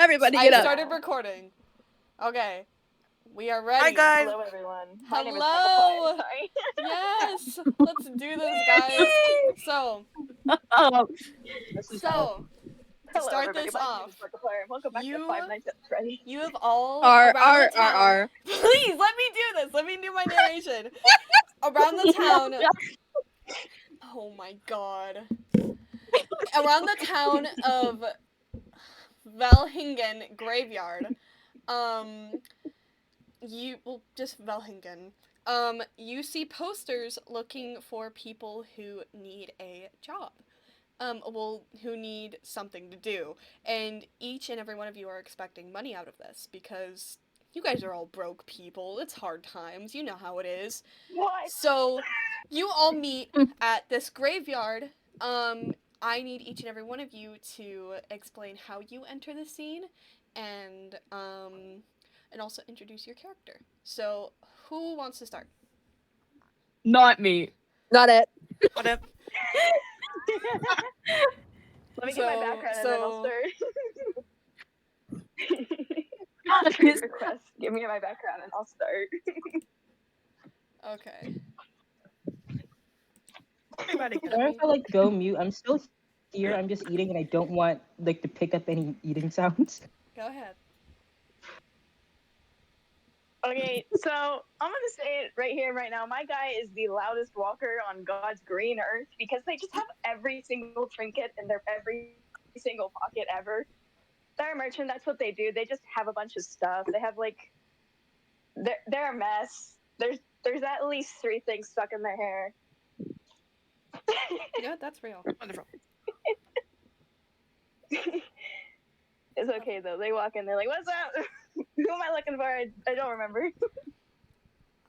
Everybody I get up. started recording. Okay. We are ready. Hi guys. Hello, everyone. Hello. My name is Michael. Sorry. Yes. Let's do this, guys. So, to Hello, start everybody. this My name off, is Markiplier, and welcome back you- to Five Nights at Freddy's. you have all R, around R, the town. R, R. Please let me do this. Let me do my narration. Around the town. Oh my god. Around the town of Velhingen Graveyard. Just Velhingen. You see posters looking for people who need a job. Who need something to do. And each and every one of you are expecting money out of this because you guys are all broke people. It's hard times. You know how it is. What? So, you all meet at this graveyard. I need each and every one of you to explain how you enter the scene and also introduce your character. So, who wants to start? Not me. Not it. What up? Let me get my background and then I'll start. Request. Give me my background and I'll start. Okay. Everybody get Sorry up. if I go mute. I'm still here. I'm just eating and I don't want to pick up any eating sounds. Go ahead. Okay, so I'm gonna say it right here, right now. My guy is the loudest walker on God's green earth because they just have every single trinket in their every single pocket ever. They're a merchant. That's what they do. They just have a bunch of stuff. They have they're a mess. There's at least 3 things stuck in their hair. Yeah, that's real. Wonderful. It's okay though. They walk in, they're like, "What's up? Who am I looking for? I don't remember."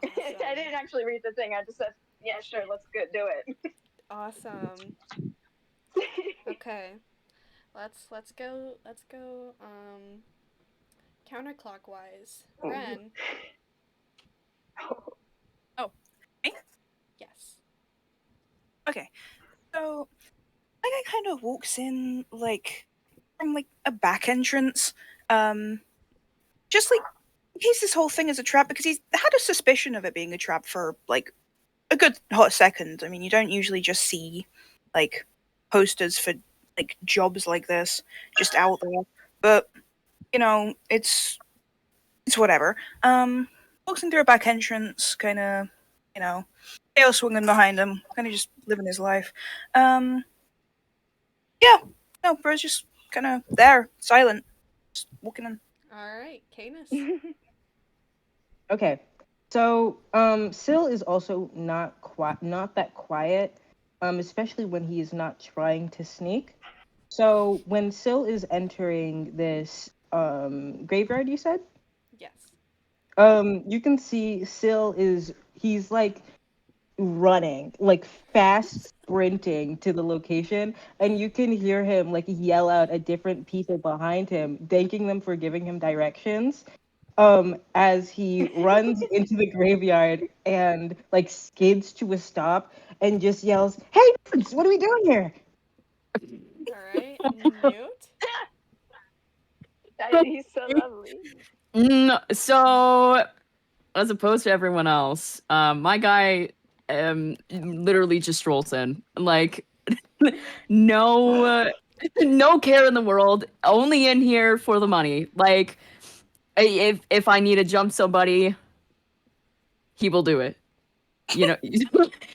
Awesome. I didn't actually read the thing. I just said, "Yeah, sure, let's go do it." Awesome. Okay. Let's go counterclockwise. Ren. Oh, me? Yes. Okay. So, my guy kind of walks in from a back entrance. Just in case this whole thing is a trap, because he's had a suspicion of it being a trap for a good hot second. I mean, you don't usually just see posters for jobs like this just out there, but it's whatever. Walks in through a back entrance, kind of, tail swinging behind him, kind of just living his life. Yeah, no, bro's just kind of there, silent, just walking in. All right, Canis. Okay, so Syl is also not that quiet, especially when he is not trying to sneak. So when Syl is entering this graveyard, you said? Yes. You can see he's running, fast sprinting to the location, and you can hear him yell out at different people behind him, thanking them for giving him directions. As he runs into the graveyard and skids to a stop and just yells, "Hey, nerds, what are we doing here?" All right, Newt. He's so lovely. So, as opposed to everyone else, my guy literally just strolls in. No care in the world, only in here for the money. If I need to jump somebody, he will do it.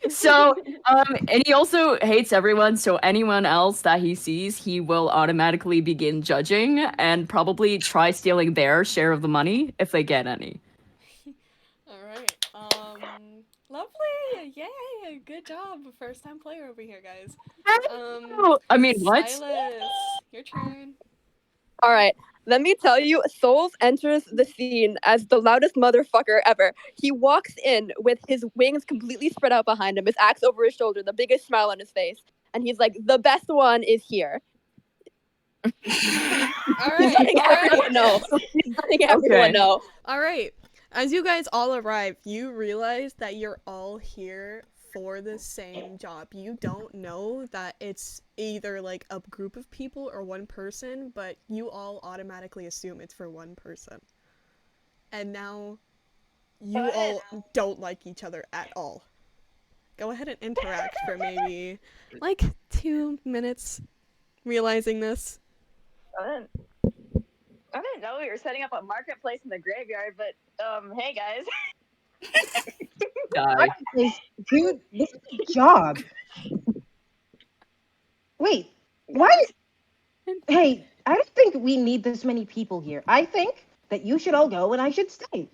So and he also hates everyone, so anyone else that he sees, he will automatically begin judging and probably try stealing their share of the money if they get any. All right. Lovely. Yay! Good job. First time player over here, guys. I mean, what? Silas, your turn. All right. Let me tell you, Souls enters the scene as the loudest motherfucker ever. He walks in with his wings completely spread out behind him, his axe over his shoulder, the biggest smile on his face, and he's like, "The best one is here." All He's right. letting everyone know. He's letting everyone know. All right. As you guys all arrive, you realize that you're all here for the same job. You don't know that it's either like a group of people or one person, but you all automatically assume it's for one person. And now you all don't like each other at all. Go ahead and interact for maybe like 2 minutes realizing this. I didn't know we were setting up a marketplace in the graveyard, but hey guys. Die. Dude, this is a job. Wait, why? Hey, I don't think we need this many people here. I think that you should all go and I should stay.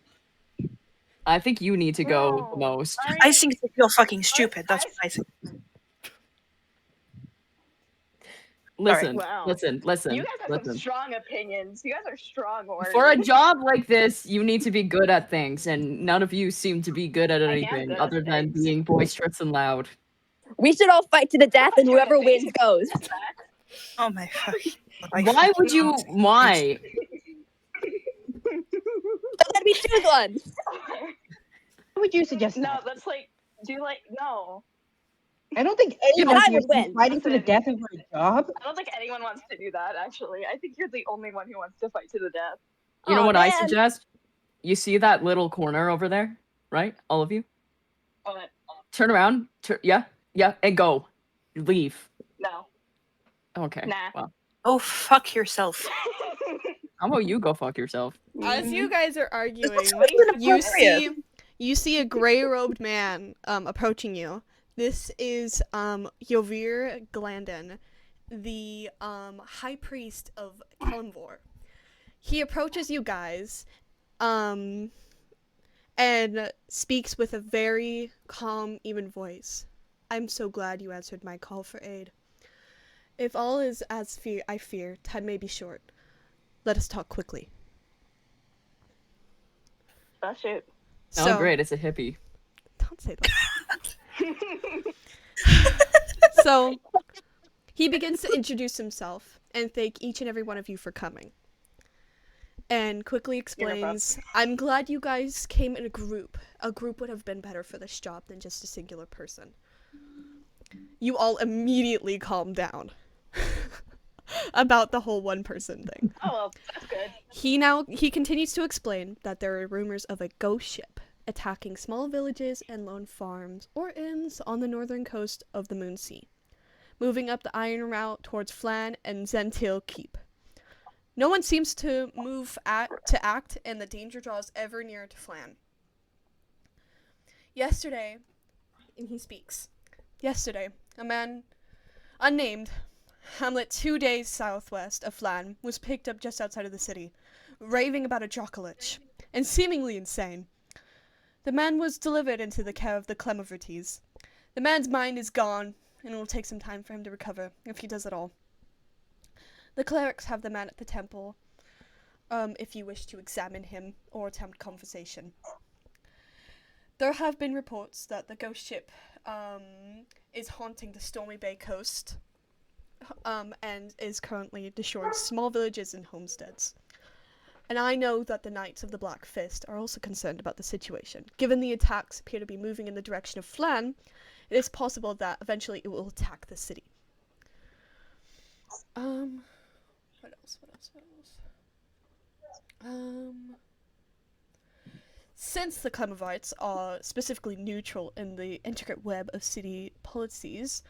I think you need to go the No. most. I think that you're fucking stupid. That's what I think. Listen, Wow. listen. You guys have some strong opinions. You guys are strong warriors. For a job like this, you need to be good at things, and none of you seem to be good at am anything good at other than things. being boisterous and loud. We should all fight to the death, and whoever wins goes. Oh my fucking God. Why would you? Why? So let me choose one. What would you suggest? No, that? that's like, no. I don't think Yeah, anyone I here would win. is fighting to the Listen. death over a job. I don't think anyone wants to do that, actually. I think you're the only one who wants to fight to the death. You know Aw, what I man. suggest? You see that little corner over there, right? All of you, But turn around. Yeah, and go. Leave. no. Okay. Nah. Well, Oh, fuck yourself. how about you go fuck yourself? As you guys are arguing, you you see a gray-robed man approaching you. This is Yovir Glandon, the high priest of Kelimvor. He approaches you guys and speaks with a very calm, even voice. I'm so glad you answered my call for aid. If all is as I fear, time may be short. Let us talk quickly. Oh, shoot. Oh, great! It's a hippie. Don't say that. So, he begins to introduce himself and thank each and every one of you for coming. And quickly explains, I'm glad you guys came in a group. A group would have been better for this job than just a singular person. You all immediately calm down about the whole one person thing. Oh, well, that's good. He continues to explain that there are rumors of a ghost ship attacking small villages and lone farms or inns on the northern coast of the Moonsea, moving up the iron route towards Flan and Zentil Keep. No one seems to act, and the danger draws ever nearer to Flan. Yesterday, and he speaks. Yesterday, a man, unnamed, hamlet 2 days southwest of Flan, was picked up just outside of the city, raving about a Drokolich, and seemingly insane. The man was delivered into the care of the Clemovertes. The man's mind is gone, and it will take some time for him to recover, if he does at all. The clerics have the man at the temple, if you wish to examine him or attempt conversation. There have been reports that the ghost ship is haunting the Stormy Bay coast and is currently destroying small villages and homesteads. And I know that the Knights of the Black Fist are also concerned about the situation. Given the attacks appear to be moving in the direction of Flan, it is possible that eventually it will attack the city. What else? Since the Clemovites are specifically neutral in the intricate web of city policies,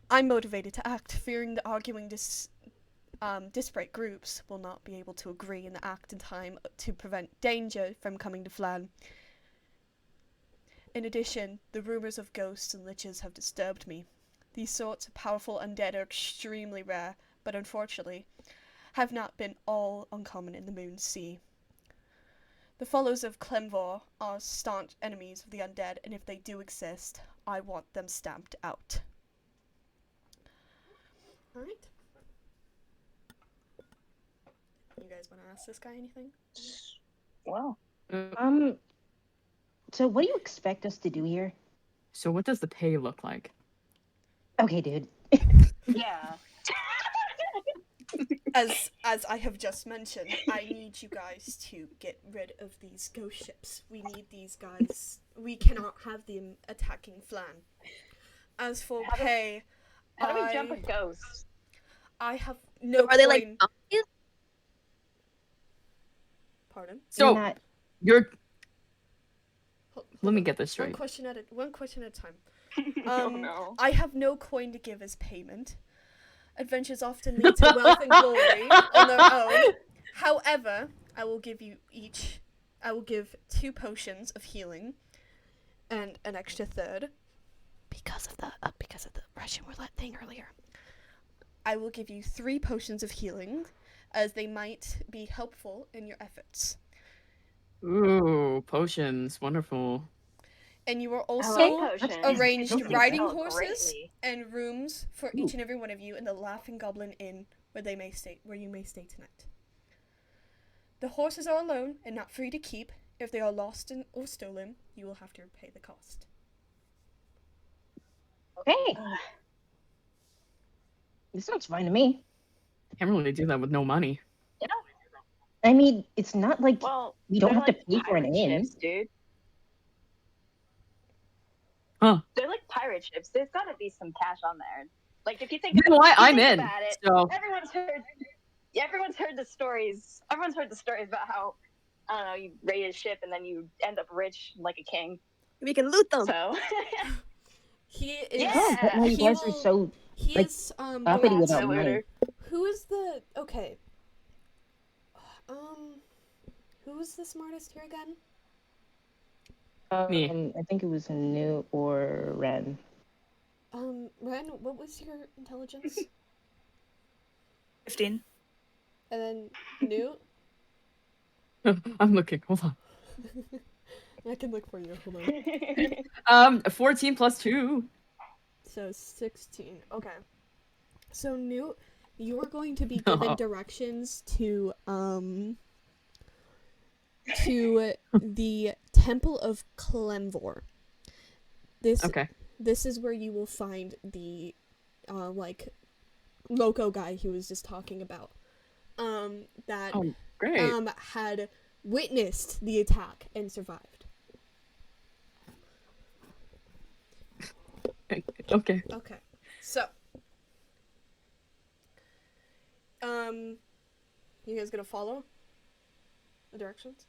I'm motivated to act, fearing the arguing disparate groups will not be able to agree and act in time to prevent danger from coming to Flan. In addition, the rumors of ghosts and liches have disturbed me. These sorts of powerful undead are extremely rare, but unfortunately, have not been all uncommon in the Moonsea. The followers of Kelimvor are staunch enemies of the undead, and if they do exist, I want them stamped out. Alright. You guys want to ask this guy anything? Wow. So what do you expect us to do here? So what does the pay look like? Okay, dude. Yeah. as I have just mentioned, I need you guys to get rid of these ghost ships. We need these guys. We cannot have them attacking Flan. As for How do- pay, How do we jump a ghost? I have no Are they like coin. zombies? Pardon? So Not- you're. Hold Let me on. get this One straight. question at a time. Oh no. I have no coin to give as payment. Adventures often lead to wealth and glory on their own. However, I will give 2 potions of healing and an extra third because of the Russian roulette thing earlier. I will give you 3 potions of healing as they might be helpful in your efforts. Ooh, potions, wonderful. And you are I also like potions. arranged These can riding help horses greatly. and rooms for each and every one of you in the Laughing Goblin Inn where you may stay tonight. The horses are alone and not free to keep. If they are lost or stolen, you will have to pay the cost. Okay. This sounds fine to me. Can't really do that with no money. You know? I mean, it's not like Well, we don't they're have to like pay for an pirate inn. ships, dude. Huh. They're like pirate ships. There's gotta be some cash on there. Like if you think, You know what? if you I'm think in. about it, So everyone's heard the stories. Everyone's heard the stories about how I don't know, you raid a ship and then you end up rich like a king. We can loot them. So He is. Yeah. Oh, but now you he guys are will- so He like, is uppity going without to- money. Who is the okay? Who is the smartest here again? Me. I think it was New or Ren. Ren, what was your intelligence? 15. And then Newt? I'm looking. Hold on. I can look for you. Hold on. 14 plus 2. So 16. Okay. So Newt, you are going to be given directions to the Temple of Clemvor. Okay. This is where you will find the like loco guy he was just talking about. That Oh, great. had witnessed the attack and survived. Okay. Okay. So you guys gonna follow the directions?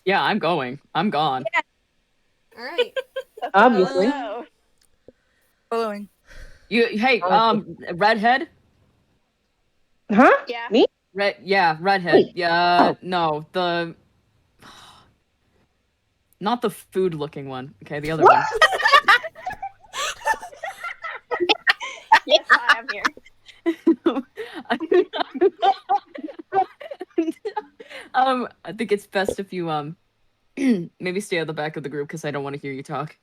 Yeah, I'm going. I'm gone. Alright. Obviously. No. Following. Hey, redhead? Huh? Yeah. Me? Redhead. Wait. Yeah, Oh. no, not the food-looking one. Okay, the other What? one. Yes, I am here. I think it's best if you maybe stay at the back of the group because I don't want to hear you talk.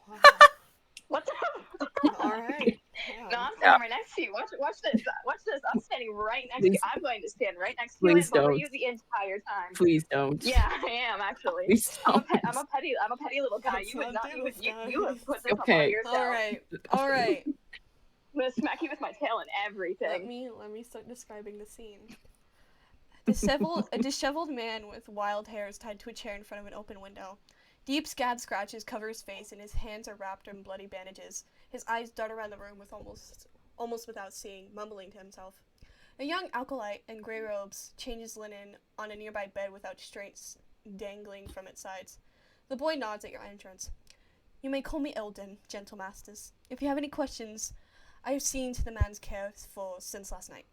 Wow. What the? Alright. No, I'm standing right next to you. Watch this. Watch this. I'm standing right next to you. Please. I'm going to stand right next to you Please and over don't. you the entire time. Please don't. Yeah, I am actually. Please I'm don't. a petty little guy. Let's You would not not. do You would. this, You guys. would put this Okay. on yourself. Alright. I'm gonna smack you with my tail and everything. Let me start describing the scene. A disheveled man with wild hair is tied to a chair in front of an open window. Deep scab scratches cover his face, and his hands are wrapped in bloody bandages. His eyes dart around the room with almost without seeing, mumbling to himself. A young acolyte in gray robes changes linen on a nearby bed without straits dangling from its sides. The boy nods at your entrance. You may call me Eldon, gentle masters. If you have any questions, I have seen to the man's care since last night.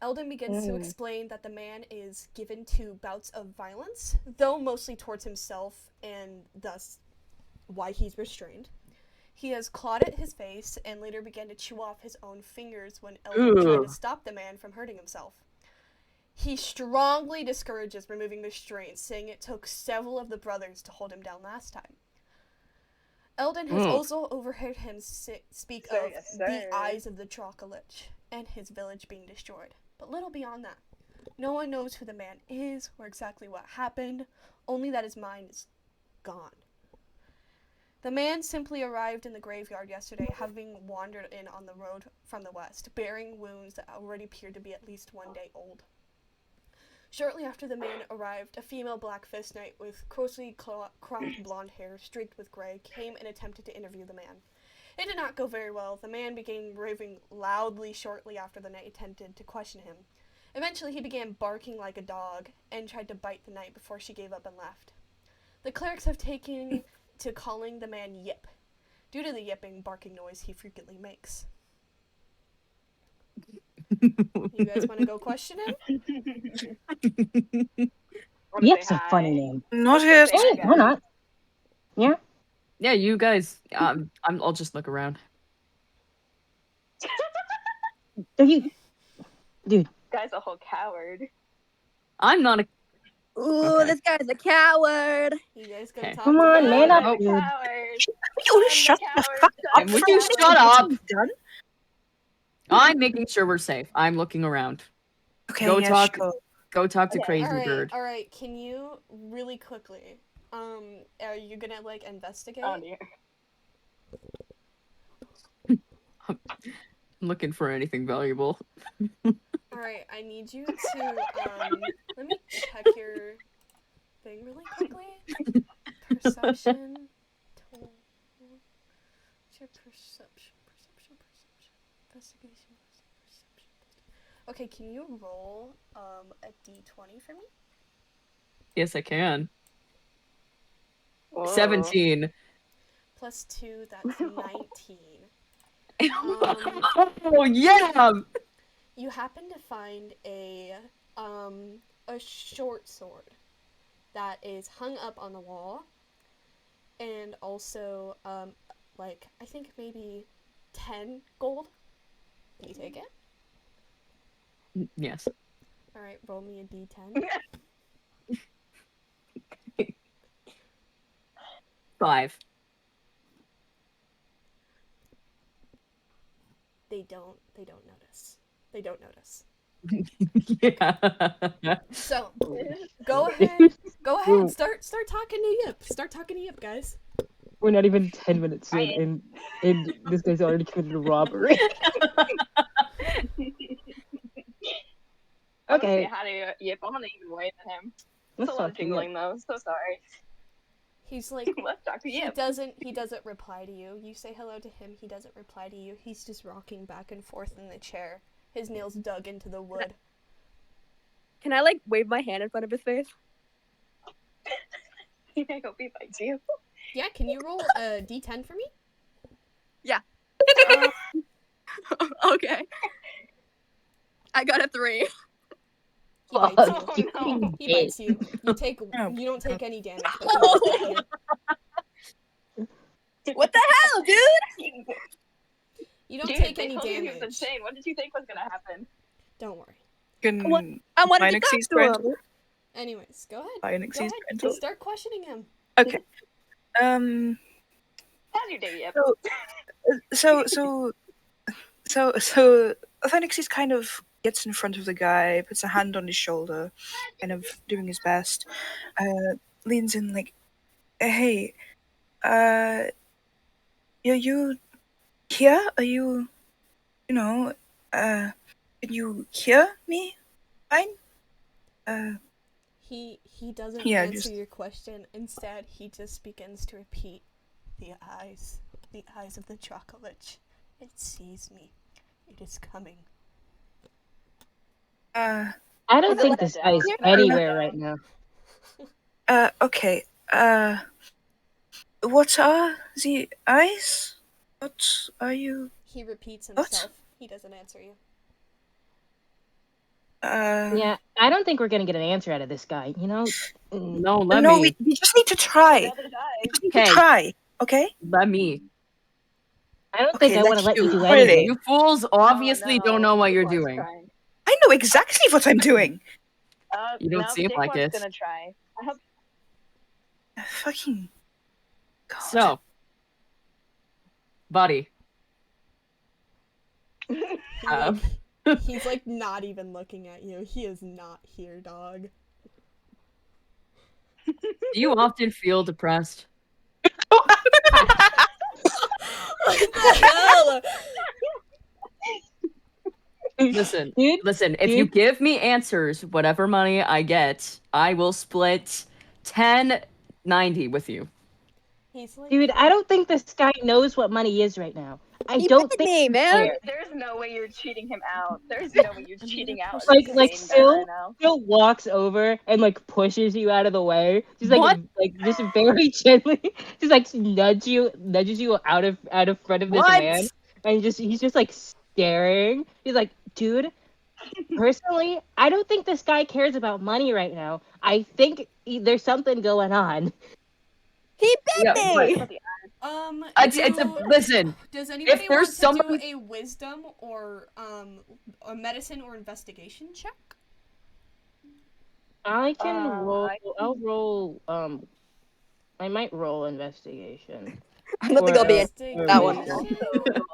Eldon begins to explain that the man is given to bouts of violence, though mostly towards himself, and thus why he's restrained. He has clawed at his face and later began to chew off his own fingers when Eldon tried to stop the man from hurting himself. He strongly discourages removing the restraints, saying it took several of the brothers to hold him down last time. Eldon has also overheard him speak of the eyes of the Drogolich and his village being destroyed, but little beyond that. No one knows who the man is or exactly what happened, only that his mind is gone. The man simply arrived in the graveyard yesterday, having wandered in on the road from the west, bearing wounds that already appeared to be at least 1 day old. Shortly after the man arrived, a female Black Fist Knight with closely cropped blonde hair streaked with gray came and attempted to interview the man. It did not go very well. The man began raving loudly shortly after the knight attempted to question him. Eventually, he began barking like a dog and tried to bite the knight before she gave up and left. The clerics have taken to calling the man Yip, due to the yipping, barking noise he frequently makes. You guys want to go question him? Yip's a funny name. Not Let's go it. say hi, Hey, why guys. not? Yeah, you guys. I'll just look around. Are you? Guy's a whole coward. I'm not a. Ooh, Okay. this guy's a coward. You guys gonna Okay. talk Come to on, him? man up, I'm a dude. coward. You I'm shut the the coward, fuck I'm up. the Would you coward. shut up? Done? I'm making sure we're safe. I'm looking around. Okay, Go yeah, talk. sure. Go talk to Okay, Crazy Bird. All right. Can you really quickly? Are you gonna like investigate? Oh dear. I'm looking for anything valuable. All right. I need you to let me check your thing really quickly. Perception. What's your perception? Investigation. Perception. Okay. Can you roll a d20 for me? Yes, I can. Whoa. 17. Plus 2. That's 19. Oh yeah! You happen to find a short sword that is hung up on the wall, and also like I think maybe 10 gold. Do you take it? Yes. All right, roll me a d10. 5. They don't notice. They don't notice. Yeah. So go ahead. Ooh. Start talking to Yip. Start talking to Yip, guys. We're not even 10 minutes in, and this guy's already committed a robbery. I'm gonna say Okay, hi to Yip. I'm gonna even wave at him. It's let's a lot talk of to Yip. jingling though. So sorry. He's like Let's talk to he Yip. doesn't reply to you. You say hello to him, he doesn't reply to you. He's just rocking back and forth in the chair, his nails dug into the wood. Can I like wave my hand in front of his face? I hope he bites you. Yeah, can you roll a d10 for me? Okay. I got a 3. He bites you. Oh no. He bites you. You don't take any damage, but he does bite you. What the hell, dude? You don't Dude, take they any told you he was damage. insane. What did you think was gonna happen? Don't worry. Can I wanted to Linux talk is to parental? him. Anyways, go ahead. Linux Go is ahead. parental? Start questioning him. Okay. How's your day, Yip? So Phoenix kind of gets in front of the guy, puts a hand on his shoulder, kind of doing his best, leans in like, hey, are you here? Are you, can you hear me? Fine? He doesn't Yeah, answer just- your question. Instead, he just begins to repeat, the eyes of the chocolate. It sees me. It is coming. I don't Is it think like this a guy's dog? anywhere right now. Okay, what are the eyes? What are you, He repeats What? himself. He doesn't answer you. Yeah, I don't think we're gonna get an answer out of this guy. No, let no, me. we just need to try. The other eyes. We need to Hey. try, okay? Let me. I don't think Okay, I want to let's let you do do it. Really? anything. You fools obviously Oh, don't know what Dick you're wants doing. trying. I know exactly what I'm doing. You don't no, seem Dick like wants it. gonna try. I hope. Fucking God. So, buddy. He's like not even looking at you. He is not here, dog. Do you often feel depressed? What the hell? Listen, Dude, if you give me answers, whatever money I get, I will split 10/90 with you. He's like, dude, I don't think this guy knows what money is right now. I He don't bit think me, he man. cares. There's no way you're cheating him out. There's no way you're cheating out. Like this insane guy Sil right now. Sil walks over and like pushes you out of the way. Just What? just very gently, just like nudges you out of front of this What? man, and he's just like staring. He's like, dude. Personally, I don't think this guy cares about money right now. I think there's something going on. He bit Yeah, me. but listen. Does anybody there's want to somebody- do a wisdom or a medicine or investigation check? I can roll. I I'll roll. I might roll investigation. I don't think I'll be Investigation. in that one.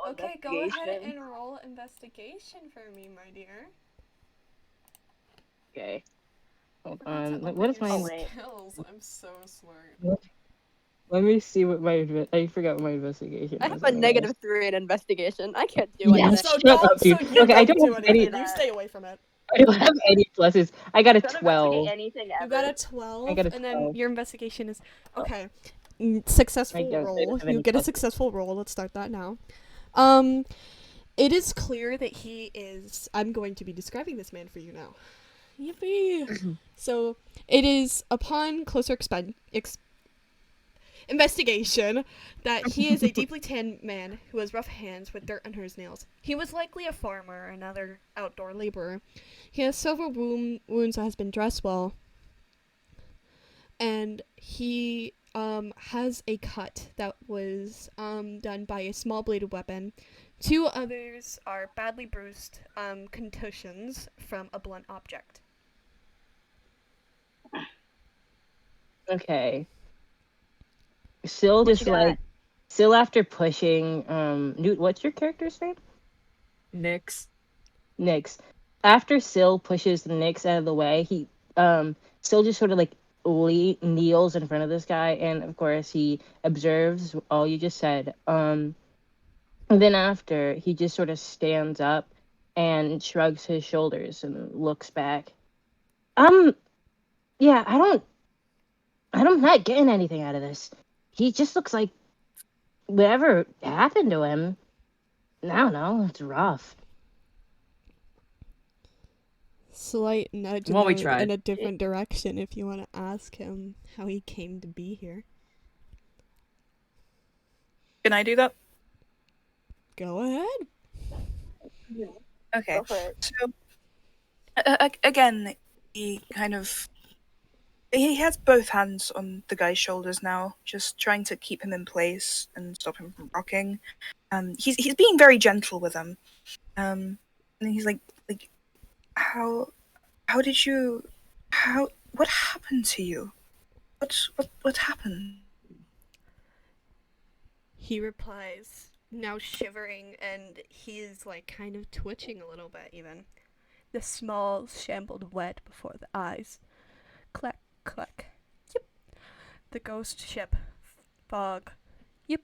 Okay, go ahead and roll investigation for me, my dear. Okay. Hold I forgot to on. open What is your my? wait. skills? I'm so smart. Let me see what my. I forgot what my investigation. I was. have a Oh my gosh. -3 in investigation. I can't do Yes. anything. So Shut up, dude. you Okay, I don't don't do have anything. any- You stay away from it. I don't have any pluses. I got a Don't 12. investigate anything ever. You got a 12, I got a and then 12. your investigation is okay. Successful I don't roll. have You any get a pluses. successful roll. Let's start that now. It is clear that he is. I'm going to be describing this man for you now. Yippee! So it is upon closer investigation that he is a deeply tanned man who has rough hands with dirt under his nails. He was likely a farmer or another outdoor laborer. He has several wounds that has been dressed well, and he has a cut that was done by a small bladed weapon. 2 others are badly bruised contusions from a blunt object. Okay. Sil What just you got? like Sil after pushing Newt, what's your character's name? Nyx. Nyx. After Sil pushes Nyx out of the way, he Sil just sort of like kneels in front of this guy, and of course he observes all you just said. And then after he just sort of stands up and shrugs his shoulders and looks back. Yeah, I'm not getting anything out of this. He just looks like whatever happened to him. I don't know. It's rough. Slight nudge Well, we in tried. a different direction if you want to ask him how he came to be here. Can I do that? Go ahead. Okay. Go for it. So, again, he has both hands on the guy's shoulders now, just trying to keep him in place and stop him from rocking. He's being very gentle with him. And he's like, how did you, what happened to you? What happened? He replies, now shivering, and he is like kind of twitching a little bit even. The small shambled wet before the eyes. Clack, clack. Yep. The ghost ship. Fog. Yep.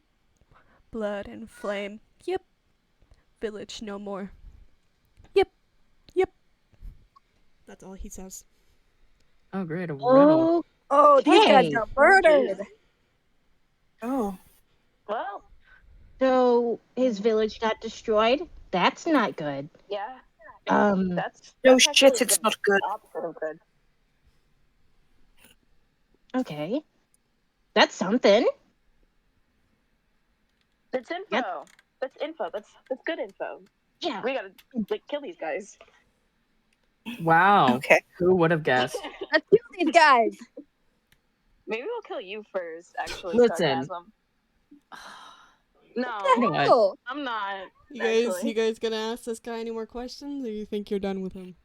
Blood and flame. Yep. Village no more. Yep. Yep. That's all he says. Oh, great, a riddle. Oh, these guys Okay. got murdered. Oh. Well, So his village got destroyed. That's not good. yeah. Um, That's No that's shit, actually it's the not good. opposite of good. okay. That's something. That's info. Yep. That's info. That's good info. Yeah. We gotta kill these guys. Wow. Okay. Who would have guessed? Let's kill these guys. Maybe we'll kill you first. Actually, Listen. sarcasm. No, What? Oh, I'm not. You guys gonna ask this guy any more questions, or you think you're done with him?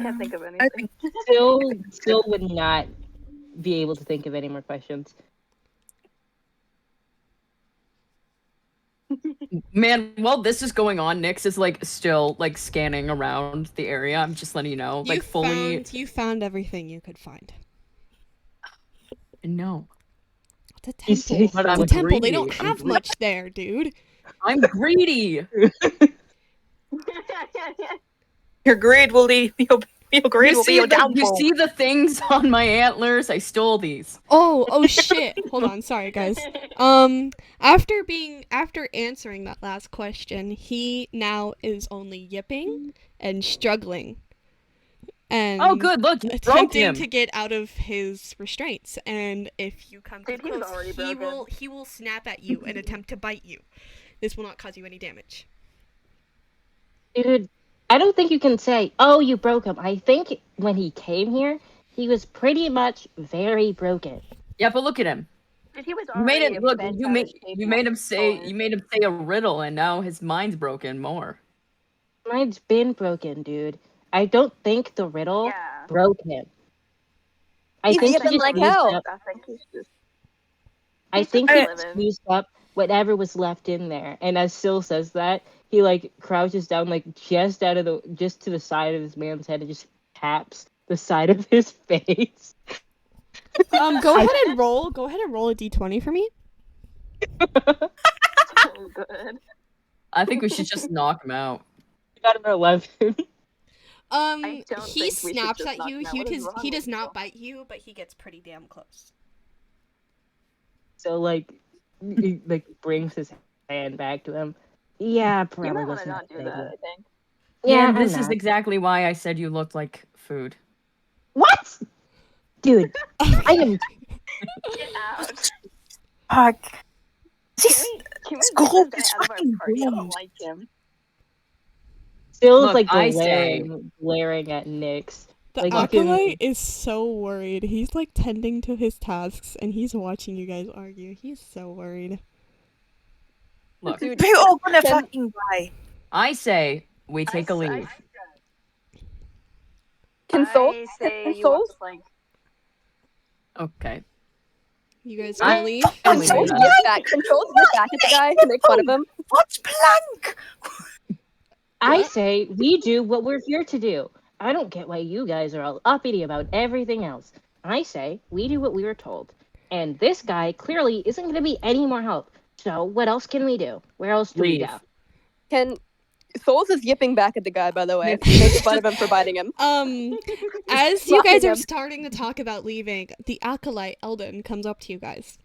Can't think of I anything. think Still would not be able to think of any more questions. Man, while this is going on, Nyx is like still like scanning around the area. I'm just letting you know, like fully. You found everything you could find. No. It's a He's temple. but It's I'm a temple. They greedy. don't I'm have greedy. much there, dude. I'm greedy. Your grade will be your grade will be your you downfall. see the things on my antlers? I stole these. Oh shit. Hold on, sorry guys. After answering that last question, he now is only yipping and struggling. And Oh, good. Look, you broke attempting him. to get out of his restraints, and if you come too Dude, he was close, already he broken. will snap at you and attempt to bite you. This will not cause you any damage. Dude, I don't think you can say, "Oh, you broke him." I think when he came here, he was pretty much very broken. Yeah, but look at him. Dude, he was You made already it. Look, bent you out made of shape you made him say before. you made him say a riddle, and now his mind's broken more. Mine's been broken, dude. I don't think the riddle Yeah. broke him. I He's think he yipping just like used hell. up. I think he's just I he's think just he living. used up whatever was left in there. And as Syl says that, he like crouches down like just to the side of this man's head and just taps the side of his face. Go ahead and roll. Go ahead and roll a d20 for me. so good. I think we should just knock him out. Got an 11. I don't He think we should snaps just at knock you. him out. What is wrong He with does not you? bite you, but he gets pretty damn close. So like he like brings his hand back to him. Yeah, You probably might want wasn't to not a do good that, idea. I think. Yeah, and I'm this is not. exactly why I said you looked like food. What? Dude, I am Get out. Fuck. Can This we get group this is guy out of our fucking party? I dumb. don't like him. Still's Look, like I say- glaring at Nyx. The Like, you can- acolyte is so worried. He's like tending to his tasks, and he's watching you guys argue. He's so worried. Look, Dude, We're all gonna Can- fucking die. I say we take a leave. Can Soul I say can you walk Soul the plank. Okay. You guys I- gonna leave? I'm can Soul leaving yip then. back? Can Soul yip back at the guy to make fun of him? What's plank? I What? say we do what we're here to do. I don't get why you guys are all uppity about everything else. I say we do what we were told. And this guy clearly isn't going to be any more help. So what else can we do? Where else do we Leave. go? Can Souls is yipping back at the guy, by the way, making fun of him for biting him. As you guys Mocking are him. starting to talk about leaving, the acolyte Eldon comes up to you guys.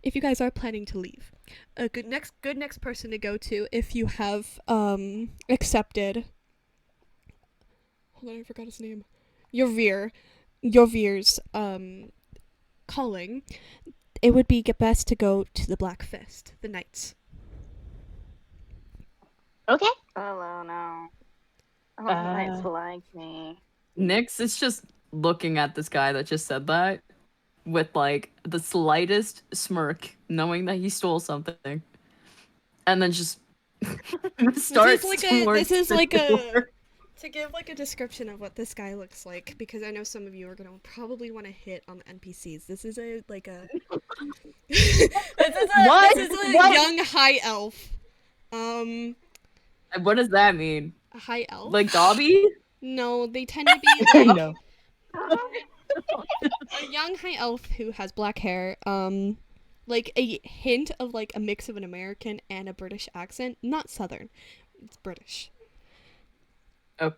If you guys are planning to leave, a good next person to go to if you have accepted. Hold on, I forgot his name. Yovir's calling. It would be best to go to the Black Fist, the Knights. Okay. Oh no. I don't Knights like me. Nyx is just looking at this guy that just said that with like the slightest smirk, knowing that he stole something, and then just starts towards the door. To give like a description of what this guy looks like, because I know some of you are gonna probably want to hit on the NPCs. This is a What? young high elf. What does that mean? A high elf? Like Dobby? No, they tend to be like No. a young high elf who has black hair. Like a hint of like a mix of an American and a British accent. Not Southern. It's British. Oh,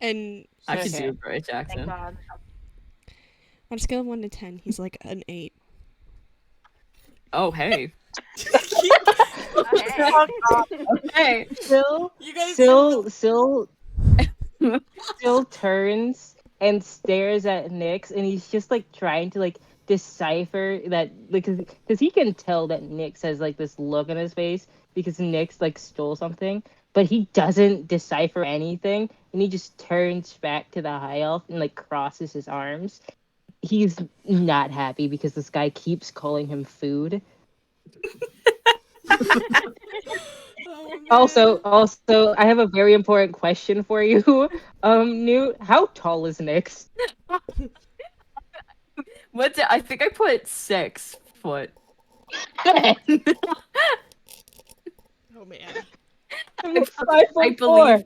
And I could he's- do a British Thank accent. God. on a scale of 1 to 10, he's like an 8. Oh, hey. Okay. Hey. Still, You guys Still turns and stares at Nyx, and he's just like trying to like decipher that, because he can tell that Nyx has like this look on his face because Nyx like stole something, but he doesn't decipher anything, and he just turns back to the high elf and like crosses his arms. He's not happy because this guy keeps calling him food. Also, I have a very important question for you. Newt, how tall is Nyx? What's it? I think I put 6 foot. Oh man. I'm 5'4". I believe.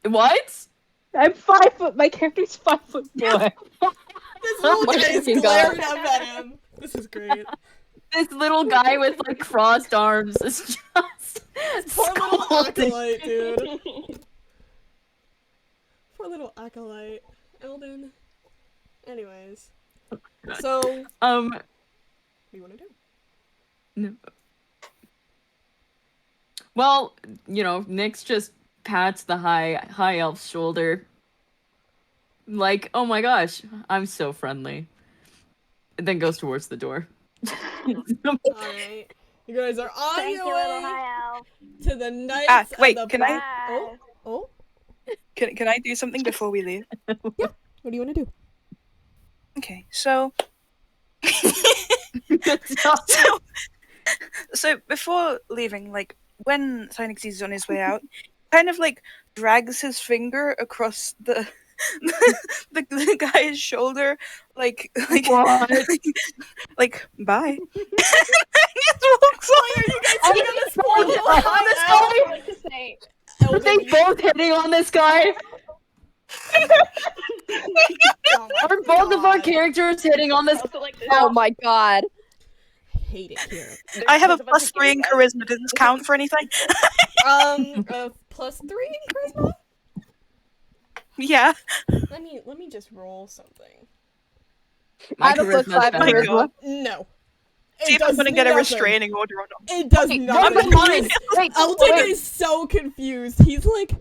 What? I'm 5 foot. My character's 5'4". This Oh my guy is fucking glaring God. up at him. This is great. This little guy with like crossed arms is just Poor little scolding. acolyte, dude. Poor little acolyte. Eldon. Anyways. So, what do you want to do? No. Well, you know, Nyx just pats the high elf's shoulder. Like, oh my gosh, I'm so friendly. And then goes towards the door. Alright. You guys are on Thank your you, little way high elf. to the Knights wait, of the can I- Black... Oh? Can I do something before we leave? What do you want to do? Okay, so so before leaving, like when Synix is on his way out, kind of like drags his finger across the the guy's shoulder, like What? like bye. Just walks off. Are you guys gonna spoil little I high I like to say, Are they both hitting on this guy? Oh my Are both of our God. characters hitting on this? also like this. Oh my god. Hate it here. I have a There's bunch of +3 in gay guys. charisma. Does this count for anything? +3 in charisma? Yeah. Let me just roll something. My I have a charisma's +5 My better. God. No. See if I'm gonna get a restraining order or not. It does What not. about mine? Wait, Eldon wait. is so confused. He's like,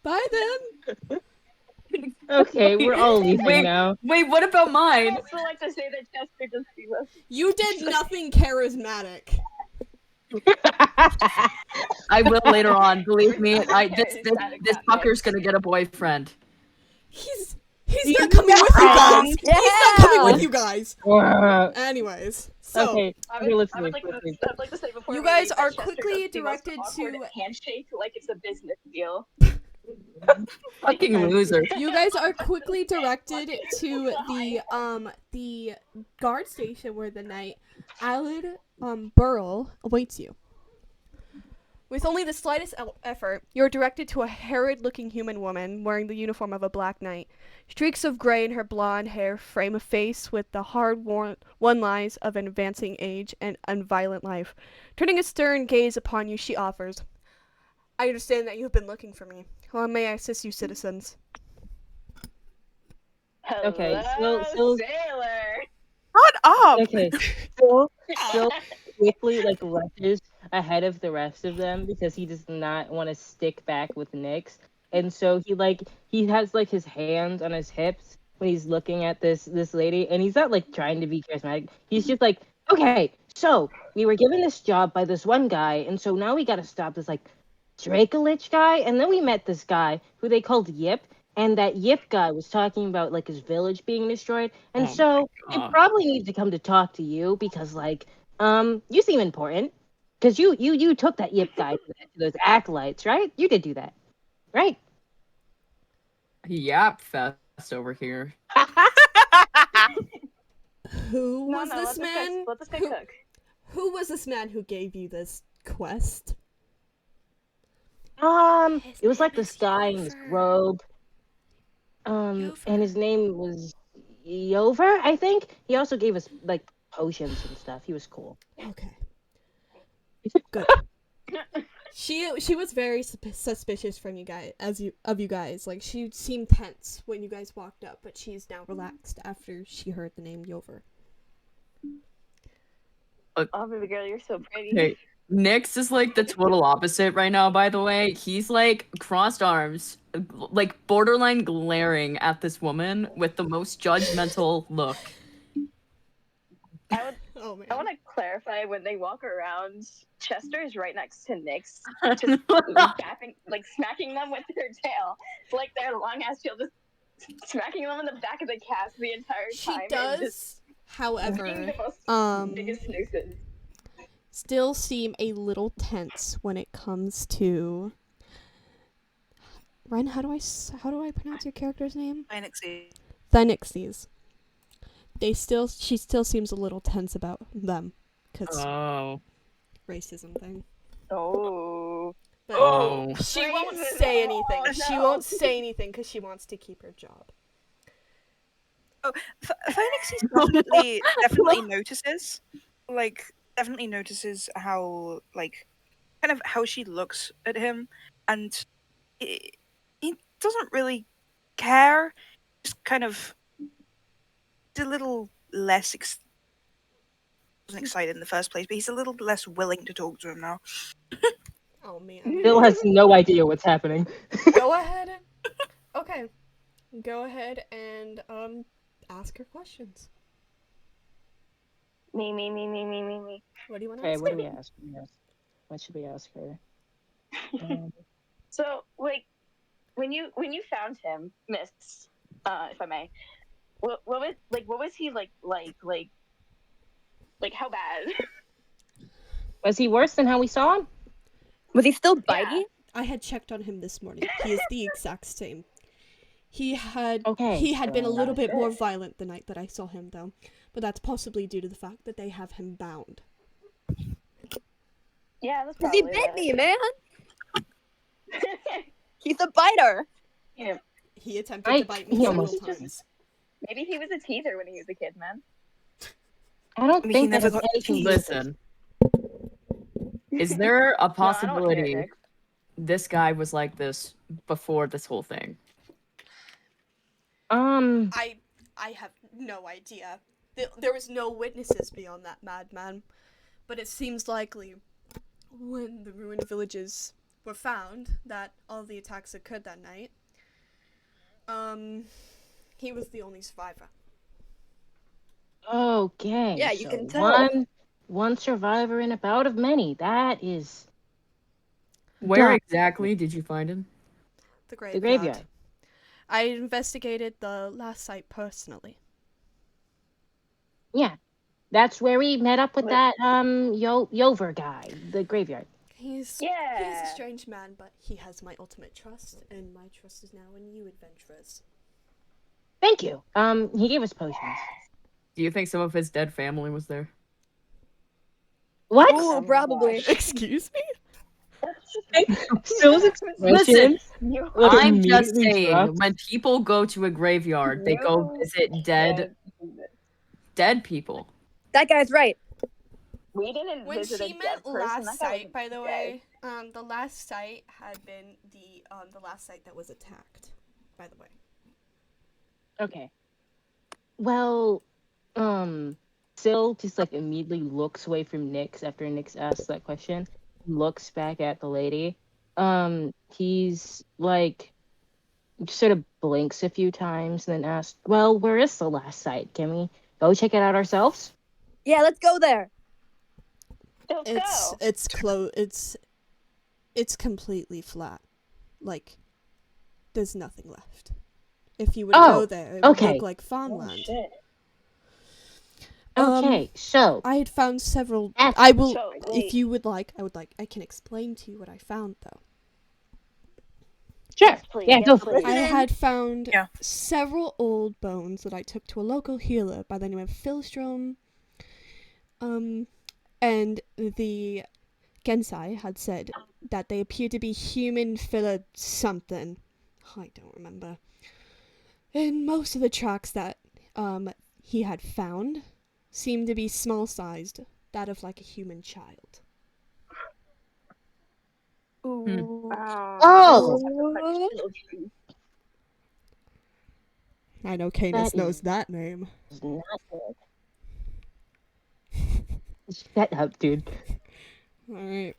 bye then. Okay, we're all leaving Wait. now. Wait, what about I mine? also like to say that Chester just sees us. You did nothing charismatic. I will later on. Believe me. This Charismatic fucker's gonna get a boyfriend. He's not coming with you guys. Yeah. He's not coming with you guys. Wow. Anyways, so Okay, I okay, let's would leave. like let's leave. I'd like to say before You we guys leave are that Chester quickly does the most directed awkward to- handshake like it's a business deal. Fucking loser. you guys are quickly directed to the guard station where the knight Alid Burl awaits you. With only the slightest effort, you are directed to a harried-looking human woman wearing the uniform of a black knight. Streaks of gray in her blonde hair frame a face with the hard-won lines of an advancing age and unviolent life. Turning a stern gaze upon you, she offers, I understand that you have been looking for me. How may I assist you, citizens? Okay, Hello, so- sailor. Shut up! Okay, Phil quickly like rushes ahead of the rest of them because he does not want to stick back with Nyx, and so he has like his hands on his hips when he's looking at this lady, and he's not like trying to be charismatic. He's just like, okay, so we were given this job by this one guy, and so now we got to stop this like Dracolich guy, and then we met this guy who they called Yip. And that Yip guy was talking about like his village being destroyed, and Oh so my I God. probably need to come to talk to you because like you seem important because you took that Yip guy to those acolytes, right? You did do that, right? Yap fest over here. Who No, was no, this man? Let this guy Who- cook. Who was this man who gave you this quest? It was like name this is guy in this Yover. robe, and his name was Yover, I think. He also gave us like potions and stuff. He was cool. Okay. Good. She was very suspicious from you guys of you guys. Like she seemed tense when you guys walked up, but she's now relaxed after she heard the name Yover. Oh, baby girl, you're so pretty. Okay. Nyx is like the total opposite right now, by the way. He's like crossed arms, like borderline glaring at this woman with the most judgmental look. Oh man. I want to clarify when they walk around, Chester is right next to Nyx, just tapping, like smacking them with her tail, like their long ass tail, just smacking them in the back of the cast the entire She time. and does, just being however, the most biggest nuisance. still seem a little tense when it comes to. Ren, how do I pronounce your character's name? Synix. Thynixies. She still seems a little tense about them, because Oh. racism thing. Oh. But Oh. she won't Racism. say anything. Oh, She no. won't say anything because she wants to keep her job. Phoenix definitely notices how kind of how she looks at him, and he doesn't really care. Just kind of a little less wasn't excited in the first place, but he's a little less willing to talk to him now. Oh man. Bill has no idea what's happening. Go ahead. Okay. Go ahead and ask her questions. Me. What do you want to Okay, ask? what do we ask? What should we ask her? So, like, when you found him, Miss, if I may, what was he like how bad? Was he worse than how we saw him? Was he still bitey? I had checked on him this morning. He is the exact same. He had Okay, been a so- little bit more violent the night that I saw him, though, but that's possibly due to the fact that they have him bound. Yeah, that's Cause probably he bit me, man. He's a biter. Yeah, He attempted to bite me he several almost times. maybe he was a teaser when he was a kid, man. I don't I mean, think he never that has got anything to do with this. Listen. Is there a No, I don't possibility care, Nick. this guy was like this before this whole thing? I have no idea. There was no witnesses beyond that madman, but it seems likely when the ruined villages were found that all the attacks occurred that night. He was the only survivor. Okay. Yeah, you so can tell. One survivor in a bout of many. That is Where Duh. exactly did you find him? The the graveyard. I investigated the last site personally. Yeah. That's where we met up with Wait. that Yover guy, the graveyard. He's Yeah. a strange man, but he has my ultimate trust, and my trust is now in you, adventurers. Thank you. He gave us potions. Do you think some of his dead family was there? What? Ooh, probably. Excuse me? Sill's Listen, expression. You Like, I'm just immediately saying, dropped. when people go to a graveyard, they go You visit dead people. That guy's right. We didn't When visit a she dead meant person. last That guy site, wasn't by the dead. way, the last site had been the last site that was attacked. By the way. Okay. Well, Sill just like immediately looks away from Nyx after Nyx asks that question. Looks back at the lady. He's like sort of blinks a few times and then asks, "Well, where is the last site? Can we go check it out ourselves?" Yeah, let's go there. Let's go. It's completely flat. Like there's nothing left. If you would Oh, go there, it would okay. look like Oh, farmland. shit. Okay, so I had found several. That's- I will, So, if wait. you would like, I can explain to you what I found though. sure. Yes, please. Yeah, Yes, go for it. please. I had found Yeah. several old bones that I took to a local healer by the name of Philstrom. And the Gensai had said that they appear to be human filler something. I don't remember. And most of the tracks that he had found seemed to be small sized, that of like a human child. Ooh. Oh! I know Canis That knows is- that name. It's not good. Shut up, dude. Alright.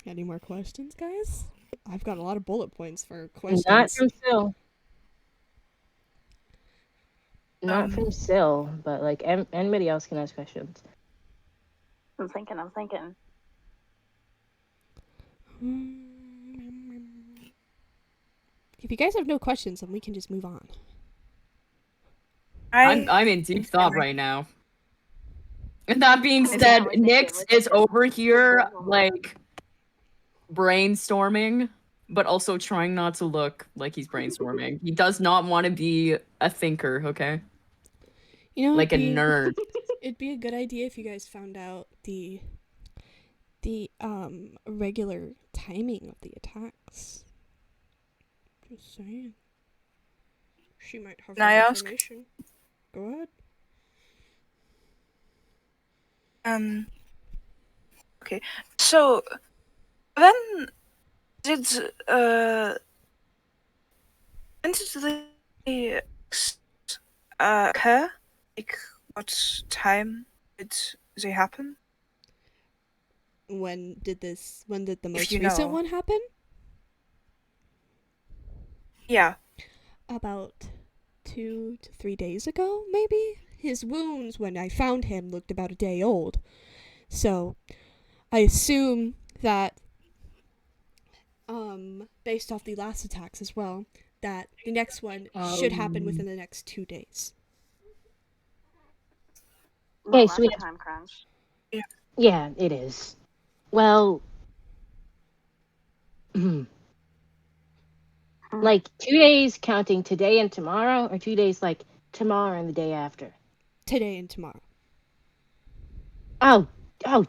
Any more questions, guys? I've got a lot of bullet points for questions. Not from Sill. Not Um, from Sill, but like anybody else can ask questions. I'm thinking. If you guys have no questions, then we can just move on. I'm in deep thought right now. And that being Okay, said, we're thinking, Nyx we're is thinking. over here, We're like, brainstorming, but also trying not to look like he's brainstorming. He does not want to be a thinker, okay? You know, Like a nerd. It'd be a good idea if you guys found out the regular timing of the attacks. Just saying. She might have Can I that ask? information. Go ahead. Okay. So when did the occur? Like, what time did they happen? When did the If most you recent know. one happen? Yeah. About 2 to 3 days ago, maybe? His wounds, when I found him, looked about a day old. So, I assume that, based off the last attacks as well, that the next one should happen within the next 2 days. Well, so that's we a have- time crunch. Yeah, it is. Well, like 2 days counting today and tomorrow, or 2 days like tomorrow and the day after? Today and tomorrow. Oh. And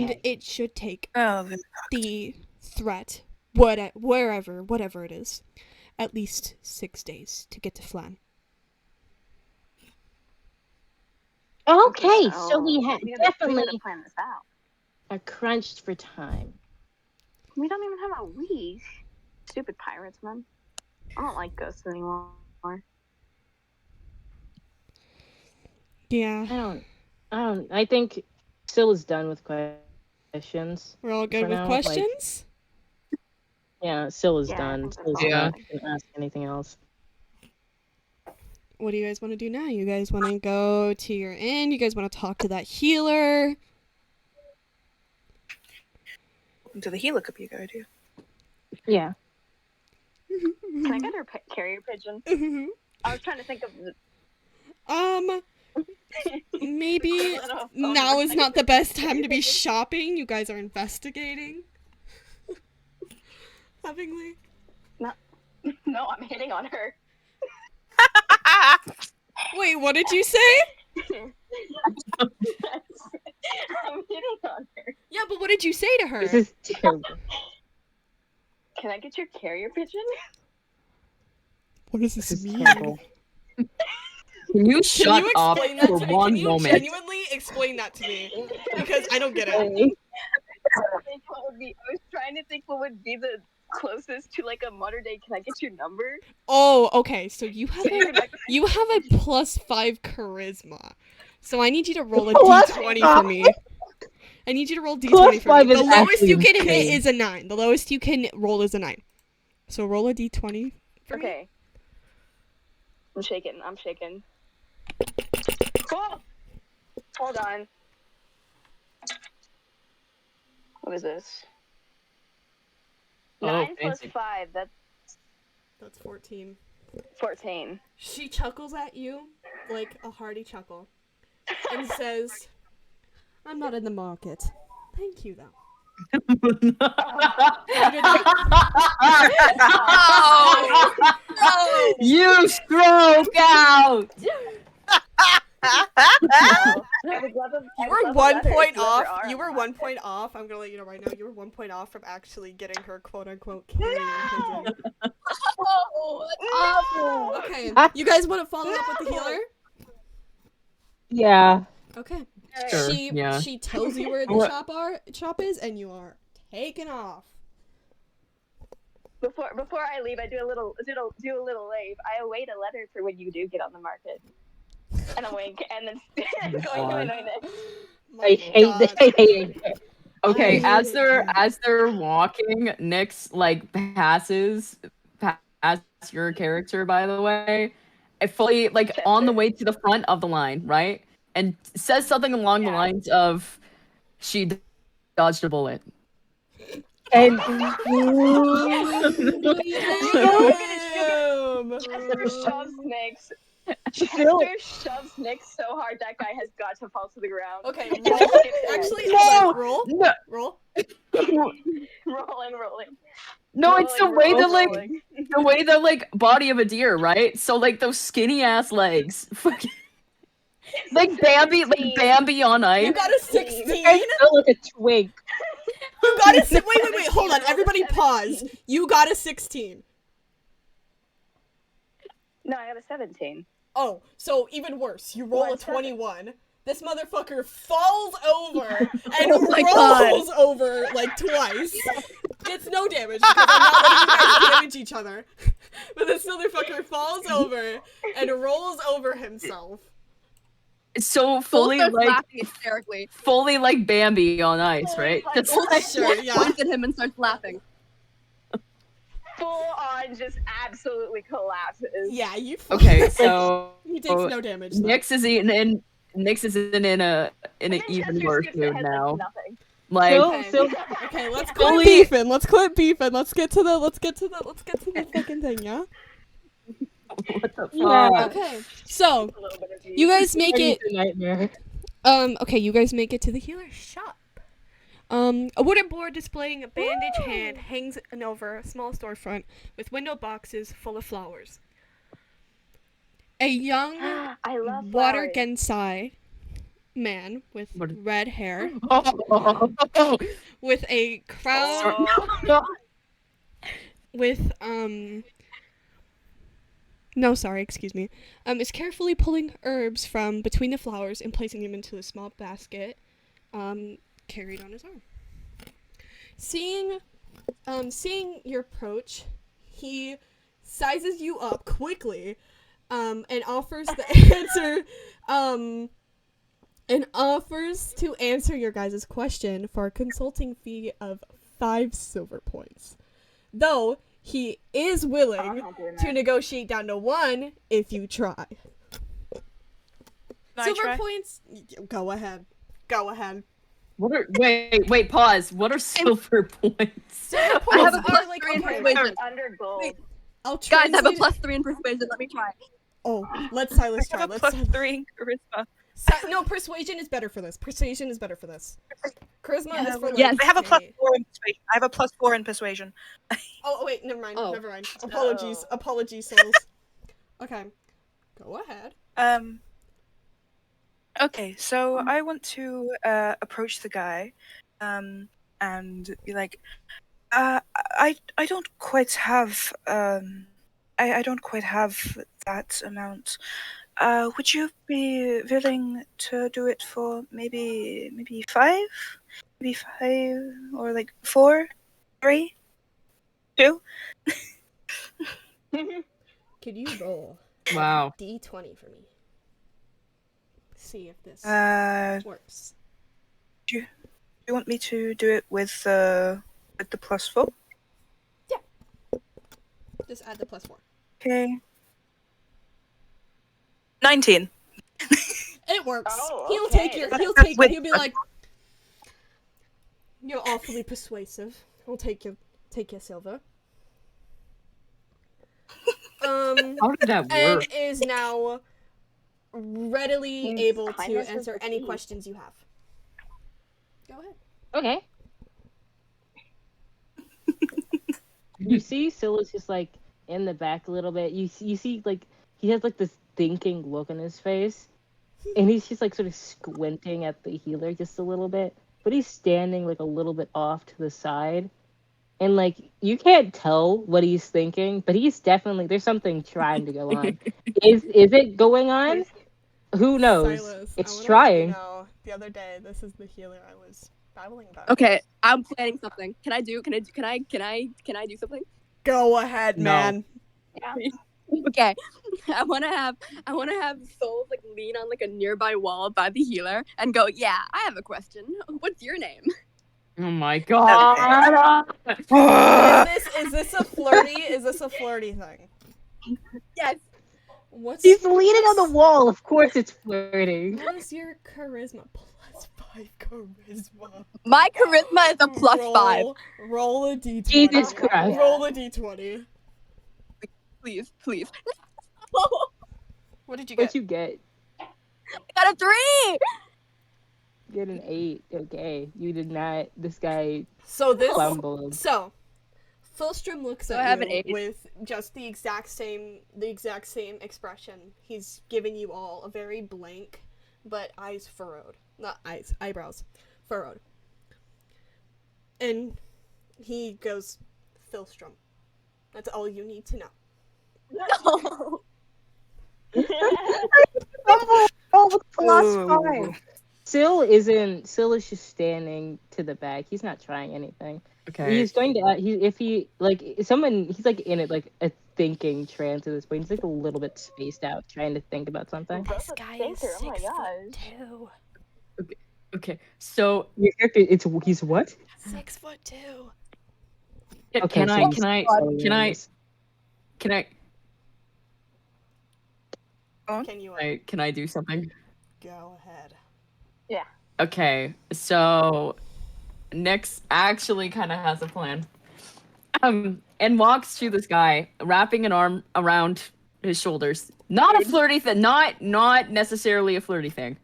Okay. it should take Oh, then the threat, whatever it is, at least 6 days to get to Flan. Okay, so we we gotta definitely plan this out. are crunched for time. We don't even have a week. Stupid pirates, man. I don't like ghosts anymore. Yeah. I think Syl is done with questions. We're all good For with now, like- questions? Yeah, Syl is Yeah, I done. think Syl's that's all. not gonna ask anything else. What do you guys want to do now? You guys want to go to your inn? You guys want to talk to that healer? to the healer could be a good idea. Yeah. Can I get her carrier pigeon? I was trying to think of. Maybe now is not the best time to be shopping. You guys are investigating. Lovingly. No, I'm hitting on her. Wait, what did you say? I'm hitting on her. Yeah, but what did you say to her? This is terrible. Can I get your carrier pigeon? What does This this is mean? terrible. Can you Can shut you up explain that for to me? one Can you moment? genuinely explain that to me? Because I don't get it. Hey. I was trying to think what would be the closest to like a modern day. Can I get your number? Oh, okay. So you have a +5 charisma. So I need you to roll a Plus d20 five. for me. I need you to roll d20 Plus for me. 5 is The lowest actually you can hit insane. is a 9. The lowest you can roll is a 9. So roll a d20 for me. Okay. I'm shaking. Oh! Hold on. What is this? Oh, 9 plus fancy. 5, that's That's 14. 14. She chuckles at you like a hearty chuckle and says, "I'm not in the market. Thank you, though." You stroke out. You were 1 point off. You were 1 point off. I'm gonna let you know right now. You were 1 point off from actually getting her quote unquote carrying pigeon. Okay. You guys want to follow up with the healer? Yeah. Okay. Sure, She yeah. she tells you where the shop is, and you are taken off. Before I leave, I do a little leave. I await a letter for when you do get on the market. And a wink, and then My I hate this. God. I hate it. Okay, I as hate it. they're walking, Nyx like passes your character, by the way, fully like on the way to the front of the line, right? And says something along the lines of, "She dodged a bullet." And Chester shoves Nyx. Syl, Chester shoves Nyx so hard that guy has got to fall to the ground. Okay, And roll. just skips ahead. Actually, No! hold on. Roll. No, Roll. rolling. no, it's the way the like rolling. the way the like body of a deer, right? So like those skinny ass legs, fucking like Bambi on ice. You got a 16. I feel like a twig. You got a wait. Hold on. Everybody pause. You got a 16. No, I got a 17. Oh, so even worse. You roll a What's that? 21. This motherfucker falls over and Oh my God. rolls over like twice. Gets no damage because I'm not letting you guys damage each other. But this motherfucker falls over and rolls over himself. So Soul fully starts like laughing hysterically. fully like Bambi on ice, Fully, right? like, Just Soul like Sure, yeah. points at him and starts laughing. Full on just absolutely collapses. Yeah, you. okay, so He takes no damage. Though. Nyx is in a And then even Chester worse skips mood ahead now. like nothing. Like Okay, let's Fully- quit beefing. Let's quit beefing. Let's get to the fucking thing, yeah? what the fuck? Yeah. Okay, so A little bit of beef. you guys make it. It's a nightmare. Okay, you guys make it to the healer's shop. A wooden board displaying a bandaged hand hangs over a small storefront with window boxes full of flowers. A young I love water flowers. gensai man with What- red hair Oh, with a crown with no, sorry, excuse me. Is carefully pulling herbs from between the flowers and placing them into a small basket carried on his arm. Seeing your approach, he sizes you up quickly and offers the answer and offers to answer your guys' question for a consulting fee of 5 silver points. Though he is I'm willing not doing to that. negotiate down to 1 if you try. Can I Silver try? points. Go ahead. Go ahead. wait, pause. What are silver points? Silver I have points a plus are like 3 in okay. persuasion. Under gold. Wait. I'll Guys, I have a translate it- plus 3 in persuasion. Let me try. Oh, let Silas I try. have a Let's plus Silas- 3 in charisma. No, persuasion is better for this. Persuasion is better for this. Charisma is for like, Yes. I have a plus hey. 4 in persuasion. I have a plus 4 in persuasion. Oh wait, never mind. Oh. Never mind. Apologies. Oh. Apologies, souls. Okay, go ahead. Okay, so I want to approach the guy, and be like, I don't quite have I don't quite have that amount. Would you be willing to do it for maybe 5? Maybe 5 or like 4? 3? 2? Could you roll Wow. D20 for me? See if this Do works. you want me to do it with the plus 4? Just add the +4. Okay. 19. It works. Oh, He'll okay. take your. That's He'll take. with- He'll be like, "You're awfully persuasive. I'll take your silver." How did that And work? is now readily Means able to kindness is answer the any key. questions you have. Go ahead. Okay. You see Silas just like in the back a little bit. You see like he has like this thinking look on his face. And he's just like sort of squinting at the healer just a little bit. But he's standing like a little bit off to the side. And like you can't tell what he's thinking, but he's definitely there's something trying to go on. Is it going on? Who knows? Silas, It's I wanna trying. Let you know, the other day, this is the healer I was babbling about. Okay, I'm planning something. Can I do something? Go ahead, No. man. Okay. I wanna have souls like lean on like a nearby wall by the healer and go, yeah, I have a question. What's your name? Oh my god. Is this a flirty? Is this a flirty thing? Yes. What's He's leaning on the wall. Of course it's flirting. What is your charisma? +5 charisma. My charisma is a +5. Roll a d20. Jesus Christ. Roll a d20. Please. What did you What get? you get? I got a 3! Get an 8. Okay. You did not. This guy So this. fumbled. So, Philstrom looks So at I have you an 8. with just the exact same expression. He's giving you all a very blank, but eyes furrowed. Not eyes, eyebrows furrowed. And he goes, Philstrom. That's all you need to know. No. Oh, plus Ooh. 5. Syl is just standing to the back. He's not trying anything. Okay. He's going to he's like in it like a thinking trance at this point. He's like a little bit spaced out, trying to think about something. This guy is thinker, 6'2". Okay. So Your character, he's what? 6'2". Okay, can so I he's can I taller can than I this. can I Can you can I do something? go ahead? Okay, so Nyx actually kind of has a plan. And walks to this guy, wrapping an arm around his shoulders. Not a flirty thing, not necessarily a flirty thing.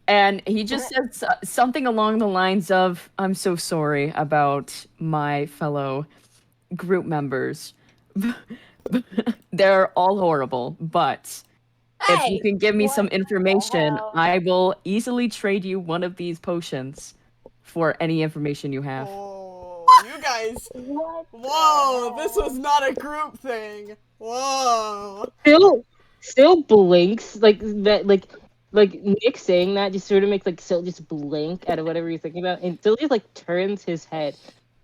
And he just says something along the lines of, "I'm so sorry about my fellow group members. They're all horrible, but if you can give me some information, hell? I will easily trade you one of these potions for any information you have." Oh, you guys. What? Whoa, this was not a group thing. Whoa. Still blinks like that, like Nick saying that just sort of makes like Syl just blink at whatever he's thinking about, and Syl just like turns his head,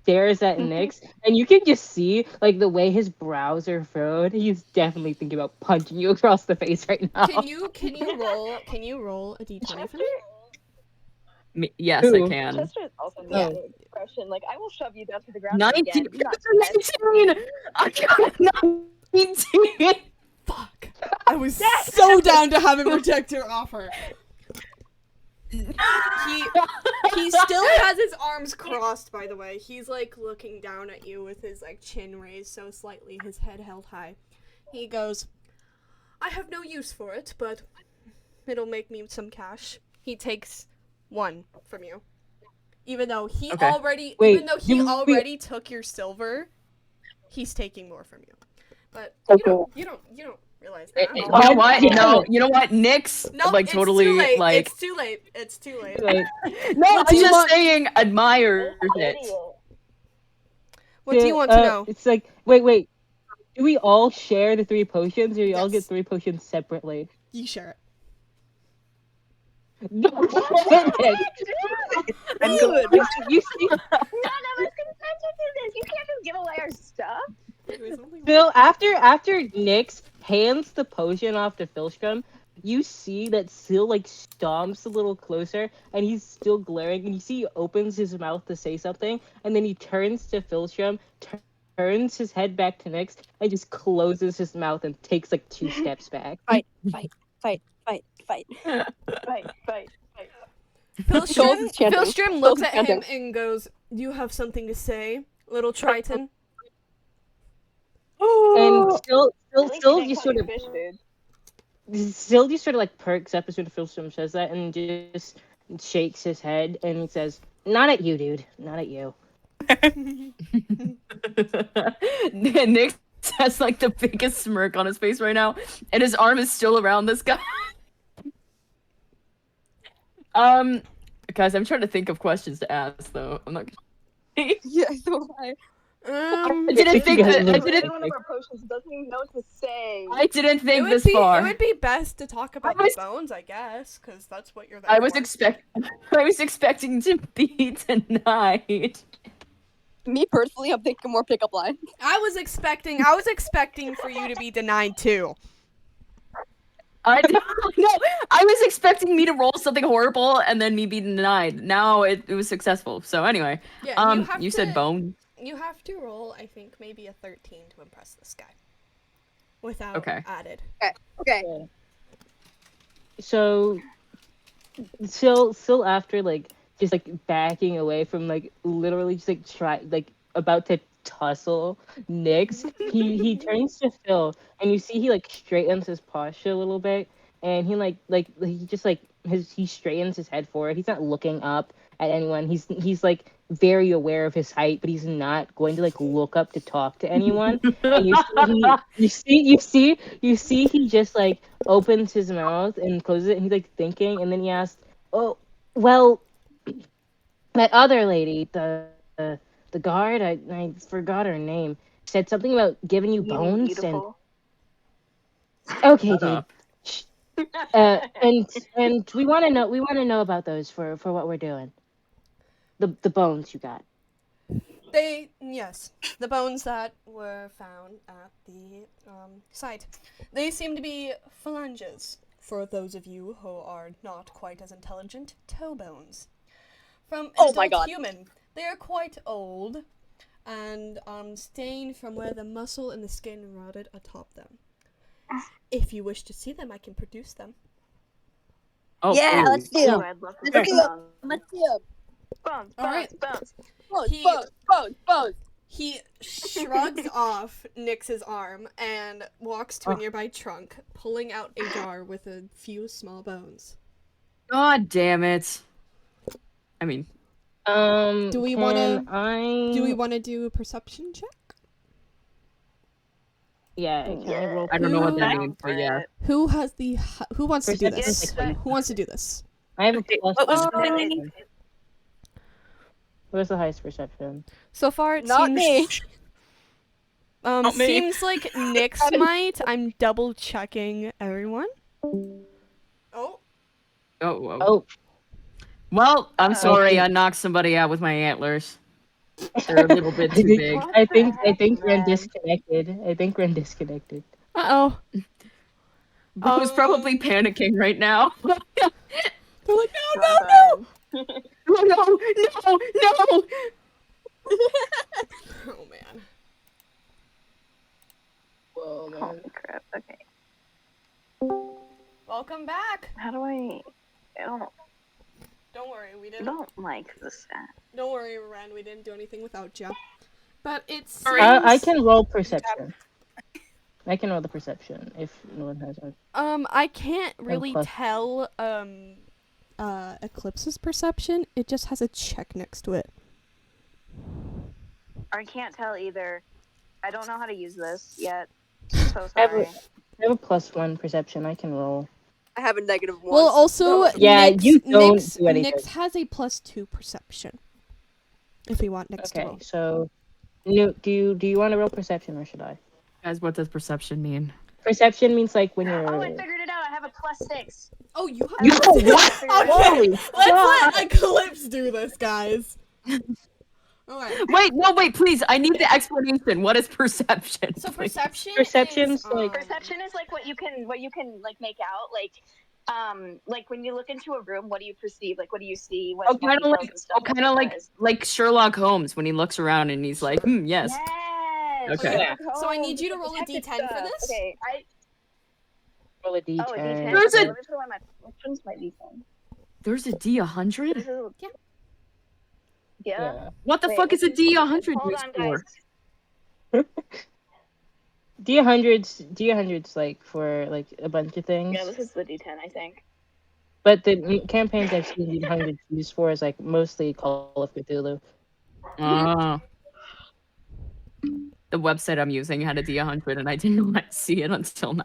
stares at Nyx, and you can just see like the way his brows are furrowed. He's definitely thinking about punching you across the face right now. Can you roll a d20 for me? Yes, I Who? can. Chester is also Oh. not an expression. Like, I will shove you down to the ground 19. again. You're not 19. I got a 19. Fuck. I was so down to have a protector offer. He still has his arms crossed, by the way. He's like looking down at you with his like chin raised so slightly, his head held high. He goes, "I have no use for it, but it'll make me some cash." He takes 1 from you. Even though he Okay. already took your silver, he's taking more from you. But you don't realize that. You know what? No, you know what? Nyx, No, like it's totally too late. like. It's too late. It's too late. Like, No, I'm just saying, admires it. What do you want to know? It's like wait. Do we all share the 3 potions, or we all get Yes. 3 potions separately? You share it. No, Dude, you see, none of us consented to this. You can't just give away our stuff. Phil, after Nyx hands the potion off to Filstrom, you see that Syl like stomps a little closer, and he's still glaring, and you see he opens his mouth to say something, and then he turns to Filstrom, turns his head back to Nyx, and just closes his mouth and takes like 2 steps back. Fight. Philstrom looks at him chanting. and goes, "Do you have something to say, little Triton?" And still just sort of like perks up as soon as Filstrom says that, and just shakes his head, and he says, "Not at you, dude. Not at you." Nyx has like the biggest smirk on his face right now, and his arm is still around this guy. Guys, I'm trying to think of questions to ask though. I'm not. Yeah, so I. I didn't think that. I didn't. One of our potions doesn't even know what to say. I didn't think It this would far. It would be best to talk about the bones, I guess, because that's what you're there I was for. expecting to be denied. Me personally, I'm thinking more pickup line. I was expecting for you to be denied too. I was expecting me to roll something horrible and then me be denied. Now it was successful. So anyway, Yeah, you said bone. You have to roll, I think, maybe a 13 to impress this guy. Without added. Okay. So, Syl after like just like backing away from like literally just like about to tussle Nyx, he turns to Phil, and you see he like straightens his posture a little bit, and he just like he straightens his head forward. He's not looking up at anyone. He's like very aware of his height, but he's not going to like look up to talk to anyone. And you see he just like opens his mouth and closes it, and he's like thinking, and then he asks, "Oh, well, that other lady, the guard, I forgot her name, said something about giving you bones and." Okay, dude. And we want to know about those for what we're doing. The bones you got. Yes, the bones that were found at the site. They seem to be phalanges. For those of you who are not quite as intelligent, toe bones. From an Oh my adult God. human, they are quite old and stained from where the muscle and the skin rotted atop them. If you wish to see them, I can produce them. Oh, Yeah, ooh. let's do Ooh, them. I'd love to Let's see do them. bones. Let's do them. Bones, All right. bones. Bones, He- bones, bones, bones. He shrugs off Nyx's arm and walks to a Oh. nearby trunk, pulling out a jar with a few small bones. God damn it. I mean, Do we can wanna- I? Do we want to do a perception check? Yeah, can I roll? I don't know what that Who- means, but yeah. Who wants to do Perception this? is like Who wants to do this? I have a plus. What was one the name? perception. What was the highest perception? So far, it Not seems. me. Not me. Seems like Nyx might. I'm double checking everyone. Oh, Oh. Oh, Well, I'm sorry. think- I knocked somebody out with my antlers. They're a little bit I too think- big. What I the think heck, Ren man? disconnected. I think Ren disconnected. Uh-oh. Who's probably panicking right now? They're like, no, no, Run, no! run. No! Oh, man. Whoa, man. Holy crap. Okay. welcome back. How do I Don't worry, we I didn't. don't like this app. Don't worry, Ren, we didn't do anything without you. But it's. I can roll perception. I can roll the perception if no one has one. I can't really plus- tell, Eclipse's perception. It just has a check next to it. I can't tell either. I don't know how to use this yet. So I have sorry. I have a +1 perception. I can roll. I have a -1. Well, also, Yeah, Nyx, you don't Nyx, do anything. Nyx has a +2 perception. If we want Nyx to Okay, roll. so Newt, do you want to roll perception or should I? Guys, what does perception mean? Perception means like when you're. Oh, I figured it out. I have a +6. Oh, you have You I know figured it what? out. Holy Let's let Eclipse do this, guys. Alright. Wait, please. I need the explanation. What is perception? So please? perception Perception's is, like- Perception is like what you can like make out, like when you look into a room, what do you perceive? Like what do you see? What Oh, kind of like, does. like Sherlock Holmes when he looks around and he's like, yes. Yes. Okay. Yeah. So I need you to roll a Detective D10 for stuff. this. Okay, roll a d10. Oh, a D10. There's Okay, a- let me put away my. Which one's my D10? There's a D100? This is. Yeah. Yeah. Yeah. What the Wait, fuck is a this is- D100 Hold used on, for? guys. D100's like for like a bunch of things. Yeah, this is the D10, I think. But the campaigns I've seen D100 used for is like mostly Call of Cthulhu. Ah. The website I'm using had a D100 and I did not see it until now.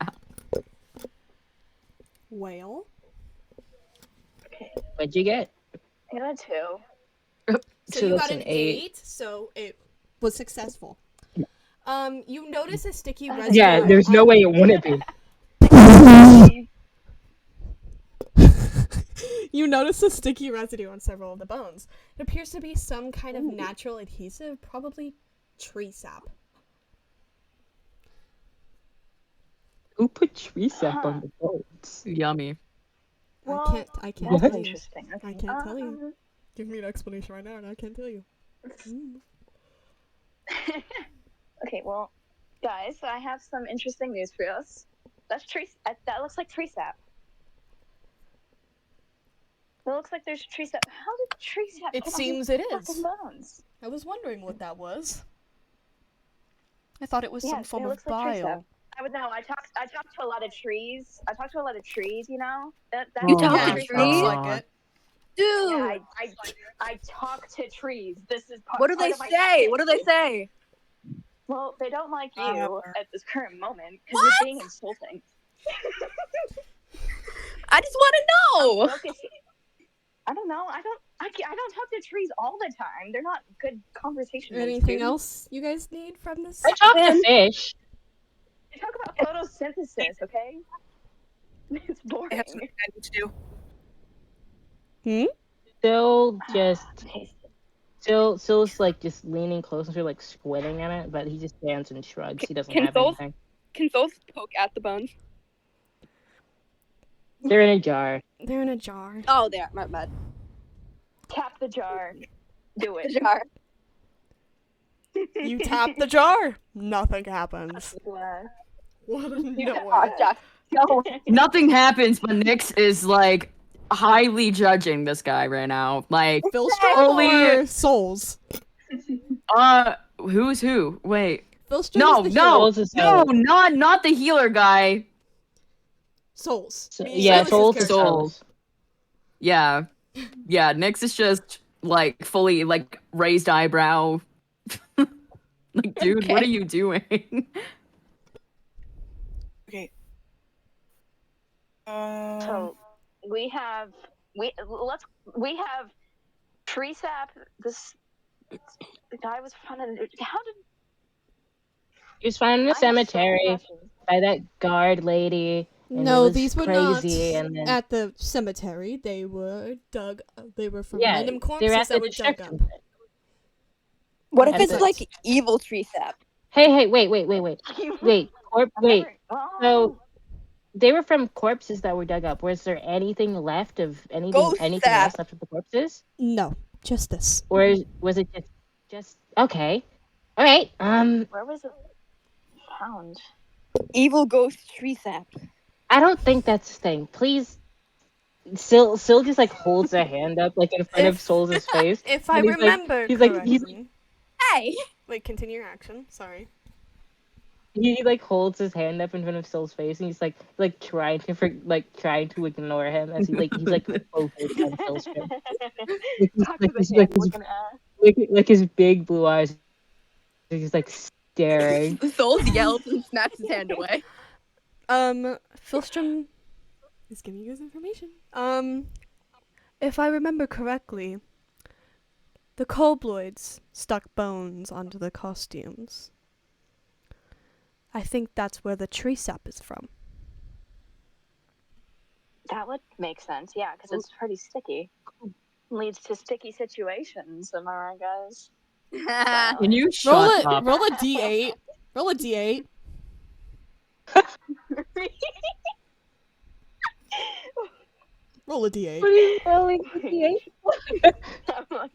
Whale. What'd you get? I got a 2. So So you that's got an an 8. 8, so it was successful. You notice a sticky residue. Yeah, there's no on- way it wouldn't be. You notice a sticky residue on several of the bones. It appears to be some kind of natural adhesive, probably tree sap. Who put tree sap Huh. on the boats? Yummy. Well, I can't What? tell That's you. interesting. Okay. I can't tell you. Give me an explanation right now, and I can't tell you. Okay, well, guys, I have some interesting news for us. That's tree. That looks like tree sap. It looks like there's tree sap. How did tree sap? It get on seems these it is. fucking bones? I was wondering what that was. I thought it was some Yes, form it of looks like tree sap. bile. I would know. I talked to a lot of trees. I talked to a lot of trees. You know. That You Oh talk my to Looks trees? like God. it. Dude, Yeah, I talk to trees. This is what do they part of my say? shit. What do they say? Well, they don't like you at this current moment because What? you're being insulting. I just want to know. Focus. I don't know. I don't talk to trees all the time. They're not good conversationalists. Anything dude. else you guys need from this? I talk to Man. fish. They talk about photosynthesis, okay? It's boring. I have something I need to do. Still just Taste it. Sill's like just leaning closer, like squinting at it, but he just stands and shrugs. He doesn't Can have souls anything. can souls poke at the bones? They're in a jar. They're in a jar. Oh, they are. My bad. Tap the jar. Do The it. jar. You tap the jar. Nothing happens. Glass. What? Oh, No way. Jack. No. Nothing happens, but Nyx is like highly judging this guy right now. Like, Philstrom Only- or Souls? who's who? Wait. Philstrom No, is the no, Souls is no, Souls. not the healer guy. Souls. Yeah, Silas's Souls character. is Souls. Yeah. Yeah, Nyx is just like fully like raised eyebrow. Like, dude, what Okay. are you doing? Okay. So we have tree sap. This the guy was finding. How did He was found in the I have so many cemetery questions. by that guard lady. And it No, was these were crazy, not and then at the cemetery. They were dug. They were from yeah, random they were corpses at the that were dug up. destruction pit. What if That's it's it. like evil tree sap? Hey, wait. Wait. Oh, So they were from corpses that were dug up. Was there anything left of Ghost anything sap. else left of the corpses? No, just this. Or was it just okay? All right. where was it found? Evil ghost tree sap. I don't think that's the thing. Please, Syl just like holds a hand up like in front of If- Soul's face. If I And he's like- remember he's like- correctly. Hey. Wait, continue your action. Sorry. He like holds his hand up in front of Soul's face, and he's like trying to ignore him as he's like focused on Soul's face. Talk to the He's hand looking at. Like his big blue eyes. He's like staring. Souls yells and snatches his hand away. Philstrom is giving you guys information. If I remember correctly, the Colbloids stuck bones onto the costumes. I think that's where the tree sap is from. That would make sense, yeah, because it's pretty sticky. Leads to sticky situations, am I right, guys? Can you Roll shut it. up? Roll a d8. Roll a d8. Roll a d8. What are you rolling? I'm like,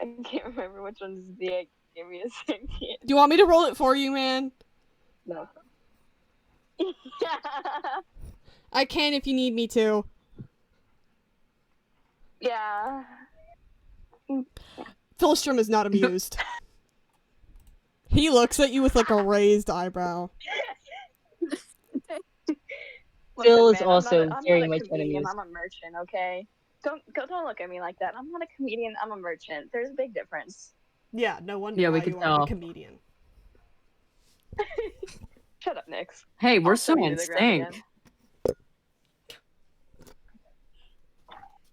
I can't remember which one's the egg. Give me a second. Do you want me to roll it for you, man? No. I can if you need me to. Yeah. Philstrom is not amused. He looks at you with like a raised eyebrow. Phil is man, also I'm not very a much comedian, unamused. I'm a merchant, okay? Don't look at me like that. I'm not a comedian, I'm a merchant. There's a big difference. Yeah, no wonder Yeah, we why could you are a tell. comedian. Shut up, Nix. Hey, we're I'll so throw you in to the ground sync.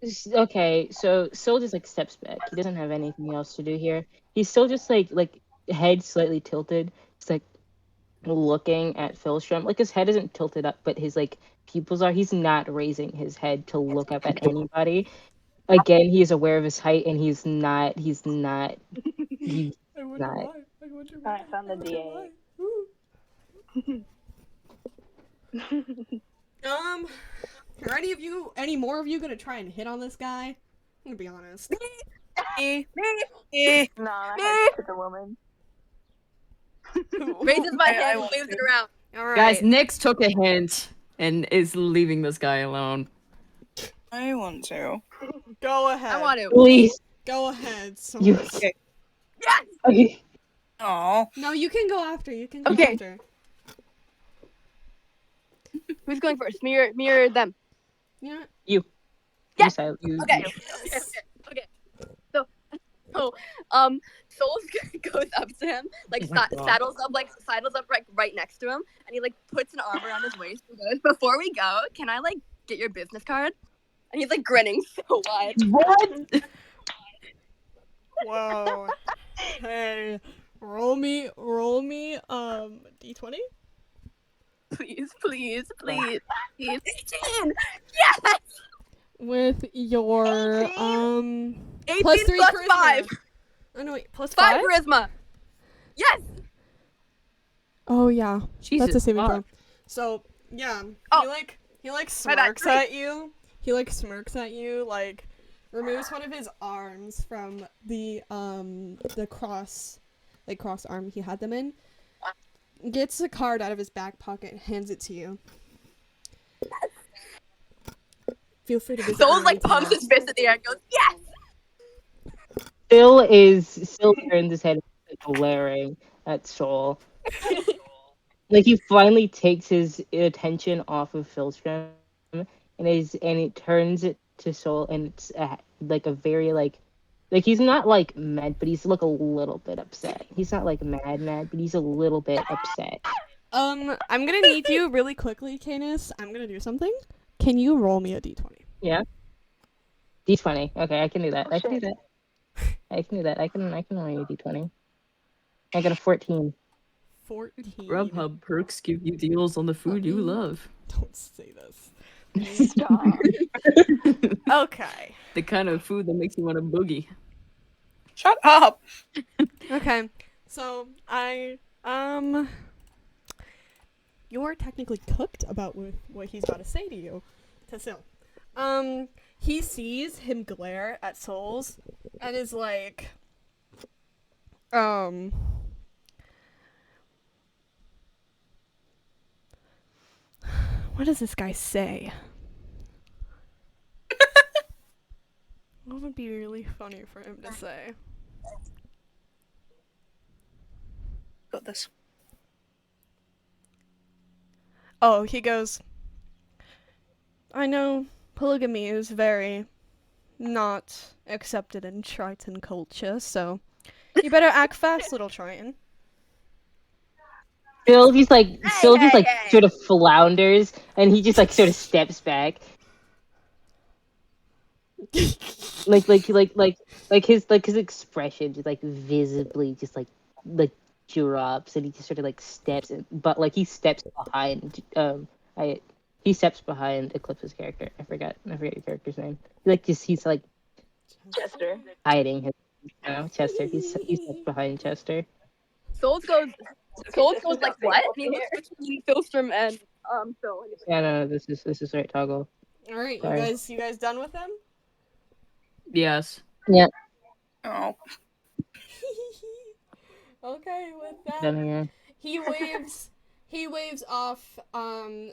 again. Okay, so Syl just like steps back. He doesn't have anything else to do here. He's still just like head slightly tilted. He's like looking at Philstrom. Like his head isn't tilted up, but his like pupils are. He's not raising his head to look up at anybody. Again, he's aware of his height, and he's not. I wonder Not. why. I wonder I found the D8. Are any more of you gonna try and hit on this guy? I'm gonna be honest. Eh. No, I had to the woman. Raises my I hand, want waves to. it around. Alright. Guys, Nyx took a hint and is leaving this guy alone. I want to. Go ahead. I want to. Please, Go ahead. you. Source. Yes! Okay. Aw. No, you can go after. You can go Okay. after. Who's going first? Mirror them. Yeah. You. Yes! You, you- Okay. Okay. So, Souls goes up to him, like Oh my God. saddles up right next to him, and he like puts an arm around his waist and goes, "Before we go, can I like get your business card?" And he's like grinning so wide. What? Whoa. Hey. Roll me. D20. please, please, please, please. 18! Yes! With your 18? 18 plus 3 plus charisma. 5. Oh no, wait, plus 5 5? charisma. Yes! Oh yeah, Jesus. that's a saving fuck. throw. So yeah, Oh. he like My bad, smirks 3. at you. He like smirks at you, like removes one of his arms from the cross arm he had them in. Gets a card out of his back pocket and hands it to you. Feel free to visit Soul me like anytime. pumps his fist in the air and goes, yes! Still turns his head glaring at Soul. Like he finally takes his attention off of Philstrom and he turns it to Soul, and it's like a very like he's not like mad, but he's like a little bit upset. He's not like mad, but he's a little bit upset. I'm gonna need you really quickly, Canis. I'm gonna do something. Can you roll me a d20? Yeah. D20. Okay, I can do that. Oh, I can do shit. that. I can do that. I can roll you a D20. I got a 14. 14. Grubhub perks give you deals on the food you love. Don't say this. Stop. Okay. The kind of food that makes you want to boogie. Shut up. Okay. So you're technically cooked about what he's about to say to you, to Sil. He sees him glare at Souls and is like, what does this guy say? What would be really funny for him to say? Got this. Oh, he goes, I know polygamy is very not accepted in Triton culture, so you better act fast, little Triton. Still just like sort of flounders, and he just like sort of steps back. like his expression just like visibly just like drops, and he just sort of like steps in, but like he steps behind he steps behind Eclipse's character. I forget your character's name. He's like Chester. hiding his Chester. He steps behind Chester. Souls goes like, what? And he looks between Philstrom and Phil. And he's like, Yeah, no, this is right, Toggle. All right, Sorry. you guys done with him? Yes. Yeah. Oh. Okay, with that, Done here. he waves off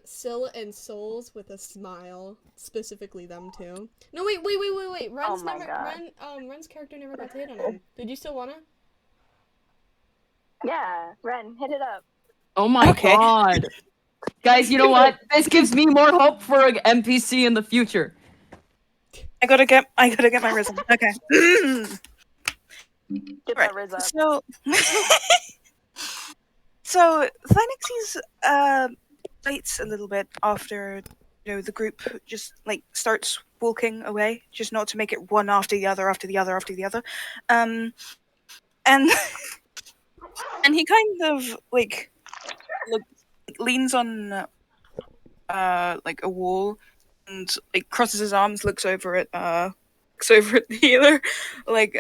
Sil and Souls with a smile, specifically them two. No, wait. Ren's Oh my God. Ren's character never got to hit on him. Did you still wanna? Yeah, Ren, hit it up. Oh my Okay. god. Guys, you know what? This gives me more hope for an NPC in the future. I gotta get my rhythm. Okay. Get Right. that Riz up. So Thynox's waits a little bit after the group just like starts walking away, just not to make it one after the other. And and he kind of like leans on like a wall and like crosses his arms, looks over at the healer, like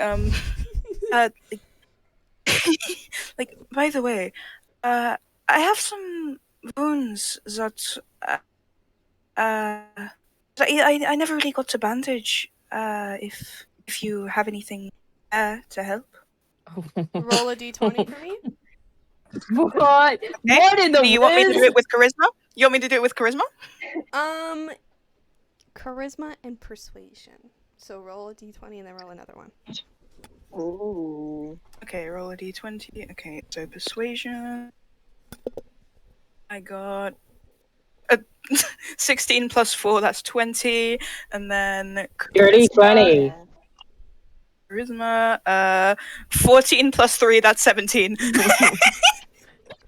like by the way, I have some wounds that I never really got to bandage. If you have anything to help. Roll a d20 for me. What? What in the Do you want me to do whiz? it with charisma? You want me to do it with charisma? Charisma and persuasion. So roll a d20 and then roll another one. Ooh. Okay, roll a d20. Okay, so persuasion. I got a 16 plus 4, that's 20. And then Dirty 20. charisma, 14 plus 3, that's 17.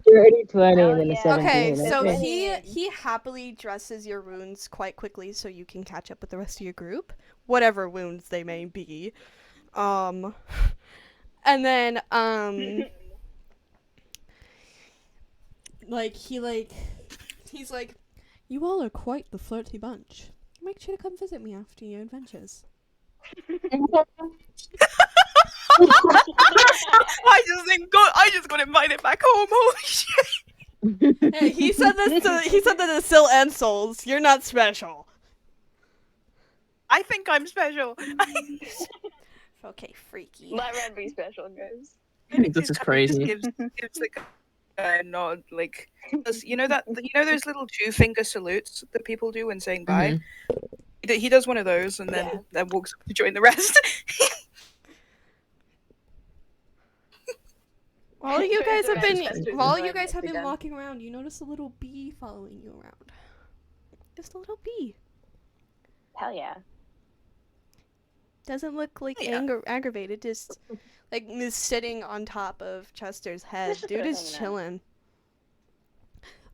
Dirty 20 Hell and then a yeah. 17. Okay, so Okay. he happily dresses your wounds quite quickly so you can catch up with the rest of your group, whatever wounds they may be. And then like he like He's like, you all are quite the flirty bunch. Make sure to come visit me after your adventures. I just got invited back home. Holy shit! Hey, he said this to Sil and Souls. You're not special. I think I'm special. Okay, freaky. Let Red be special, guys. I think this is crazy. Gives like a nod, like you know those little 2-finger salutes that people do when saying bye. He does one of those and then walks up to join the rest. While you guys have been again. walking around, you notice a little bee following you around. Just a little bee. Hell yeah. Doesn't look like Yeah. aggravated, just like is sitting on top of Chester's head. Just Dude is hanging out. chilling.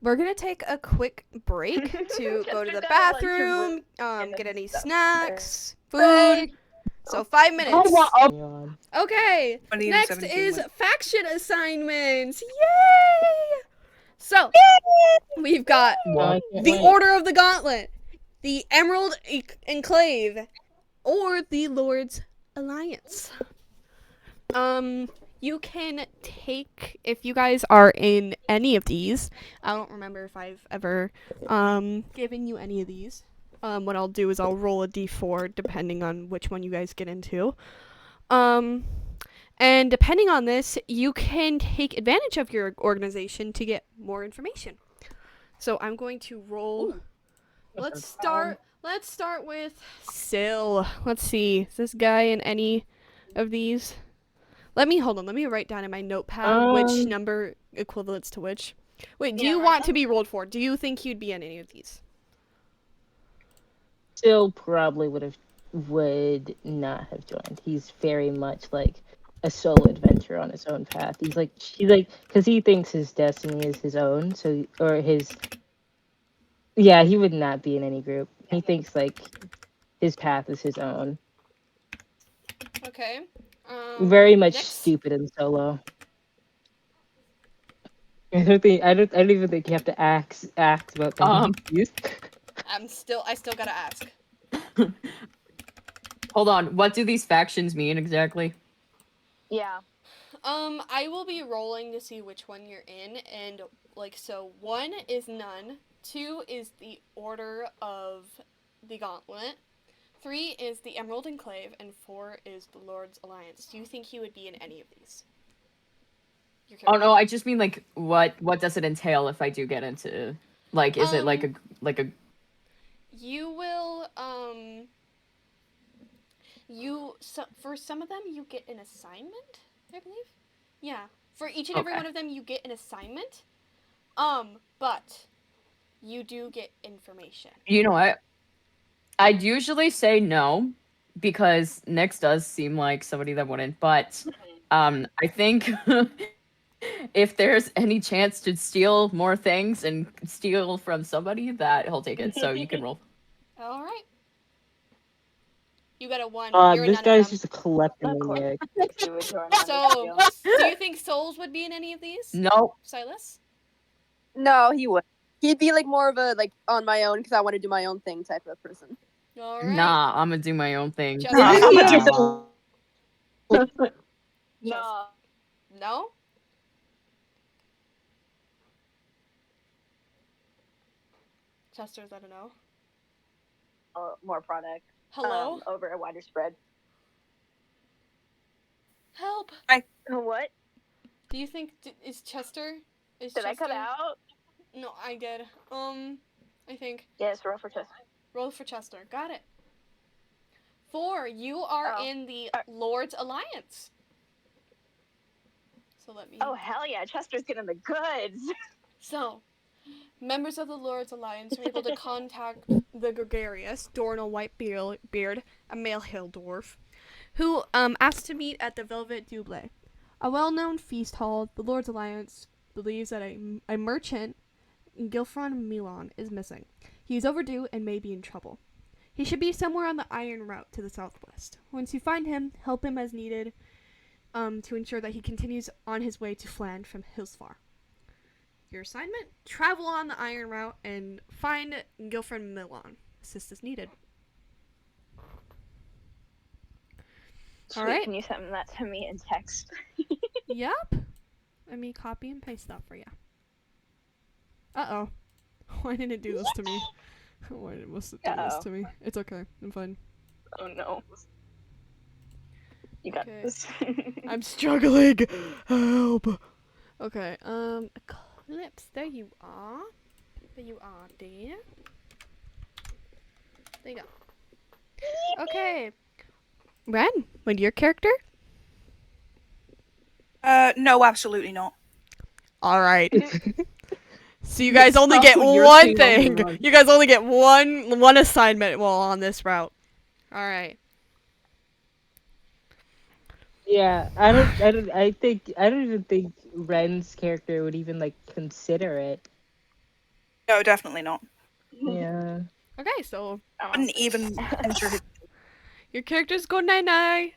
We're gonna take a quick break to go to the Chester's got a lunch bathroom, and get any stuff snacks, food. So 5 minutes. Okay. 20 and Next 17 is went. faction assignments. Yay! So we've got the Order of the Gauntlet, the Emerald Enclave, or the Lord's Alliance. You can take, if you guys are in any of these, I don't remember if I've ever given you any of these. What I'll do is I'll roll a d4 depending on which one you guys get into. And depending on this, you can take advantage of your organization to get more information. So I'm going to roll. Let's start with Sil. Let's see. Is this guy in any of these? Let me write down in my notepad which number equivalents to which. Wait, do you want to be rolled for? Do you think you'd be in any of these? Still probably would not have joined. He's very much like a solo adventurer on his own path. He's like because he thinks his destiny is his own, he would not be in any group. He thinks like his path is his own. Okay. Very much next. stupid and solo. I don't even think you have to ask about things. I still gotta ask. Hold on. What do these factions mean exactly? Yeah. I will be rolling to see which one you're in, and so 1 is none, 2 is the Order of the Gauntlet, 3 is the Emerald Enclave, and 4 is the Lord's Alliance. Do you think he would be in any of these? Oh no, I just mean like what does it entail if I do get into is it like a You will for some of them you get an assignment, I believe. Yeah. For each and every Okay. one of them you get an assignment. But you do get information. You know what? I'd usually say no because Nyx does seem like somebody that wouldn't, but I think if there's any chance to steal more things and steal from somebody, that he'll take it. So you can roll. All right. You got a 1. You're This none guy's of them. just a kleptomaniac. She would join So, on this do you think Souls would be in any of these? No. Silas? No, he would. He'd be like more of a like on my own because I want to do my own thing type of person. All right. Nah, I'm gonna do my own thing. Just- No. No? Chester's, I don't know. More product. Hello? Over a wider spread. Help! What? Do you think is Chester? Did I cut out? No, I did. I think Yes, roll for Chester. roll for Chester. Got it. 4. You are Oh. in the Lord's Alliance. So let me. Oh hell yeah, Chester's getting the goods. So, members of the Lord's Alliance are able to contact The gregarious Dornal Whitebeard, a male hill dwarf, who asked to meet at the Velvet Double, a well-known feast hall. The Lord's Alliance believes that a merchant, Gilfron Milan, is missing. He is overdue and may be in trouble. He should be somewhere on the Iron Route to the southwest. Once you find him, help him as needed to ensure that he continues on his way to Flan from Hillsfar. Your assignment: travel on the Iron Route and find girlfriend Milan. Assist is needed. Sweet, All right. Can you send that to me in text? Yep. Let me copy and paste that for you. Uh-oh. Why did it do this to me? Why must it do this to me? It's okay. I'm fine. Oh no. You got Okay. this. I'm struggling. Help. Okay. Eclipse. There you are. There you are, dear. There you go. Okay. Ren, what your character? No, absolutely not. All right. So you guys only Stop get when you're one seeing on the thing. run. You guys only get one assignment while on this route. All right. Yeah, I don't even think Ren's character would even like consider it. No, definitely not. Yeah. Okay, so Wouldn't even enter his. your characters go night night.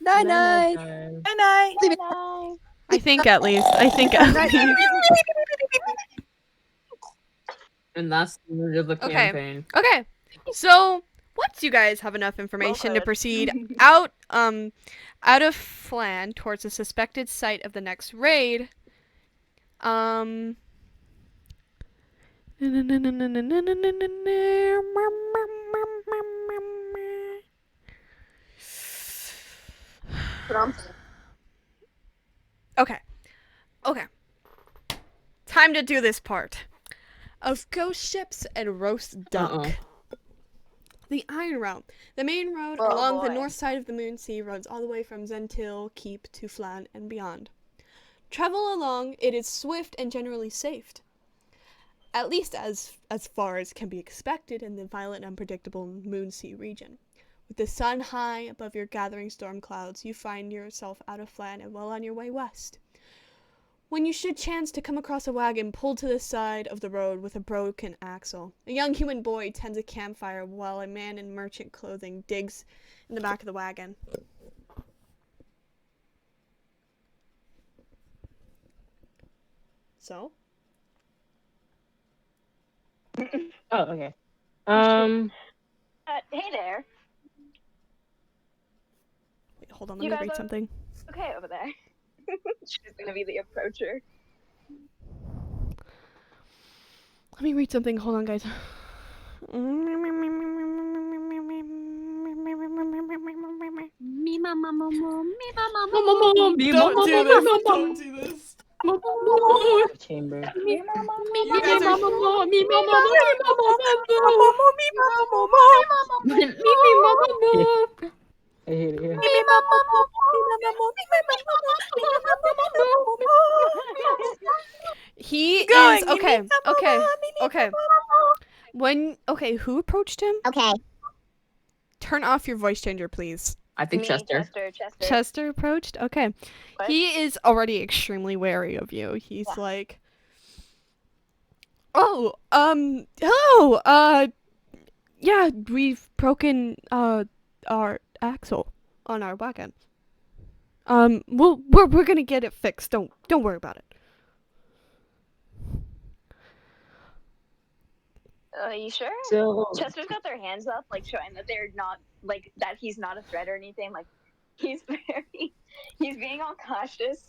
Night night. time. Night. Bye. I think at least. I think at least. And that's the end of the Okay. campaign. Okay. So once you guys have enough information to played. proceed out of Flan towards the suspected site of the next raid, Okay. Okay. Time to do this part. Of ghost ships and roast duck. Uh-oh. The Iron Route. The main road Oh, along the boy. north side of the Moonsea runs all the way from Zentil Keep to Flan and beyond. Travel along, it is swift and generally safe. At least as far as can be expected in the violent and unpredictable Moonsea region. With the sun high above your gathering storm clouds, you find yourself out of Flan and well on your way west. When you should chance to come across a wagon pulled to the side of the road with a broken axle, a young human boy tends a campfire while a man in merchant clothing digs in the back of the wagon. So? Oh, okay. Hey there. Wait, hold on, You let me guys read are- something. Okay, over there. She's gonna be the approacher. Let me read something. Hold on, guys. Don't do this. Don't do this. Chamber. You guys are... I hate it. Yeah. He Going, is okay. Okay. Who approached him? Okay. Turn off your voice changer, please. I think Me, Chester. Chester. Chester approached. Okay. What? He is already extremely wary of you. He's Yeah. like, "Oh, hello. Yeah, we've broken our axle on our wagon. We're gonna get it fixed. Don't worry about it." You sure? So Chester's got their hands up, like showing that they're not, like that he's not a threat or anything. Like he's being all cautious.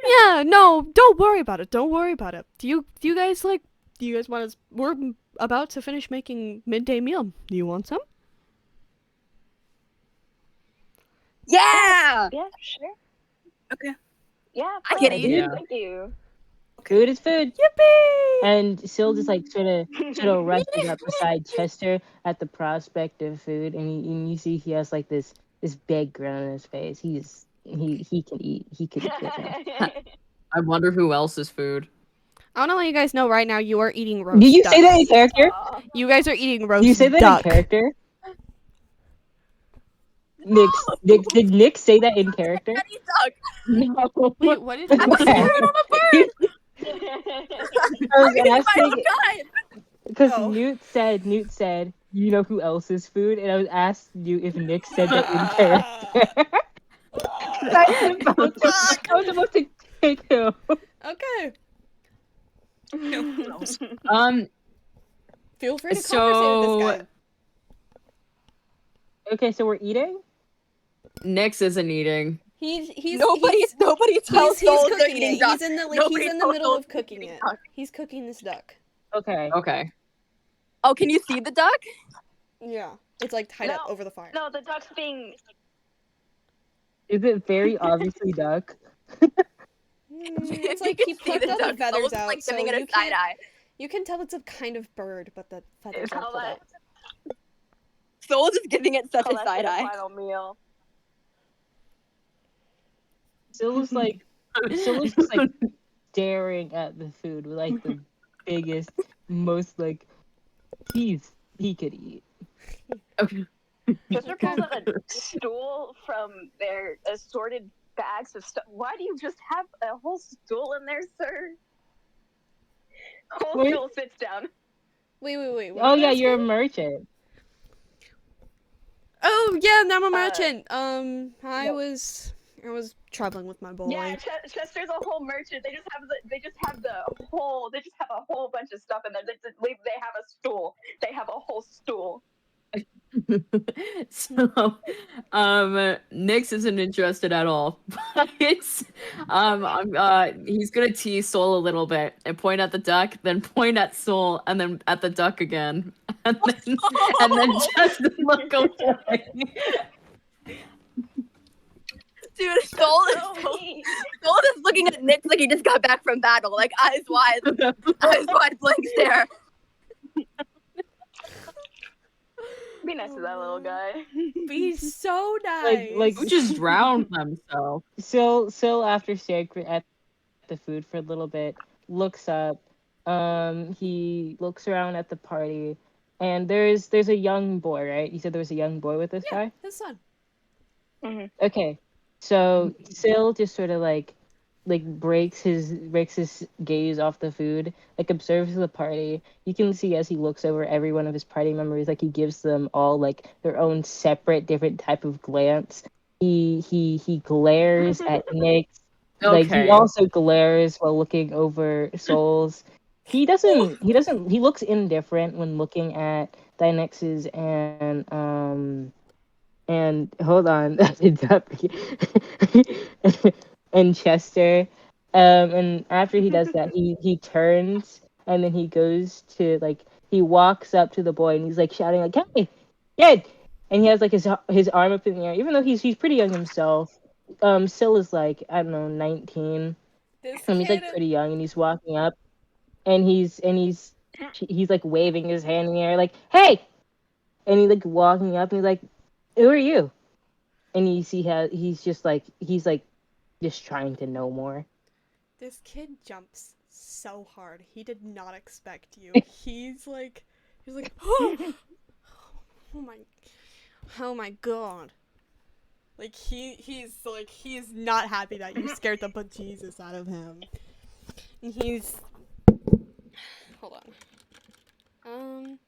Yeah, no, don't worry about it. Don't worry about it. Do you guys want to? We're about to finish making midday meal. Do you want some? Yeah. Yeah, sure. Okay. Yeah, I can please, eat it. Thank you. food is food. Yippee! And Syl just like sort of rushes up beside Chester at the prospect of food, and you see he has like this big grin on his face. He can eat. He could eat right now. I wonder who else's food. I want to let you guys know right now you are eating roast Do you duck. say that in character? Aw. You guys are eating roast Do you say that duck. in character? Nick, did Nick say that in character? Daddy duck. No. Wait, what did I was you say? smoking on a bird. I was I'm eating my asking own gun. because Oh. Newt said, you know who else's food, and I was asking you if Nick said that in character. I was about to take him. Okay. animals. Feel free to conversate with So this guy. Okay, so we're eating? Nix isn't eating. Nobody tells he's souls they're cooking eating it. duck. He's in the Nobody tells middle souls of they're cooking eating it. duck. He's cooking this duck. Okay. Okay. Oh, can you see the duck? Yeah, it's like tied up No. over the fire. No, the duck's being. Is it very obviously duck? It's You like can he see plucked the all the duck. feathers Souls is, out, like, so giving it a you side can't. eye. You can tell it's a kind of bird, but the feathers are Call pulled that, out. Souls is giving it such call a that side shit a eye. final meal. Scylla's just like staring at the food with like the biggest, most like he could eat. Okay. Chester pulls out a stool from their assorted bags of stuff. Why do you just have a whole stool in there, sir? Whole Wait. stool sits down. Wait. What Oh are you yeah, you're a asking? merchant. Oh yeah, now I'm a merchant. I no. was traveling with my boy. Yeah, Chester's a whole merchant. They just have a whole bunch of stuff in there. They have a stool. They have a whole stool. So, Nix isn't interested at all. But he's gonna tease Soul a little bit and point at the duck, then point at Soul, and then at the duck again, and then just look away. Dude, Soul So mean. is looking at Nick like he just got back from battle, like eyes wide blank stare. Be nice to that little guy. Be so nice. Like Who just drowned themselves? Syl after staring at the food for a little bit, looks up. He looks around at the party, and there's a young boy, right? You said there was a young boy with this guy? his son. Okay. So Syl just sort of like breaks his gaze off the food, like observes the party. You can see as he looks over every one of his party members, like he gives them all like their own separate different type of glance. He glares at Nick. Like he Okay. also glares while looking over Souls. He looks indifferent when looking at Dynex's and hold on, and Chester. And after he does that, he turns and then he goes to like he walks up to the boy and he's like shouting like, "Hey, kid!" And he has like his arm up in the air, even though he's pretty young himself. Syl is like I don't know 19. This He's like kid. pretty young and he's walking up and he's like waving his hand in the air like, "Hey!" And he's like walking up and he's like, "Who are you?" And you see how he's just trying to know more. This kid jumps so hard. He did not expect you. He's like, oh my god. Like he's not happy that you scared the bejesus out of him. And he's, hold on.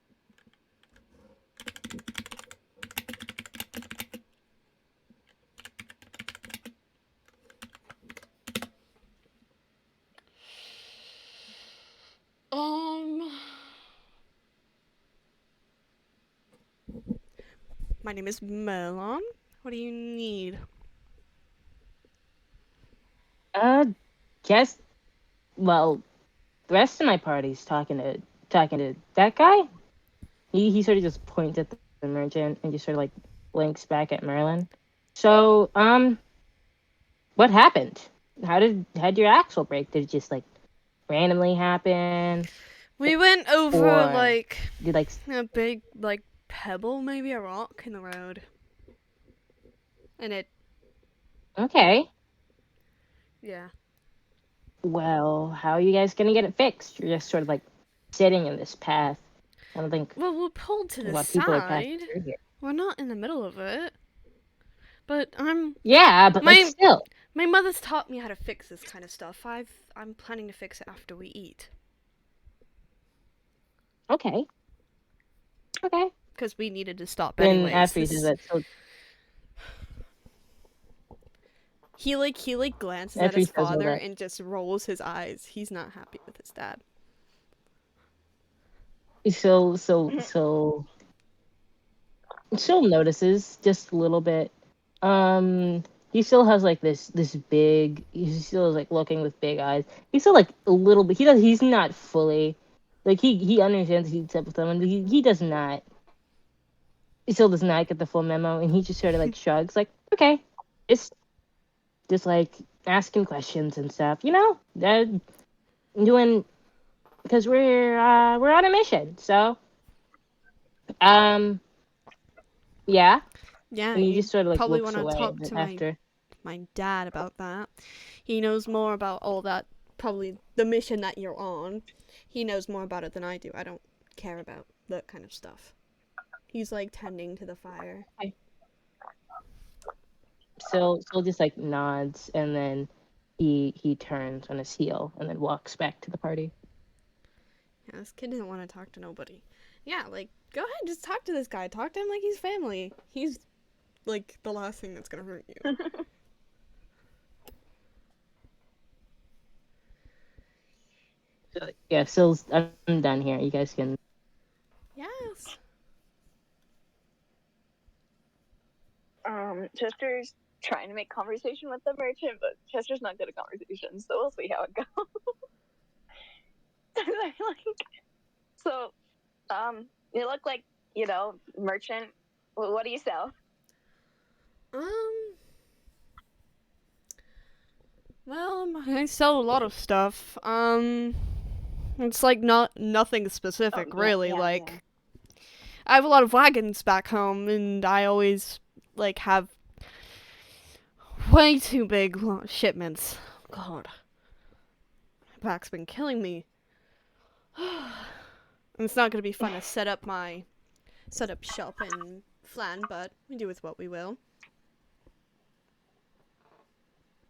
My name is Melon. What do you need? Just well, the rest of my party's talking to that guy. He sort of just points at the merchant and just sort of like blinks back at Merlin. So, what happened? How'd your axle break? Did it just like randomly happen? We went over Or like did like a big like pebble, maybe a rock in the road. And it, okay. yeah. Well, how are you guys gonna get it fixed? You're just sort of like sitting in this path. I don't think Well, we're pulled to a the lot of people are passing side. through here. We're not in the middle of it. But Yeah, but like My- still. my mother's taught me how to fix this kind of stuff. I'm planning to fix it after we eat. Okay. Okay. Because we needed to stop Then anyways. after he does that, so He glances After at he his says all father that. and just rolls his eyes. He's not happy with his dad. So She'll notices just a little bit. He still has like this big. He still is like looking with big eyes. He's still like a little bit. He's not fully. Like he understands he's up with them, and he does not. He still does not get the full memo, and he just sort of like shrugs, like, okay, it's just like asking questions and stuff. Doing because we're on a mission. So um yeah. Yeah, And he you just sort of like probably looks want to away talk and to after. my dad about that. He knows more about all that, probably the mission that you're on. He knows more about it than I do. I don't care about that kind of stuff. He's like tending to the fire. So just like nods and then he turns on his heel and then walks back to the party. Yeah, this kid doesn't want to talk to nobody. Yeah, like, go ahead, just talk to this guy. Talk to him like he's family. He's like the last thing that's gonna hurt you. Yeah, so I'm done here. You guys can. Yes. Chester's trying to make conversation with the merchant, but Chester's not good at conversation, so we'll see how it goes. So, you look like, merchant. What do you sell? Well, I sell a lot of stuff. It's like nothing specific, really. Like, I have a lot of wagons back home, and I always like have way too big shipments. God, my back's been killing me. And it's not gonna be fun to set up shop in Flan, but we do with what we will.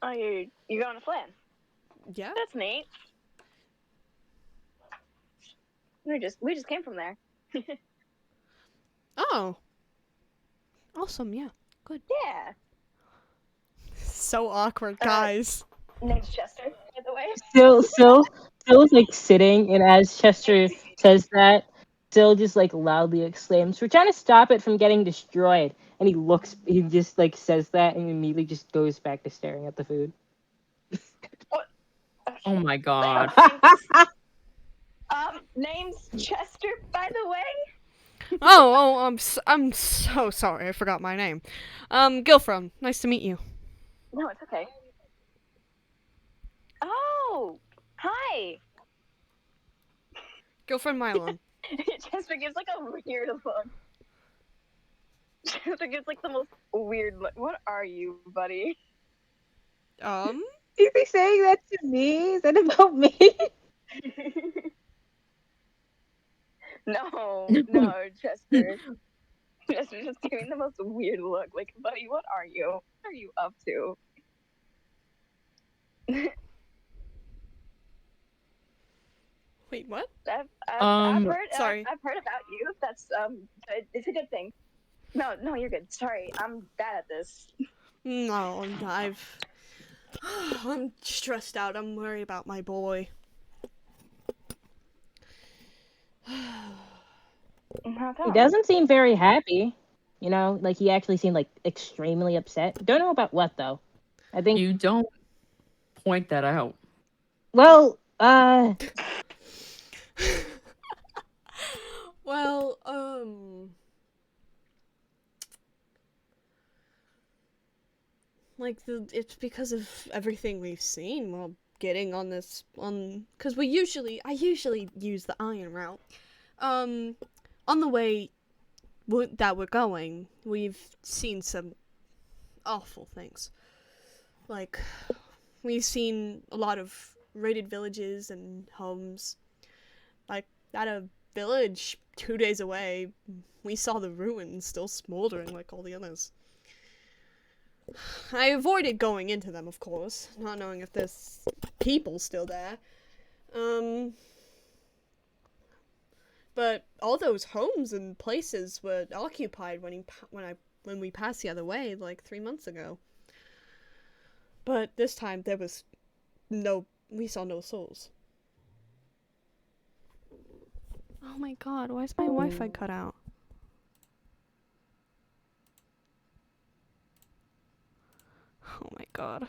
Oh, you're going to Flan? Yeah. That's neat. We just came from there. Oh. Awesome. Yeah. Good. Yeah. So awkward, guys. Name's Chester, by the way. Phil's like sitting, and as Chester says that, Phil just like loudly exclaims, "We're trying to stop it from getting destroyed." And he just like says that, and immediately just goes back to staring at the food. Oh my god. Name's Chester, by the way. I'm so sorry. I forgot my name. Guilfred, nice to meet you. No, it's okay. Oh, hi. Guilfred Mylon. Chester gives like a weird look. Chester gives like the most weird look. What are you, buddy? Is he saying that to me? Is that about me? No, Chester. Chester's just giving the most weird look. Like, buddy, what are you? What are you up to? Wait, what? I've heard. Sorry. I've heard about you. That's it's a good thing. No, you're good. Sorry, I'm bad at this. No, I'm stressed out. I'm worried about my boy. He doesn't seem very happy. Like he actually seemed like extremely upset. Don't know about what though. I think. You don't point that out. Well, Well, like it's because of everything we've seen while getting on this because I usually use the iron route. On the way that we're going, we've seen some awful things. Like, we've seen a lot of raided villages and homes. Like, at a village 2 days away, we saw the ruins still smoldering like all the others. I avoided going into them, of course, not knowing if there's people still there. But all those homes and places were occupied when we passed the other way, like 3 months ago. But this time we saw no souls. Oh my god, why is my Wi-Fi cut out? Oh my god.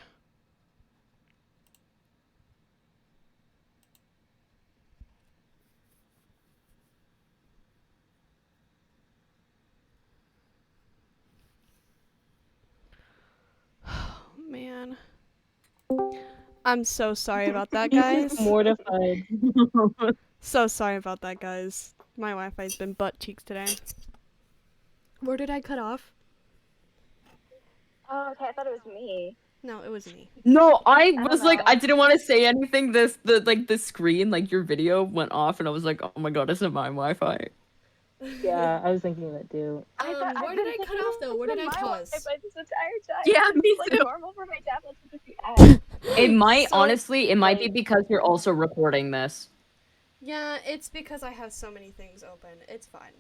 Oh man. I'm so sorry about that, guys. Mortified. So sorry about that, guys. My Wi-Fi's been butt cheeks today. Where did I cut off? Oh, okay, I thought it was me. No, it was me. No, I don't was like, I know. didn't want to say anything. The screen, like your video went off, and I was like, oh my god, it's not my Wi-Fi. Yeah, I was thinking that too. Where did I cut off though? Where did I pause? This entire time. Yeah, me It's too. like normal for my tablet to just be ads. It might, So- honestly, it might be like- because you're also recording this. Yeah, it's because I have so many things open. It's fine.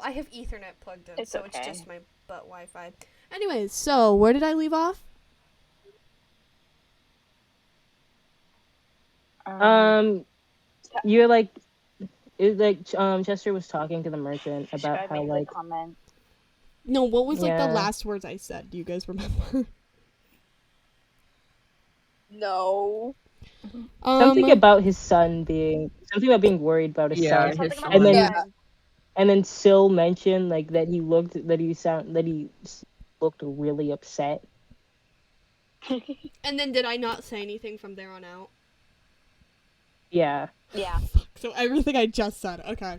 I have Ethernet plugged in, It's so it's okay. just my butt Wi-Fi. Anyways, so where did I leave off? You're like, it was like Chester was talking to the merchant about Describe how me the like comment. No, what was like the Yeah. last words I said? Do you guys remember? No. something about his son being something about being worried about his Yeah, son. his Something about And my then Yeah. son. and then Syl mentioned like that he looked really upset. And then did I not say anything from there on out? Yeah. Yeah. So everything I just said. Okay.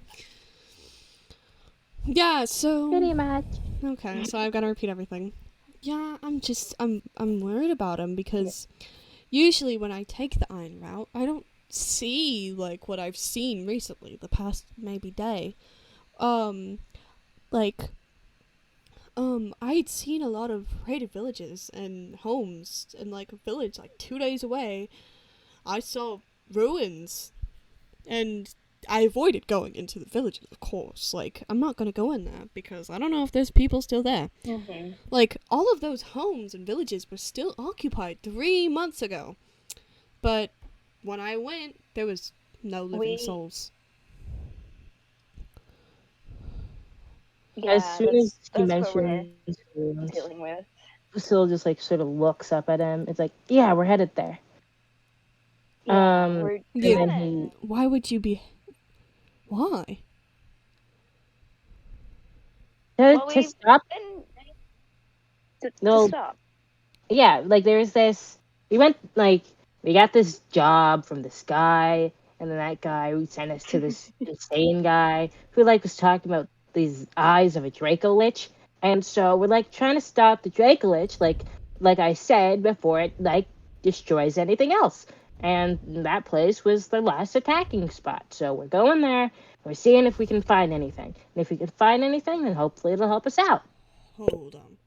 Yeah, so Pretty much. okay, so I've got to repeat everything. Yeah, I'm worried about him because usually when I take the iron route, I don't see like what I've seen recently, the past maybe day. I'd seen a lot of raided villages and homes, and like a village like 2 days away, I saw ruins, and I avoided going into the villages, of course. Like, I'm not gonna go in there because I don't know if there's people still there. Mm-hmm. Like, all of those homes and villages were still occupied 3 months ago. But when I went, there was no living souls. Yeah, As soon as he that's what we're mentions ruins, dealing with. Syl just like sort of looks up at him. It's like, yeah, we're headed there. Yeah, Um, we're Yeah. then gonna- Why would you be... Why? Well, to we- stop. and to No. stop. Yeah, like there's this. We got this job from this guy, and then that guy sent us to this insane guy who like was talking about these eyes of a Draco Lich, and so we're like trying to stop the Draco Lich, like I said before it like destroys anything else. And that place was the last attacking spot, so we're going there. We're seeing if we can find anything, and if we can find anything, then hopefully it'll help us out. Hold on.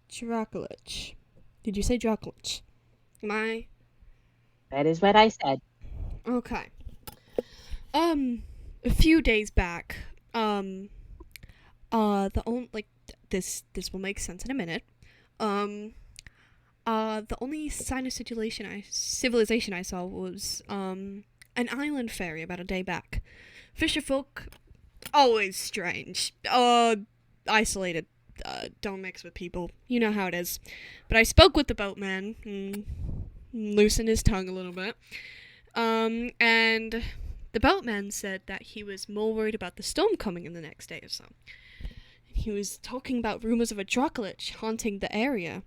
Dracolich. Did you say Dracolich? Am I... That is what I said. Okay. A few days back, the only this will make sense in a minute. The only sign of civilization I saw was an island ferry about a day back. Fisherfolk, always strange. Isolated. Don't mix with people. You know how it is. But I spoke with the boatman, loosened his tongue a little bit. And the boatman said that he was more worried about the storm coming in the next day or so. He was talking about rumors of a Dracolich haunting the area.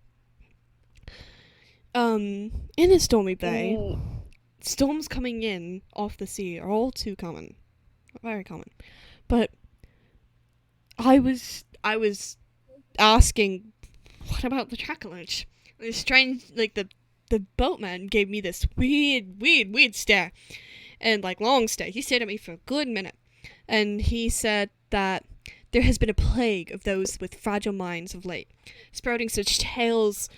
In a stormy bay, storms coming in off the sea are all too common. Very common. But I was asking, what about the Dracolich? It's strange, like the boatman gave me this weird stare. And like long stare. He stared at me for a good minute. And he said that there has been a plague of those with fragile minds of late, sprouting such tales,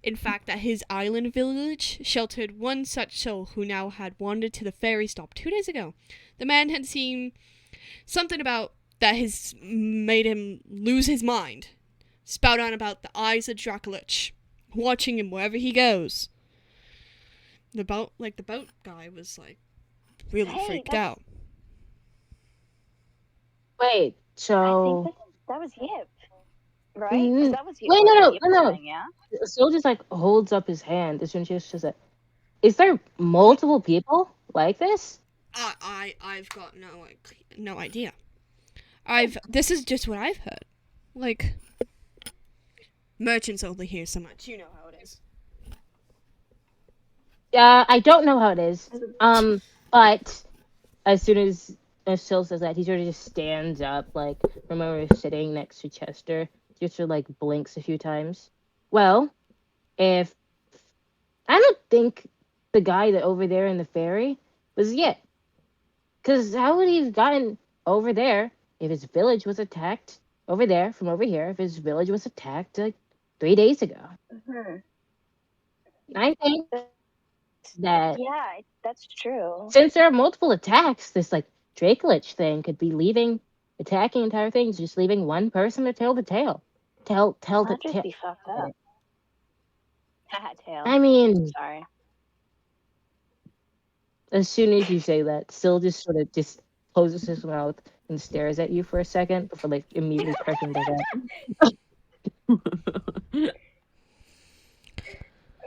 in fact, that his island village sheltered one such soul who now had wandered to the ferry stop 2 days ago. The man had seen something about that has made him lose his mind, spout on about the eyes of Dracolich, watching him wherever he goes. The boat guy was like really Hey, freaked that's- out. Wait, I think so that was Yip, right? Because mm, that was wait, what no, Yip no, was no, saying, yeah. no. Sil just like holds up his hand as soon as she says it. Is there multiple people like this? I've got no idea. This is just what I've heard. Like, merchants only hear so much. You know how it is. I don't know how it is. But as soon as Sil says that, he sort of just stands up, like remember sitting next to Chester, just sort of like blinks a few times. Well, if I don't think the guy that over there in the ferry was Yip. Because how would he have gotten over there if his village was attacked over there from over here? If his village was attacked like 3 days ago, Hmm. I think that Yeah, that's true. since there are multiple attacks, this like Drakelich thing could be attacking entire things, just leaving one person to tell the tale. Tell the That'd just tale. be fucked up. Haha, tail. I mean, Sorry. as soon as you say that, Sil just sort of just closes his mouth and stares at you for a second before like immediately cracking back up.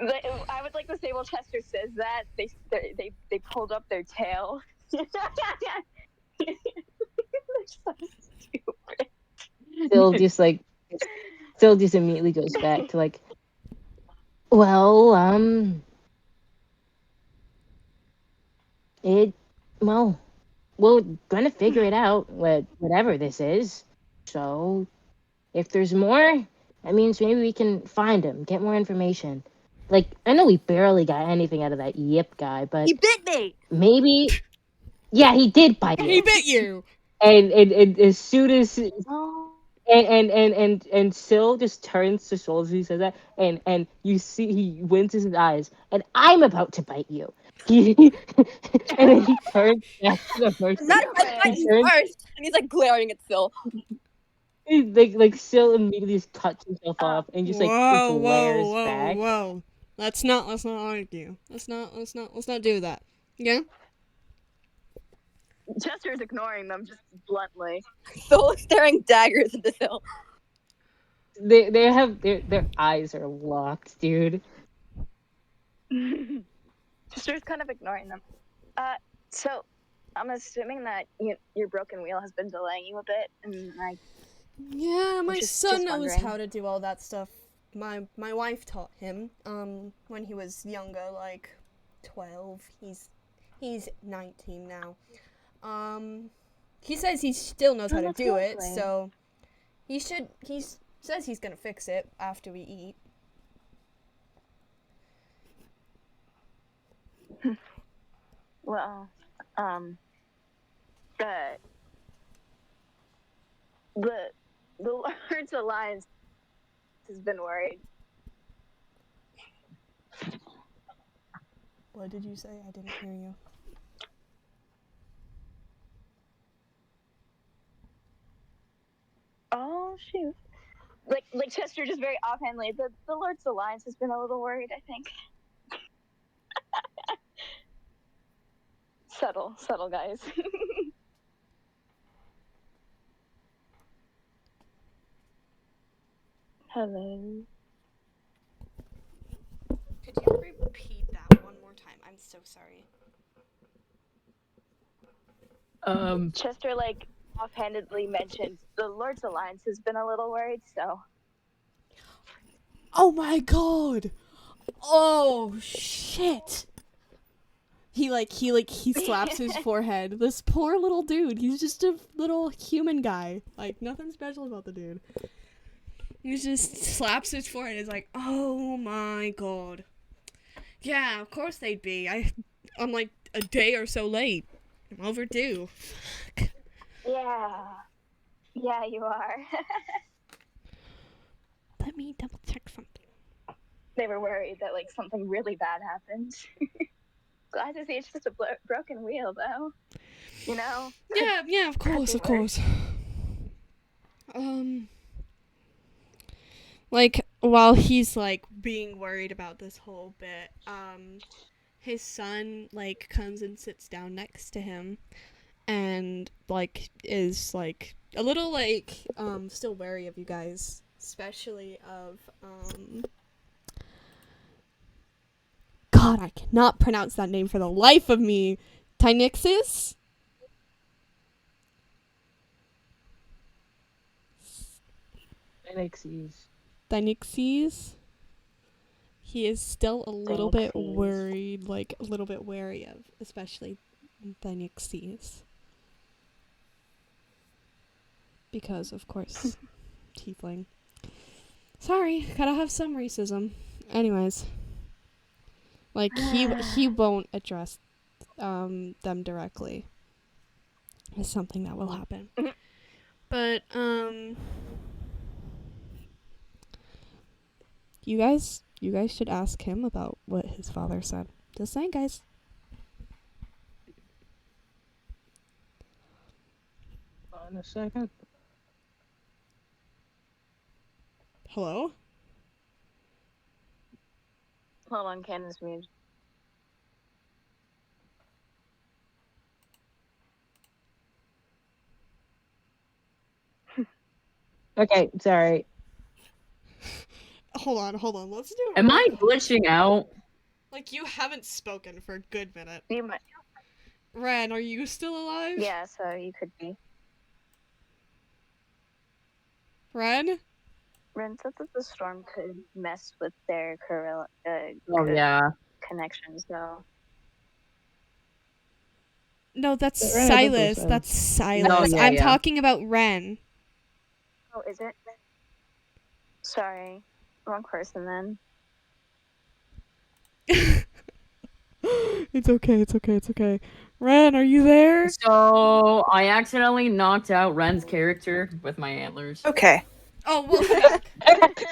I would like to say, while Chester says that, they pulled up their tail. They're so stupid. Still just immediately goes back to like, well, it, well, we're gonna figure it out, whatever this is. So, if there's more, that means maybe we can find him, get more information. Like, I know we barely got anything out of that Yip guy, but He bit me. maybe, yeah, he did bite He you. bit you. And as soon as Oh. and Sil just turns to Shoals as he says that, and you see he winces his eyes, and I'm about to bite you. And then he turns back to the merchant. Not if I bite He you turns, first. And he's like glaring at Sil. like Sil immediately just cuts himself off and just like glares back. Whoa. Let's not argue. Let's not do that. Yeah? Chester's ignoring them just bluntly. Sil is staring daggers into Sil. They have their eyes are locked, dude. Chester's kind of ignoring them. So I'm assuming that your broken wheel has been delaying you a bit, and Yeah, my Just son knows wondering. how to do all that stuff. My wife taught him when he was younger, like 12. He's 19 now. He says he still knows how to that's do it, lovely. so he says he's gonna fix it after we eat. Well, the Lord's Alliance has been worried. What did you say? I didn't hear you. Oh shoot! Like Chester just very offhandedly. The Lord's Alliance has been a little worried, I think. Subtle guys. Hello. Could you repeat that one more time? I'm so sorry. Chester offhandedly mentioned the Lord's Alliance has been a little worried, so. Oh my god! Oh shit! He slaps his forehead. This poor little dude. He's just a little human guy. Like, nothing special about the dude. He just slaps his forehead and is like, oh my god. Yeah, of course they'd be. I'm like a day or so late. I'm overdue. Fuck. Yeah, you are. Let me double check something. They were worried that something really bad happened. Glad to see it's just a broken wheel, though. You know. Yeah, of course. While he's being worried about this whole bit, his son comes and sits down next to him, and like is like a little like still wary of you guys, especially of God, I cannot pronounce that name for the life of me. Tynixis? Tynixis? He is still a little bit Tynixes. worried, like a little bit wary of, especially Tynixis. Because, of course, tiefling. Sorry, gotta have some racism. Anyways. Like, he won't address them directly. It's something that will happen. But, you guys should ask him about what his father said. Just saying, guys. On a second. Hello? Hold on, Candace muted. Okay, sorry. Hold on. Let's do it. Am I glitching out? Like, you haven't spoken for a good minute. You might. Ren, are you still alive? Yeah, so you could be. Ren? Ren said that the storm could mess with their Oh yeah. connections, though. No, that's Ren, I don't think Silas. so. That's Silas. yeah, I'm yeah. talking about Ren. Oh, is it? Sorry. Wrong person then. It's okay. Ren, are you there? So I accidentally knocked out Ren's character with my antlers. Okay. Oh, welcome back.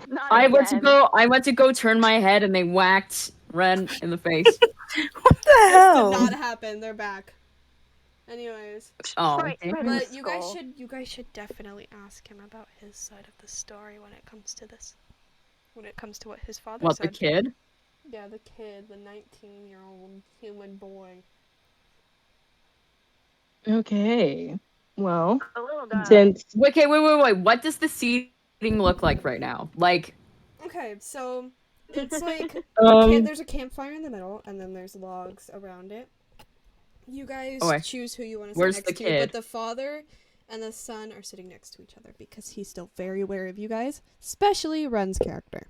Not I again. went to go turn my head and they whacked Ren in the face. What the This hell? did not happen. They're back. Anyways, Oh, Right in the but you skull. guys should definitely ask him about his side of the story when it comes to this. When it comes to what his father what, the said. kid? Yeah, the kid, the 19-year-old human boy. Okay. Well, A little guy. since Okay, wait. What does the seating look like right now? Like, Okay, so it's like there's a campfire in the middle, and then there's logs around it. You guys Okay. choose who you want to sit Where's next the to, kid? but the father and the son are sitting next to each other because he's still very aware of you guys, especially Ren's character.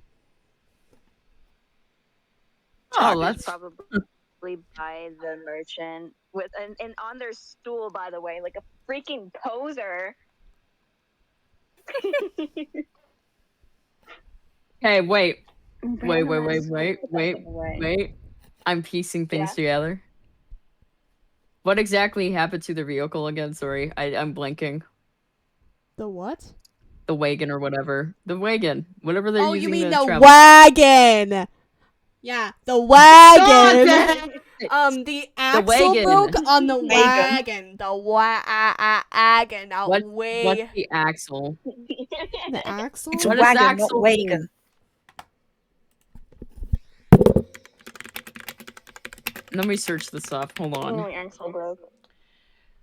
oh, That's that's probably by the merchant with and on their stool, by the way, like a freaking poser. okay. Wait. Randomized. Wait. I'm piecing things Yeah. together. What exactly happened to the vehicle again? Sorry, I'm blanking. The what? The wagon or whatever. The wagon. Whatever they're Oh, using you mean to the travel. wagon? Yeah, the wagon. God, The axle wagon. broke on the Wagon. wagon. The wagon. What's the axle? The axle? It's What a does wagon, not axle wagon. Let me search this up. Hold on. Oh, axle broke.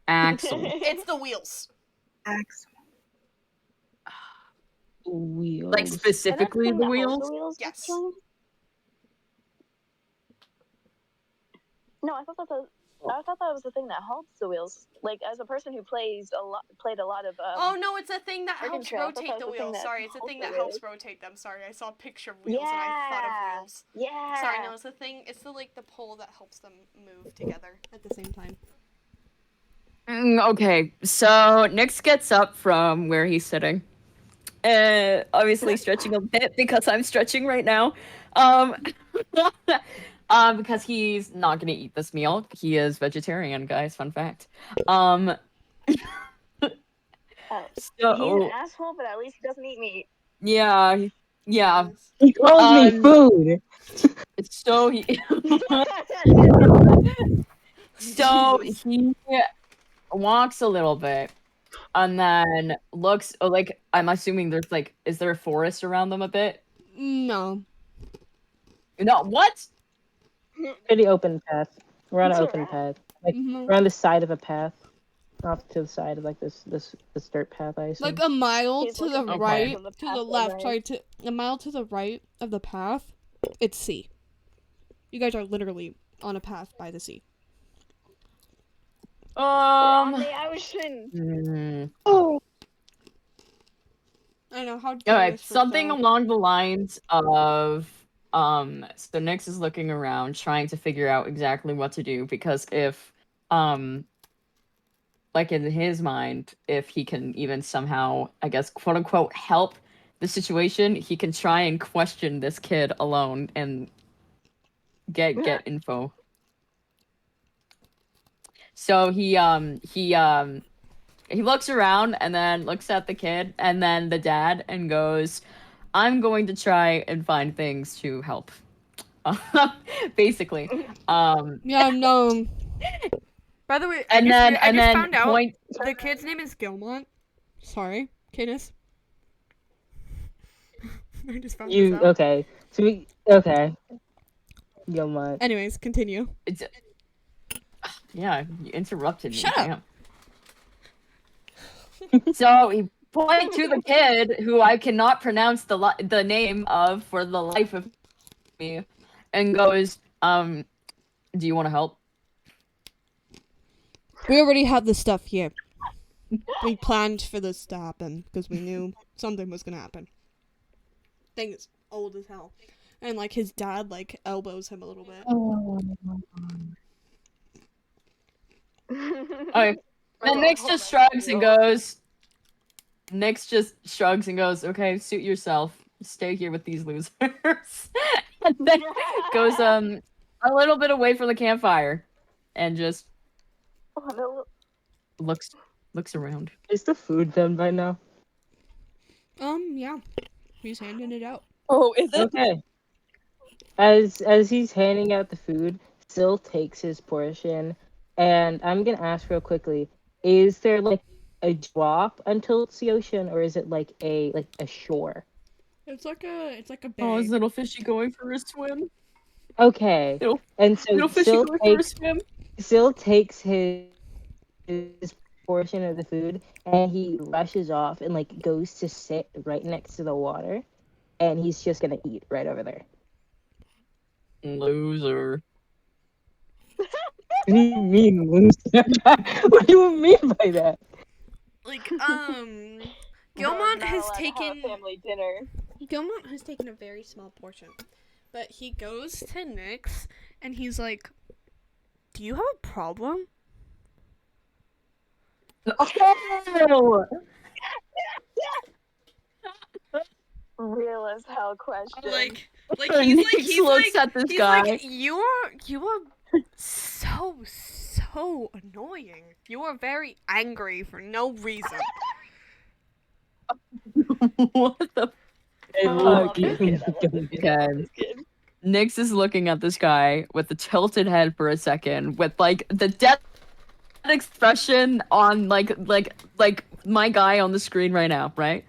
Axle. It's the wheels. Axle. wheels. Like specifically the wheels? Yes. No, I thought that was the thing that helps the wheels. Like, as a person who played a lot of Oh no, it's a thing that Oregon helps Trail, I thought rotate that the was the thing wheels. that Sorry, it's a helped thing the that helps wheels. rotate them. Sorry, I saw a picture of wheels and I thought of wheels. Yeah. Sorry, no, it's the thing. It's the like the pole that helps them move together at the same time. Okay, so Nyx gets up from where he's sitting. Obviously stretching a bit because I'm stretching right now. Because he's not gonna eat this meal. He is vegetarian, guys. Fun fact. Oh, he's an So asshole, but at least he doesn't eat meat. yeah. Yes. He calls me Um, food. So he walks a little bit and then looks like I'm assuming there's like is there a forest around them a bit? No. No, what? Pretty open path. We're on an It's open alright. path. like Mhm. around the side of a path, off to the side of like this dirt path. I assume. Like a mile He's to the looking Okay. right, from the to the path left. line. Sorry, to a mile to the right of the path. It's sea. You guys are literally on a path by the sea. We're on Um. the ocean. Oh. I know how. Okay, something along the lines of so Nyx is looking around trying to figure out exactly what to do because if like in his mind, if he can even somehow, I guess, quote unquote, help the situation, he can try and question this kid alone and get info. So he looks around and then looks at the kid and then the dad and goes, I'm going to try and find things to help. Basically. Yeah, no. By the way, And then I just and found out point the kid's name is Gilmont. Sorry, Cadus. I just found this You out. okay? So we okay. Yo, my. Anyways, continue. it's, yeah, you interrupted me. Shut up. Damn. So he pointed to the kid who I cannot pronounce the name of for the life of me, and goes, "Do you want to help?" We already had this stuff here. We planned for this to happen because we knew something was gonna happen. Thing is old as hell, and like his dad like elbows him a little bit. Okay. Then Nyx just shrugs and goes. Nyx just shrugs and goes, "Okay, suit yourself. Stay here with these losers." And then goes a little bit away from the campfire, and just looks around. Is the food done by now? Yeah, he's handing it out. Oh, is it? Okay. As he's handing out the food, Syl takes his portion, and I'm gonna ask real quickly: is there like a drop until it's the ocean, or is it like a shore? It's like a bay. Oh, is little fishy going for a swim? Okay. Little, And so little fishy Syl going for a takes swim? his portion of the food, and he rushes off and like goes to sit right next to the water, and he's just gonna eat right over there. Loser. What do you mean, loser? What do you mean by that? Like Gilmont Gilmont has have taken family dinner. Gilmont has taken a very small portion, but he goes to Nyx and he's like, "Do you have a problem?" Oh! Real as hell question. Like Nyx looks at this guy. like, you are so annoying. You are very angry for no reason. What the Look, Okay. Nyx is looking at this guy with a tilted head for a second, with like the death expression on like my guy on the screen right now, right?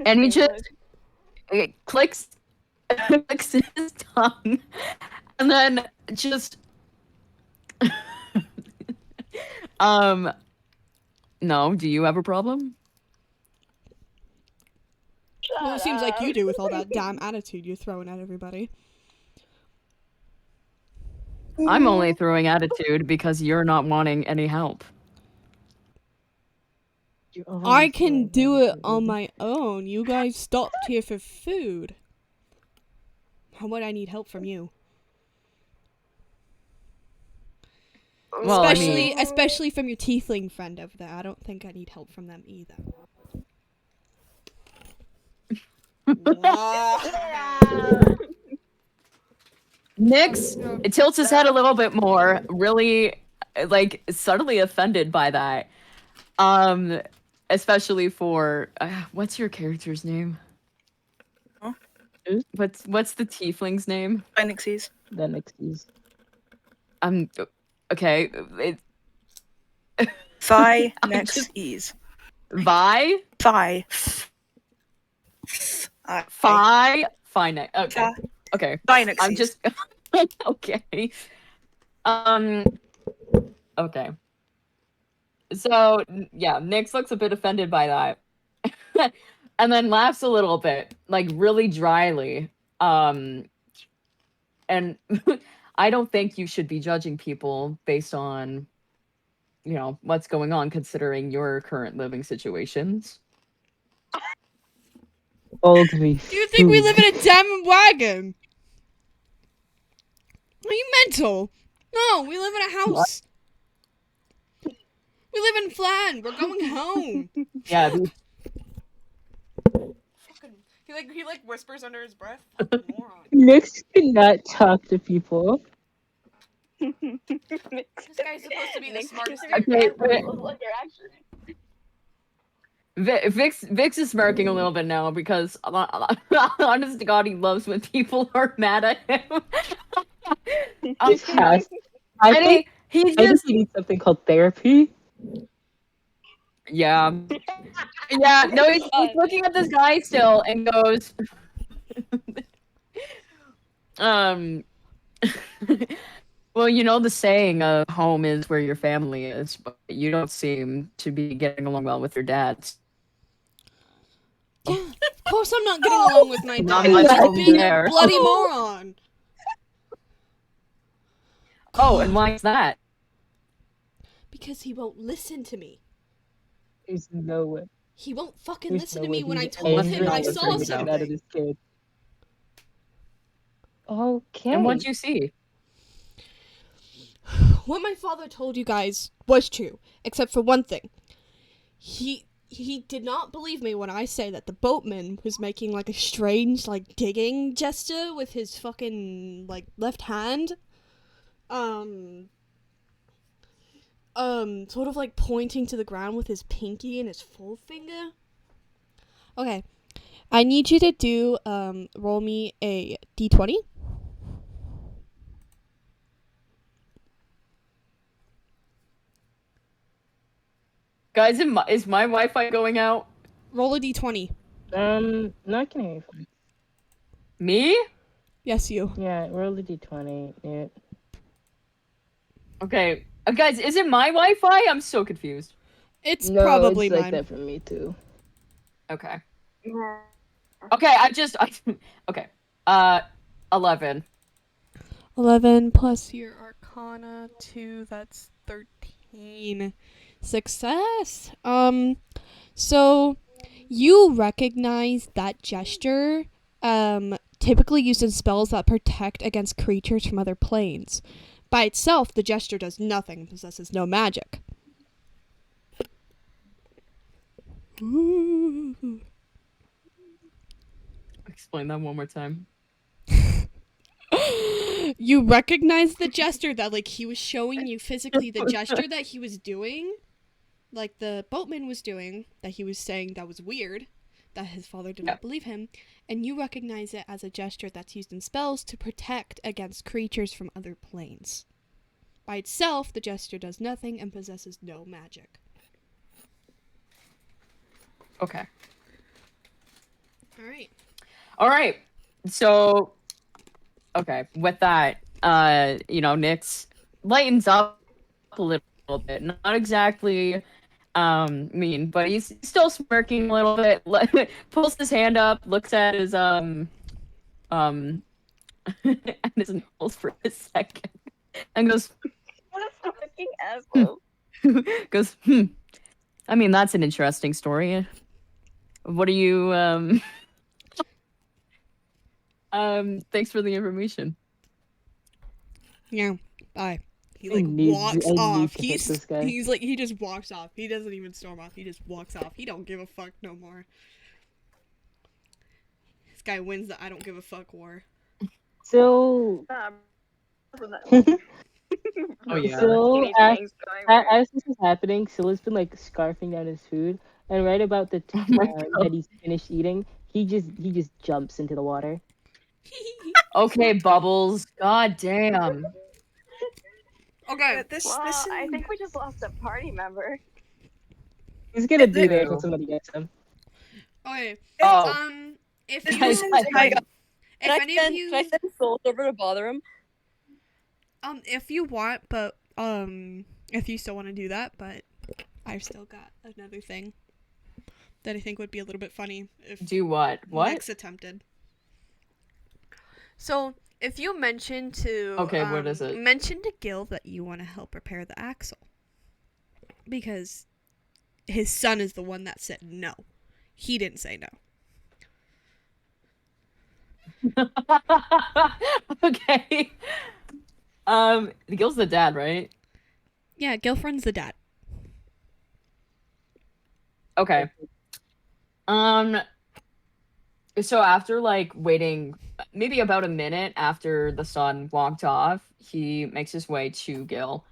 And he just clicks his tongue, and then just no. Do you have a problem? Well, it seems like you do with all that damn attitude you're throwing at everybody. I'm only throwing attitude because you're not wanting any help. I can do it on my own. You guys stopped here for food. How would I need help from you? Well, I mean, Especially from your tiefling friend over there. I don't think I need help from them either. Nyx, it tilts his head a little bit more, really, like, subtly offended by that. Especially for, what's your character's name? Huh? What's the tiefling's name? Phoenixes. The Nyxies. Okay, Thigh, I'm next, just- ease. Vi? Thigh. Fine, okay, okay. Thigh, next, I'm ease. just, okay. Okay. So yeah, Nyx looks a bit offended by that. And then laughs a little bit, like really dryly. And I don't think you should be judging people based on, you know, what's going on, considering your current living situations. Old me. Do you think we live in a damn wagon? Are you mental? No, we live in a house. We live in Flan. We're going home. Yeah, Fucking. He like whispers under his breath. Fucking moron. Nyx cannot talk to people. This guy's supposed to be the Nick's smartest gonna dude. be Okay, careful wait. with what you're actually. Vix is smirking a little bit now because, honest to God, he loves when people are mad at him. Yes. I And think he I think just, he needs something called therapy. yeah, no, he's looking at this guy still and goes, well, you know the saying of home is where your family is, but you don't seem to be getting along well with your dad. Yeah, of course I'm not getting along with my Not dad. much He's home being there. a bloody moron. Oh, and why is that? Because he won't listen to me. There's no way. He won't fucking There's listen no to way me when I he's told angry him I all the saw time. Get out of something. this kid. Okay. And what'd you see? What my father told you guys was true, except for one thing. He did not believe me when I say that the boatman was making like a strange like digging gesture with his fucking like left hand. Sort of like pointing to the ground with his pinky and his forefinger. Okay. I need you to do roll me a d20. Guys, is my Wi-Fi going out? Roll a d20. Not gonna hear you. Me? Yes, you. Yeah, roll the d20. Yeah. Okay. Guys, is it my Wi-Fi? I'm so confused. It's No, probably it's like mine. that for me too. Okay. Yeah. Okay, okay. 11. 11 plus your Arcana 2, that's 13. Success. So you recognize that gesture, typically used in spells that protect against creatures from other planes. By itself, the gesture does nothing and possesses no magic. Ooh. Explain that one more time. You recognize the gesture that, like, he was showing you physically the gesture that he was doing, like the boatman was doing, that he was saying that was weird, that his father did not believe him, and you recognize it as a gesture that's used in spells to protect against creatures from other planes. By itself, the gesture does nothing and possesses no magic. Okay. All right. So, okay, with that, Nyx lightens up a little bit. Not exactly mean, but he's still smirking a little bit. Pulls his hand up, looks at his and his nose for a second, and goes, What a fucking asshole. goes, I mean, that's an interesting story. What are you thanks for the information. Yeah. Bye. He I like need walks to off. hit this guy. He's like he just walks off. He doesn't even storm off. He just walks off. He don't give a fuck no more. This guy wins the I don't give a fuck war. So, Oh yeah. so Teenage gangs going weird. as this is happening, Silla's been like scarfing down his food, and right about the time that he's finished eating, he just jumps into the water. Okay, Bubbles. God damn. Okay. This Well, this I think we just lost a party member. He's gonna be there Ew. until somebody gets him. Okay. Oh. If This you, person's Guys, like, if any of Can I you, send Souls over to bother him? If you want, but if you still want to do that, but I've still got another thing that I think would be a little bit funny if Do what? What? Nex attempted. So if you mention to Okay, what is it? mention to Gil that you want to help repair the axle, because his son is the one that said no. He didn't say no. Okay. Gil's the dad, right? Yeah, Gilfriend's the dad. Okay. So after like waiting maybe about a minute after the son walked off, he makes his way to Gil.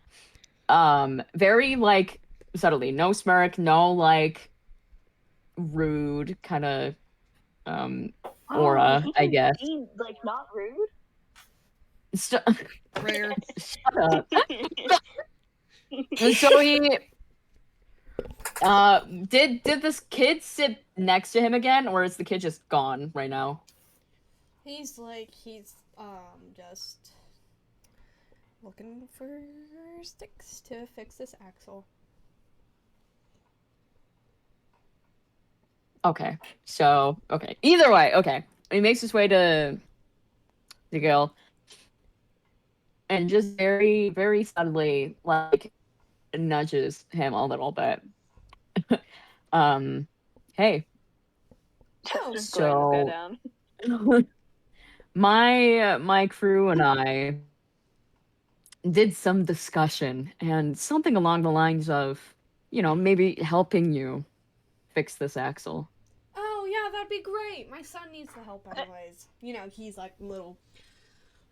Very like subtly, no smirk, no like rude kind of aura, he I can guess. be, like, not rude? Rare. Shut up. And so he did this kid sit next to him again, or is the kid just gone right now? He's just looking for sticks to fix this axle. Okay. So okay. Either way, okay. He makes his way to Gil. And just very, very subtly, like, nudges him a little bit. Hey. Chester's So- going to go down. My crew and I did some discussion, and something along the lines of, maybe helping you fix this axle. Oh yeah, that'd be great. My son needs the help anyways. He's like little,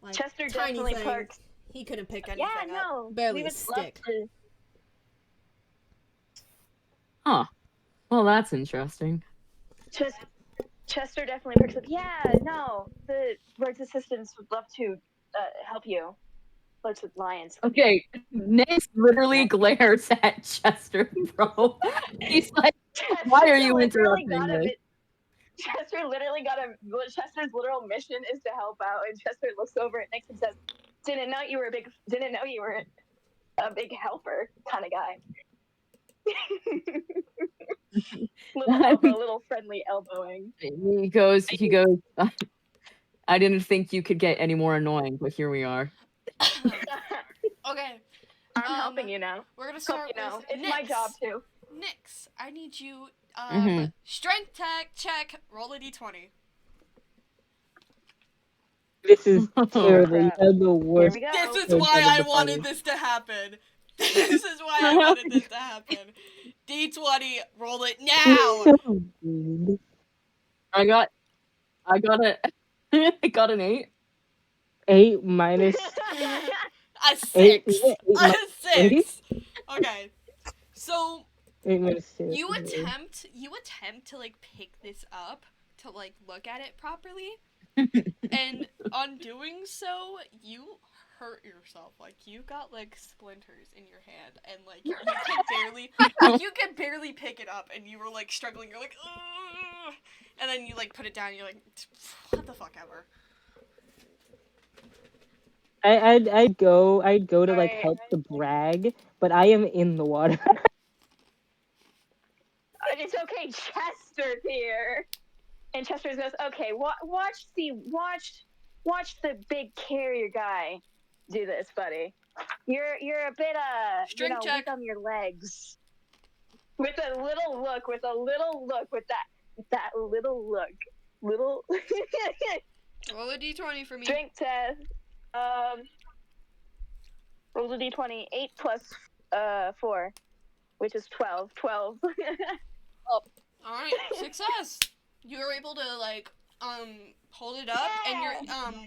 like Chester tiny definitely thing. parks. He couldn't pick anything Yeah, no. up. Barely we a would stick. love to. Huh. Well, that's interesting. Chester definitely perks up. Yeah, no. The Lord's assistants would love to help you. Lords with lions. Okay, Nate literally glares at Chester, bro. He's like, why are you literally interrupting got a me? bit- Chester literally Chester's literal mission is to help out, and Chester looks over at Nick and says, Didn't know you were a big helper kind of guy. little friendly elbowing. He goes, I didn't think you could get any more annoying, but here we are. Okay, I'm helping you now. we're gonna Hope start you know. with It's my Nyx. job too. Nyx, I need you Mhm. strength tech check, roll a d20. This is Oh, terrible. You crap. have the Here worst. we go. This is Don't why tell them I the wanted funny. this to happen. This is why I wanted this to happen. D20, roll it now. So good. I got I got an 8. 8 minus A 6. Eight, is it eight A minus 6. Okay. So 8 minus 6. you attempt to like pick this up, to like look at it properly. And on doing so, you hurt yourself. Like you got like splinters in your hand, and like you can barely pick it up, and you were like struggling. You're like, ugh! And then you like put it down. And you're like, what the fuck ever. I'd go to like Alright. help to brag, but I am in the water. It's okay, Chester's here. And Chester goes, okay, watch the big carrier guy do this, buddy. You're a bit Strength check. weak on your legs. With a little look, with that little look. Little Roll a d20 for me. strength test. Roll a d20, 8 plus 4, which is 12. 12. Alright, success! You were able to like hold it up, and you're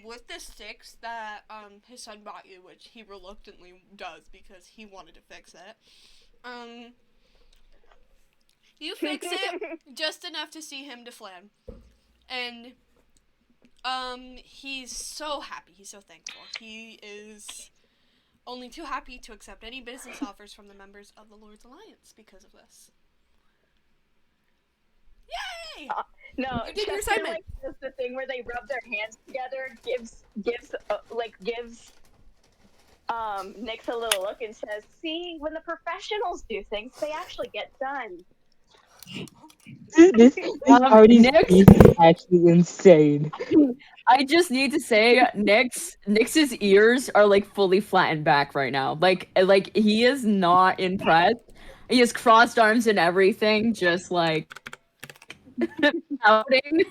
with the sticks that his son bought you, which he reluctantly does because he wanted to fix it. You fix it just enough to see him deflame. And he's so happy, he's so thankful. He is only too happy to accept any business offers from the members of the Lord's Alliance because of this. Yay! No, You did your Chester, assignment. like, does the thing where they rub their hands together, gives Nick's a little look and says, "See, when the professionals do things, they actually get done." This party's Nyx, beef is actually insane. I just need to say, Nyx's ears are like fully flattened back right now. Like he is not impressed. He has crossed arms and everything, just like pouting.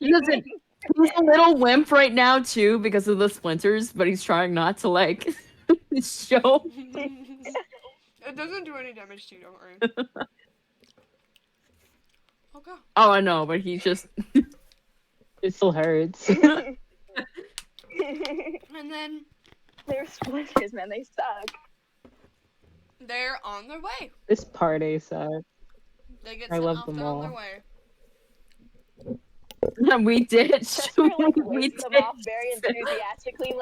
He's a little wimp right now too because of the splinters, but he's trying not to like show. It doesn't do any damage to you, don't worry. Okay. Oh, I know, but he just It still hurts. And then They're splinters, man. They suck. they're on their way. This party sucks. They get I sent love off. them They're on their all. way. we did. Chester like we waves them did. off very enthusiastically,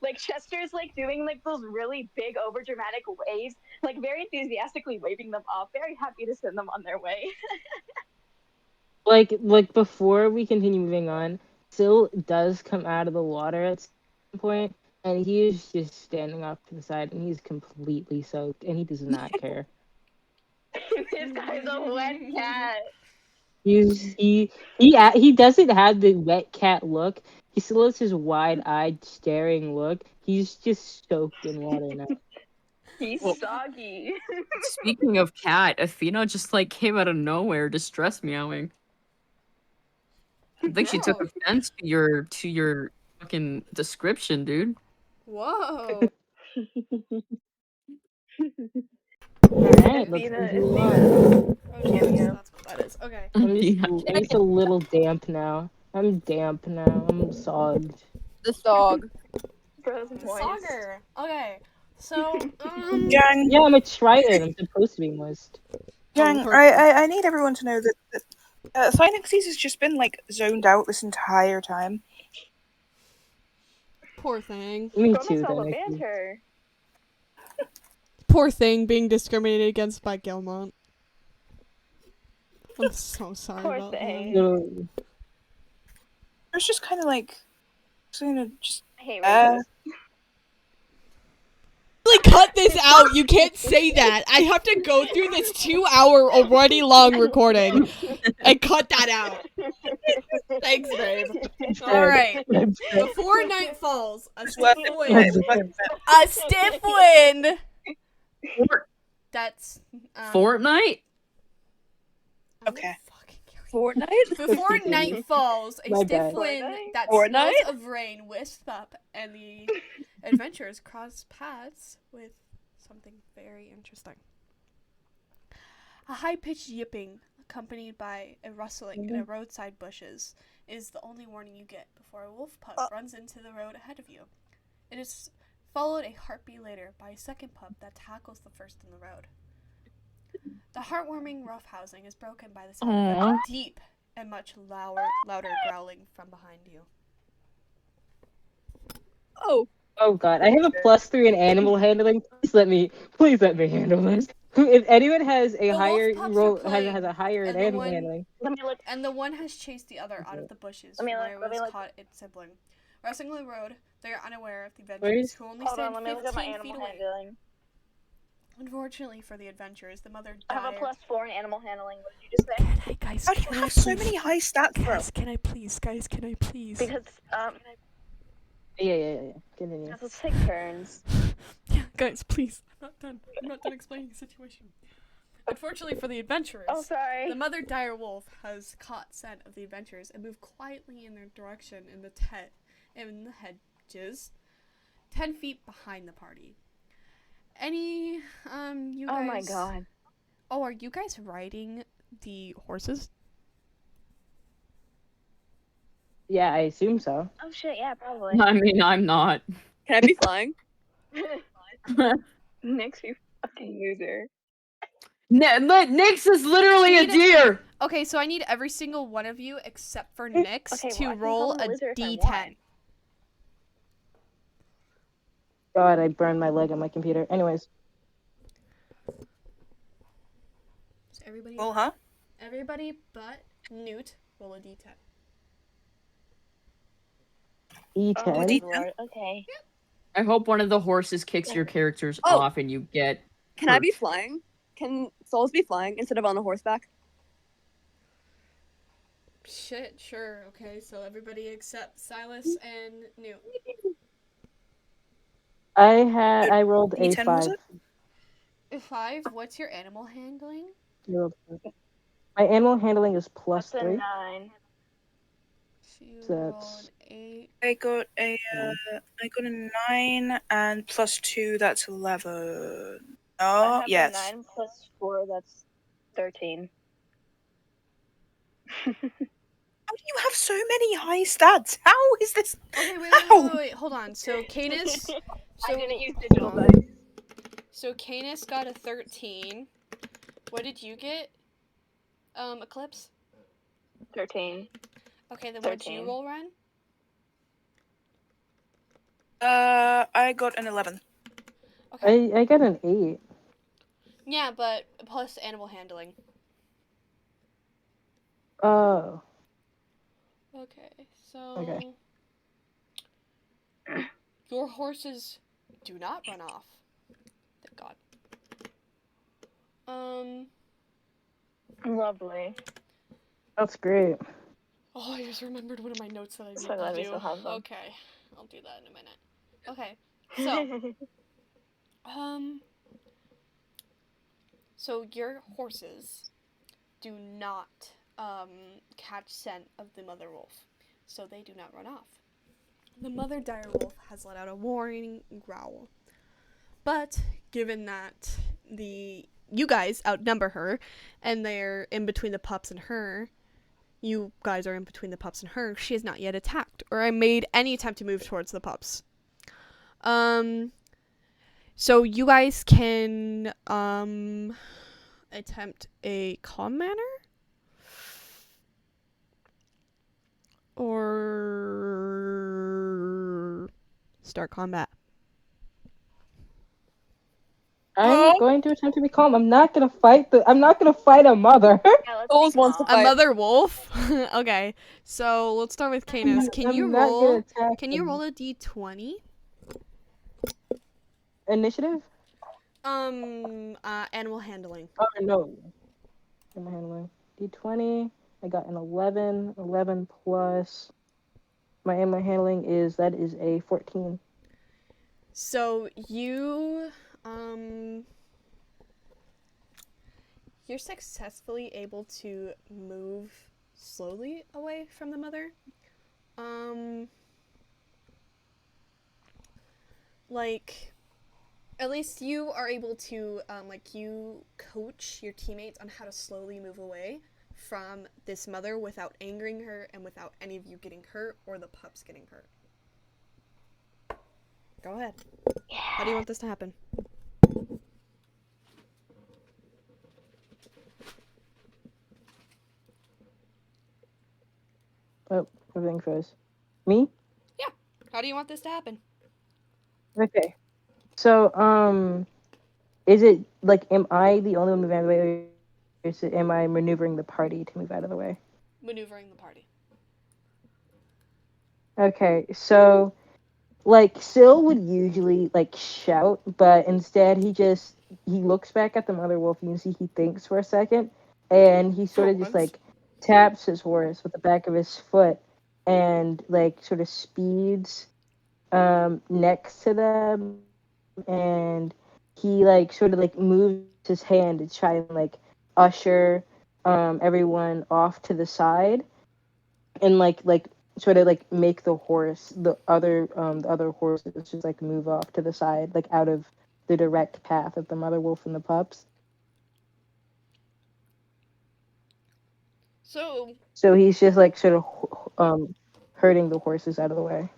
like Chester's like doing like those really big overdramatic waves, like very enthusiastically waving them off, very happy to send them on their way. Like before we continue moving on, Sil does come out of the water at some point, and he is just standing off to the side, and he's completely soaked, and he does not care. This guy's a wet cat. He doesn't have the wet cat look. He still has his wide-eyed, staring look. He's just soaked in water now. He's Well- soggy. Speaking of cat, Athena just like came out of nowhere, distress meowing. I think she took Whoa. offense to your fucking description, dude. Whoa. Alright, let's Athena- continue Athena- on. Oh, Jesus, that's what that is. Okay. I'm Yeah. just a little damp now. I'm damp now. I'm sogged. The dog. Frozen moist. Sagar. Okay. So, Jang, Yeah, I'm a trident. I'm supposed to be moist. Jang, I need everyone to know that Synexes has just been like zoned out this entire time. Poor thing. Me Got too, myself a then. banter. Poor thing being discriminated against by Gilmont. I'm so sorry Poor about thing. him. It was just kind of like, just I hate Uh, races. Really cut this out. You can't say that. I have to go through this 2-hour already long recording and cut that out. Thanks, babe. All right. Before night falls, a stiff wind. A stiff wind. That's Fortnite? Okay. Fortnite? Before night falls, a My stiff bad. wind Fortnite? that Fortnite? smells of rain wisps up, and the adventurers cross paths with something very interesting. A high-pitched yipping, accompanied by a rustling in the roadside bushes, is the only warning you get before a wolf pup runs into the road ahead of you. It is followed a heartbeat later by a second pup that tackles the first in the road. The heartwarming roughhousing is broken by the sound of a deep and much louder growling from behind you. Oh, Oh god, I have a +3 in animal handling. Please let me handle this. If anyone has a wolf higher pups roll, are playing, has a higher in and the animal one- handling. Let me look. And the one has chased the other out of the bushes Let me from look, where let it me was look. caught its sibling. Rushing the road, they are unaware of the Where's- adventurers who only Hold on, stand let me look at my 15 feet animal away. handling. Unfortunately for the adventurers, the mother I have a died. +4 in animal handling. What did you just say? Hey guys, how do you have so many high stats, bro? can I please? Because Yeah. Continue. let's take turns. Yeah, guys, please. I'm not done explaining the situation. Unfortunately for the adventurers, Oh, sorry. the mother dire wolf has caught scent of the adventurers and moved quietly in their direction in the hedges, 10 feet behind the party. You guys... Oh my god. Oh, are you guys riding the horses? Yeah, I assume so. Oh shit, yeah, probably. I mean, I'm not. can I be flying? Nick's you fucking loser. Nyx is literally a Need- deer. Okay, so I need every single one of you except for Nyx Okay, to well, I can roll call him a a loser if I D10. want. God, I burned my leg on my computer. Anyways, So everybody, Well, huh? everybody but Newt roll a D10. Oh, E10. good lord. Okay. I hope one of the horses kicks your characters Oh. off and you get. Can I be hurt. flying? Can souls be flying instead of on a horseback? Shit, sure. Okay, so everybody except Silas and Newt. I rolled a D10 was 5. it? 5, what's your animal handling? I rolled a 5. My animal handling is plus That's a 3. 9. So you So rolled that's- 8. I got a 9 and plus 2. That's 11. I Oh, have yes. a 9 plus 4. That's 13. How do you have so many high stats? How is this? Okay, How? wait, hold on. So Canis. I didn't use digital dice. So Canis got a 13. What did you get? Eclipse? 13. Okay, then what'd you 13. roll, Ren? I got an 11. Okay. I got an 8. Yeah, but plus animal handling. Oh. Okay, so. Okay. Your horses do not run off. Thank God. Lovely. That's great. Oh, I just remembered one of my notes that I need So to glad we do. still have them. Okay, I'll do that in a minute. Okay, so so your horses do not catch scent of the mother wolf, so they do not run off. The mother dire wolf has let out a warning growl, but given that you guys outnumber her, and they're in between the pups and her, you guys are in between the pups and her, she has not yet attacked or made any attempt to move towards the pups. So you guys can attempt a calm manner or start combat. I'm going to attempt to be calm. I'm not gonna fight a mother. Yeah, let's Souls be wants to calm. A fight. mother wolf? Okay, so let's start with Canis. Can I'm you not gonna roll? attack Can you them. roll a d20? Initiative? Animal handling. Oh no. I'm handling. D20. I got an 11. 11 plus. My animal handling is a 14. So you're successfully able to move slowly away from the mother. Like, at least you are able to, you coach your teammates on how to slowly move away from this mother without angering her and without any of you getting hurt or the pups getting hurt. Go ahead. How do you want this to happen? Oh, everything froze. Me? How do you want this to happen? Okay. So, is it like, am I the only one moving out of the way, or am I maneuvering the party to move out of the way? Maneuvering the party. Okay, so, like, Syl would usually, like, shout, but instead he looks back at the mother wolf, and you see he thinks for a second, and he sort of just, like, taps his horse with the back of his foot, and, like, sort of speeds next to them, and he like sort of like moves his hand to try and like usher everyone off to the side, and like sort of like make the other horses just like move off to the side, like out of the direct path of the mother wolf and the pups. So he's just like sort of herding the horses out of the way.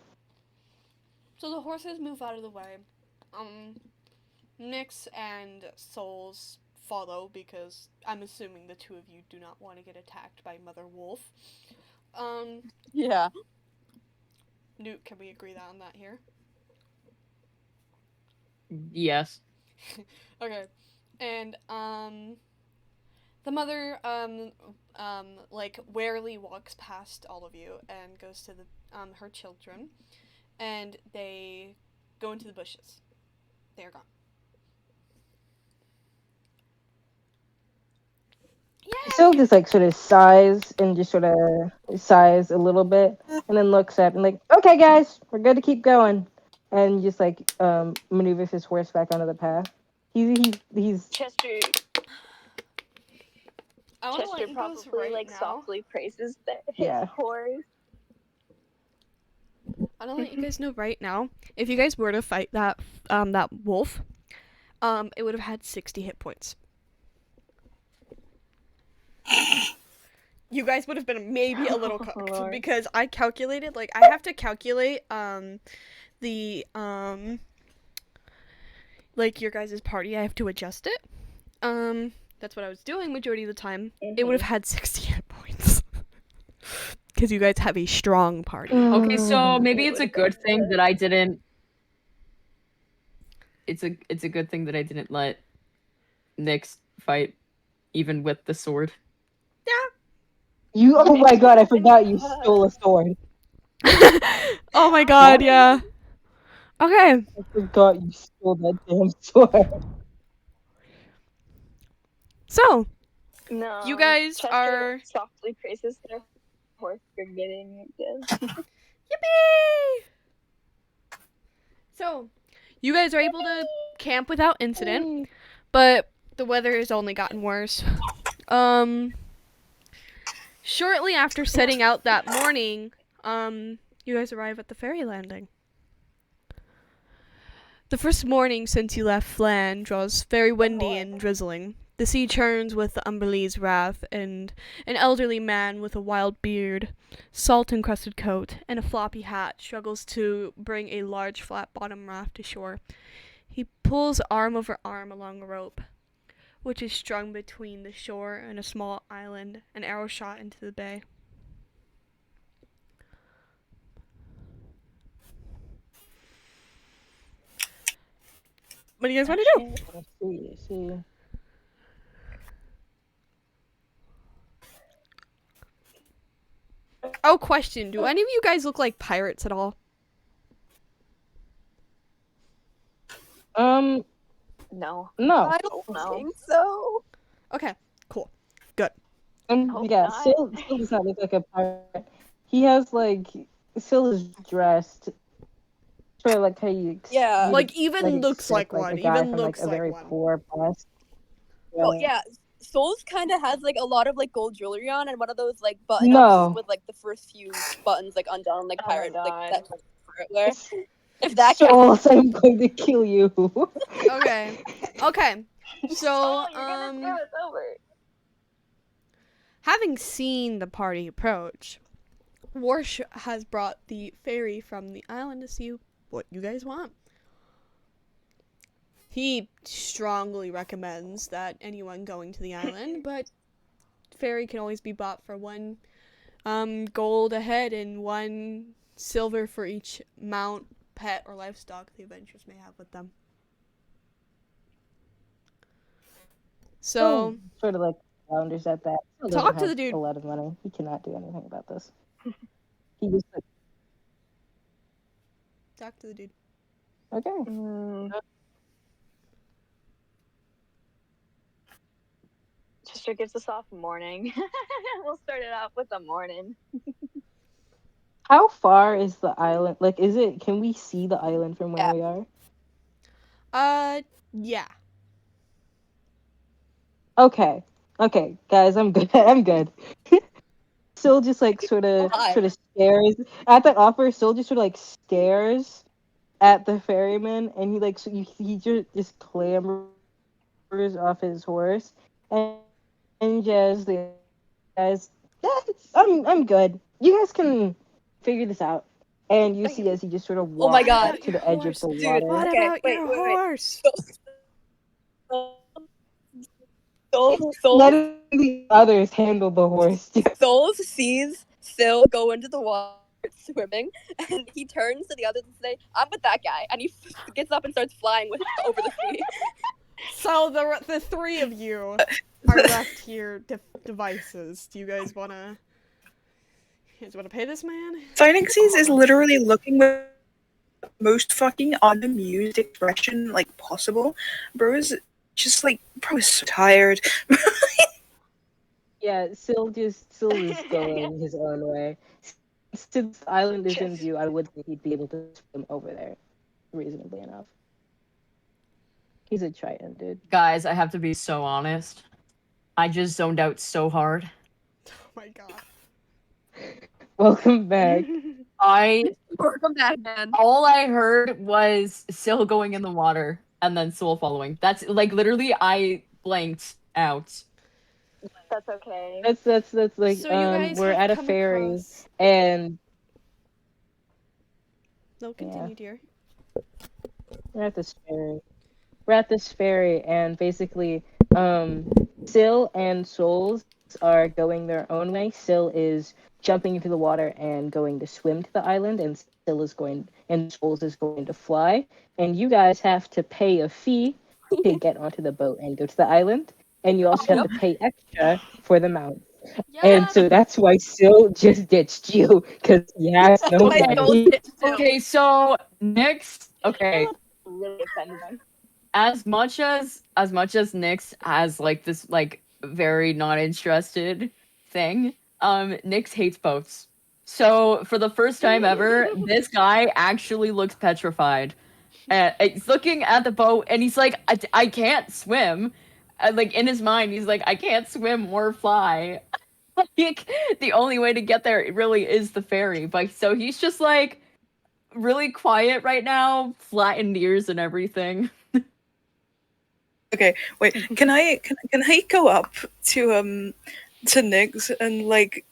So the horses move out of the way. Nyx and Souls follow because I'm assuming the two of you do not want to get attacked by Mother Wolf. Yeah. Newt, can we agree on that here? Yes. Okay. And the mother like warily walks past all of you and goes to the her children and they go into the bushes. They are gone. Syl just like sort of sighs and just sort of sighs a little bit, and then looks up and like, okay, guys, we're good to keep going, and just like maneuvers his horse back onto the path. He's Chester I want to let Chester you guys probably right like now. softly praises his Yeah. horse. I don't let you guys know right now. If you guys were to fight that wolf, it would have had 60 hit points. You guys would have been maybe a little cooked Lord. because I calculated, like, I have to calculate the like your guys' party. I have to adjust it. That's what I was doing majority of the time. It would have had 60 hit points. Because you guys have a strong party. Okay, so maybe It it's a would've good been thing good. that I didn't. It's a good thing that I didn't let Nyx fight, even with the sword. you. Oh my god, I forgot you stole a sword. Oh my god, yeah. Okay. I forgot you stole that damn sword. So, No. you guys Chester are... softly praises their horse for getting good. Yippee! So, you guys are able to camp without incident, but the weather has only gotten worse. Shortly after setting out that morning, you guys arrive at the ferry landing. The first morning since you left Flan draws very windy and drizzling. The sea churns with the Umberlee's wrath, and an elderly man with a wild beard, salt-encrusted coat, and a floppy hat struggles to bring a large flat-bottom raft to shore. He pulls arm over arm along a rope, which is strung between the shore and a small island, an arrow shot into the bay. What do you guys want to do? Let's see. Oh, question. Do any of you guys look like pirates at all? No. No. I don't No. think so. Okay, cool. Hope Yeah, not. Syl does not look like a pirate. He has like Syl is dressed sort of like how you Yeah. Like, even looks expect, like one. a guy Even from looks like a like very one. poor past. Oh yeah, Souls kind of has like a lot of like gold jewelry on, and one of those like button No. ups with like the first few buttons like undone, like Oh my pirate, like God. that pirate wear. If that counts. Souls, I'm going to kill you. Okay. Okay. So, Oh, you're gonna screw us over. having seen the party approach, Warsh has brought the ferry from the island to see what you guys want. He strongly recommends that anyone going to the island, but ferry can always be bought for 1 gold a head and 1 silver for each mount, pet, or livestock the adventurers may have with them. So, Sort of like flounders at that. Syl Talk doesn't to the have dude. A lot of money. He cannot do anything about this. He just like, talk to the dude. okay. Chester gives us off morning. We'll start it off with the morning. How far is the island? Like, is it? Can we see the island from where Yeah. we are? Yeah. Okay, guys, I'm good. I'm good. Syl just like sort of stares at that offer. Syl just sort of like stares at the ferryman, and he like he just clambers off his horse, and just the guys, I'm good. You guys can figure this out. And you see as he just sort of walks Oh my God. to the edge of the Dude, water. What Okay, about wait, your wait, wait. horse? Letting the others handle the horse. Souls sees Syl go into the water swimming, and he turns to the others and say, "I'm with that guy," and he gets up and starts flying with over the sea. So the 3 of you are left here devices. Do you guys wanna pay this man? Phoenixes is literally looking with most fucking unamused expression like possible. Bro is just like, bro is so tired. Yeah, Syl is going his own way. Since the island is in Just- view, I would think he'd be able to swim over there, reasonably enough. He's a Triton, dude. Guys, I have to be so honest. I just zoned out so hard. Oh my god. Welcome back. Welcome back, man. All I heard was Syl going in the water and then Soul following. That's like literally I blanked out. That's okay. That's like So you guys we're have at a come ferry across- and No, continue, dear. we're at this ferry. We're at this ferry and basically Syl and Souls are going their own way. Syl is jumping into the water and going to swim to the island, and Souls is going to fly. And you guys have to pay a fee to get onto the boat and go to the island. And you also have to pay extra for the mount. And so that's why Syl just ditched you, because he has no My money. soul ditched Syl. Okay, so Nyx. Okay, Really offended them. as much as Nyx has like this like very not interested thing, Nyx hates boats. So for the first time ever, this guy actually looks petrified. He's looking at the boat and he's like, I can't swim. Like in his mind, he's like, I can't swim or fly. Like the only way to get there really is the ferry. But so he's just like really quiet right now, flattened ears and everything. Okay, wait. Can I go up to Nix and like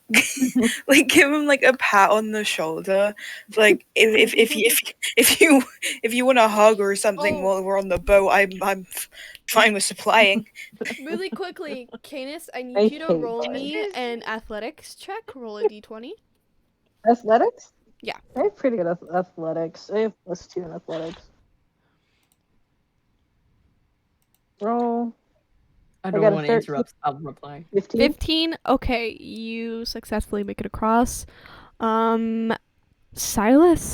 like give him like a pat on the shoulder, like if you want a hug or something Oh. while we're on the boat, I'm fine with supplying. Really quickly, Canis, I I need you to hate roll that. me an athletics check. Roll a d20. Athletics? Yeah. I have pretty good athletics. I have +2 in athletics. Roll I got don't a want to 13. interrupt. I'll reply. 15. 15. Okay, you successfully make it across. Silas.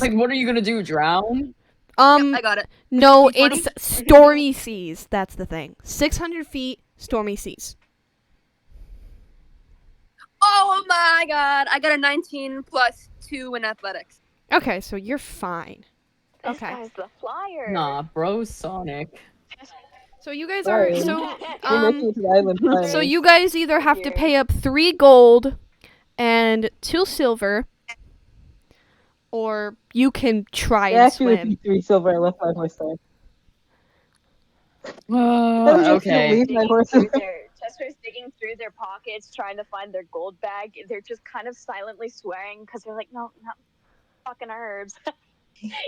Like, what are you gonna do? Drown? I got it. No, D20? it's stormy seas. That's the thing. 600 feet, stormy seas. Oh my god. I got a 19 plus 2 in athletics. Okay, so you're fine. This Okay. guy's the flyer. Nah, bro, Sonic. So you guys Sorry. are so We're making it to the island finally. so you guys either have to pay up 3 gold and 2 silver, or you can try It and actually would swim. be 3 silver. I left my horse there. Okay. Leave my horses. Chester's digging through their pockets, trying to find their gold bag. They're just kind of silently swearing because they're like, no, not fucking herbs.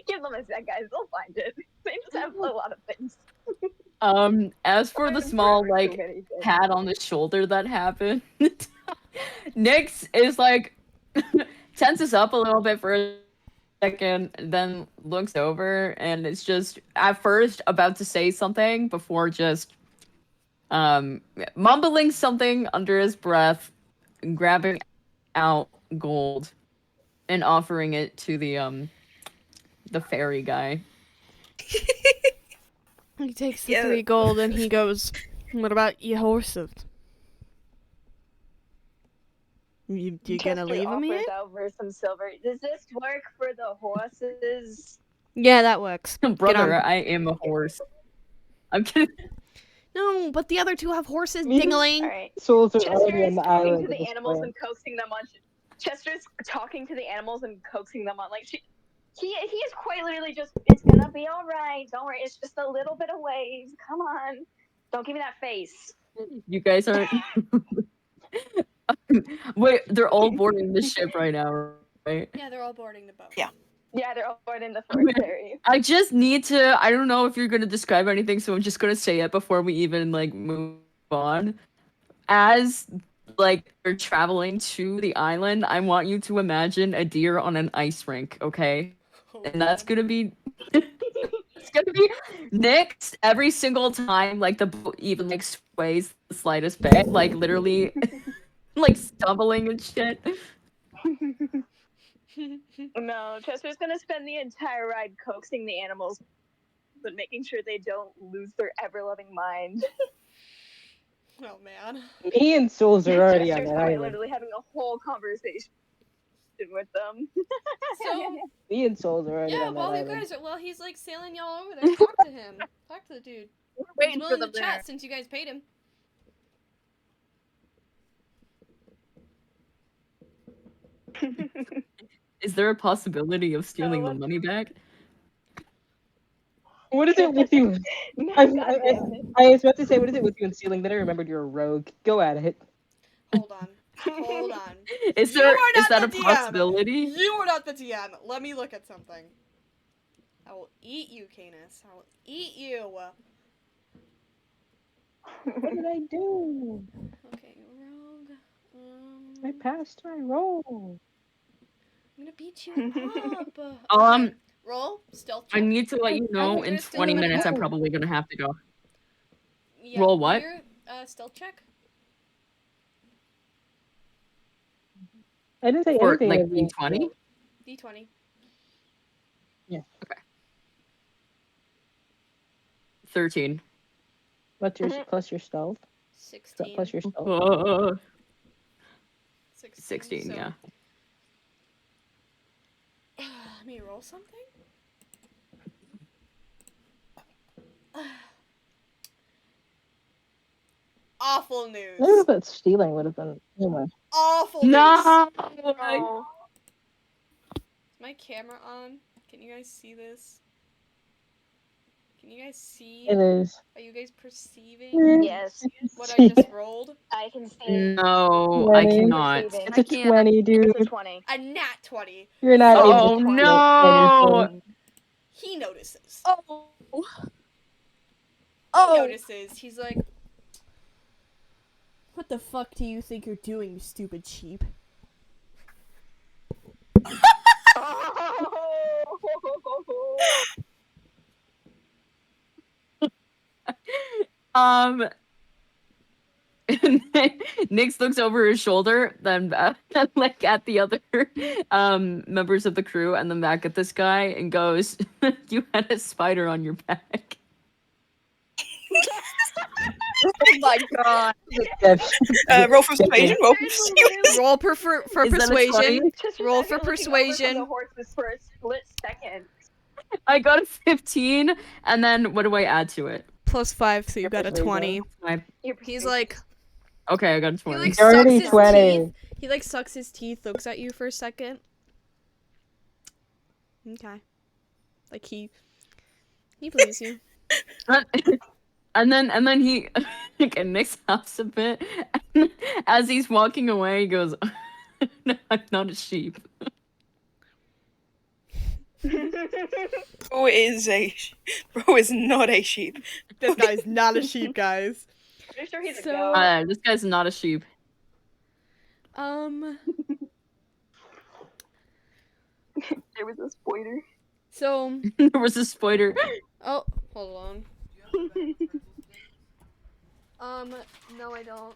Give them a sec, guys. They'll find it. They just have a lot of things. As for the small like pat on the shoulder that happened, Nyx is like tenses up a little bit for a second, then looks over and it's just at first about to say something before just mumbling something under his breath, grabbing out gold and offering it to the fairy guy. He takes the Yeah. 3 gold and he goes, "What about your horses? You gonna Chester leave them here?" offers over some silver. Does this work for the horses? Yeah, that works. Brother, on. I am a horse. I'm kidding. No, but the other 2 have horses, Me? dingling. All right. Souls are Chester already on is the talking island. to at the this animals point. and coaxing them on. Chester's talking to the animals and coaxing them on. Like he is quite literally just. It's gonna be all right. Don't worry. It's just a little bit of waves. Come on. Don't give me that face. You guys aren't. Wait, they're all boarding the ship right now, right? Yeah, they're all boarding the boat. Yeah. Yeah, they're all born in the first area. I just need to. I don't know if you're gonna describe anything, so I'm just gonna say it before we even like move on. As like you're traveling to the island, I want you to imagine a deer on an ice rink, okay? And that's gonna be. It's gonna be Nyx every single time, like the boat even like sways the slightest bit, like literally, like stumbling and shit. No, Chester's gonna spend the entire ride coaxing the animals, but making sure they don't lose their ever-loving mind. Oh man. Me and Souls are already on Chester's that quite island. literally having a whole conversation with them. So Me and Souls are already yeah, on that while you island. guys are he's like sailing y'all over there, talk to him. Talk to the dude. We're He's waiting for willing them to there. chat since you guys paid him. Is there a possibility of stealing the money back? What is it with you? No, I, God I, damn it. I was about to say, what is it with you and stealing? Then I remembered you're a rogue. Go at it. Hold on. Hold on. Is You are that a not the DM. possibility? You are not the DM. Let me look at something. I will eat you, Canis. I will eat you. What did I do? Okay, rogue. I passed my roll. I'm gonna beat you up. Um, Okay. Roll stealth I check. need to let you know You're in still 20 gonna minutes I'm go. probably gonna have to go. Yeah, Roll what? Your stealth check. I didn't say For anything. like of being D20? D20. 13. What's your plus your stealth? 16. Plus your stealth. 16, so... yeah. Let me roll something. Awful news. I don't know if that stealing would have been. Anyway. Awful news. No! Oh. Is my camera on? Can you guys see this? Can you guys see? It is. Are you guys perceiving Yes, what I just rolled? I can see it. No, I 20. cannot. Perceiving. It's a I can't. 20, dude. It's a 20. A nat 20. You're not So- able Oh to no! He notices. Oh. He Oh. notices. He's like, "What the fuck do you think you're doing, you stupid sheep?" Nix looks over his shoulder, then like at the other members of the crew, and then back at this guy, and goes, "You had a spider on your back." Oh my god. Roll for persuasion. Roll for persuasion. Roll for Is that a persuasion. 20? Just Roll imagine for looking over from persuasion. the horses for a split second. I got a 15, and then what do I add to it? +5, so you got a Persuasion. 20. Your He's persuasion. like, Okay, I got a he 20. like You're sucks already his 20. teeth. He like sucks his teeth, looks at you for a second. Okay. Like he believes you. And then he like Nick stops a bit, and as he's walking away, he goes, "No, I'm not a sheep." Bro is not a sheep. This guy's not a sheep, guys. Pretty sure he's a So- goat. This guy's not a sheep. There was a spoiler. So, There was a spider. oh, hold on. No, I don't.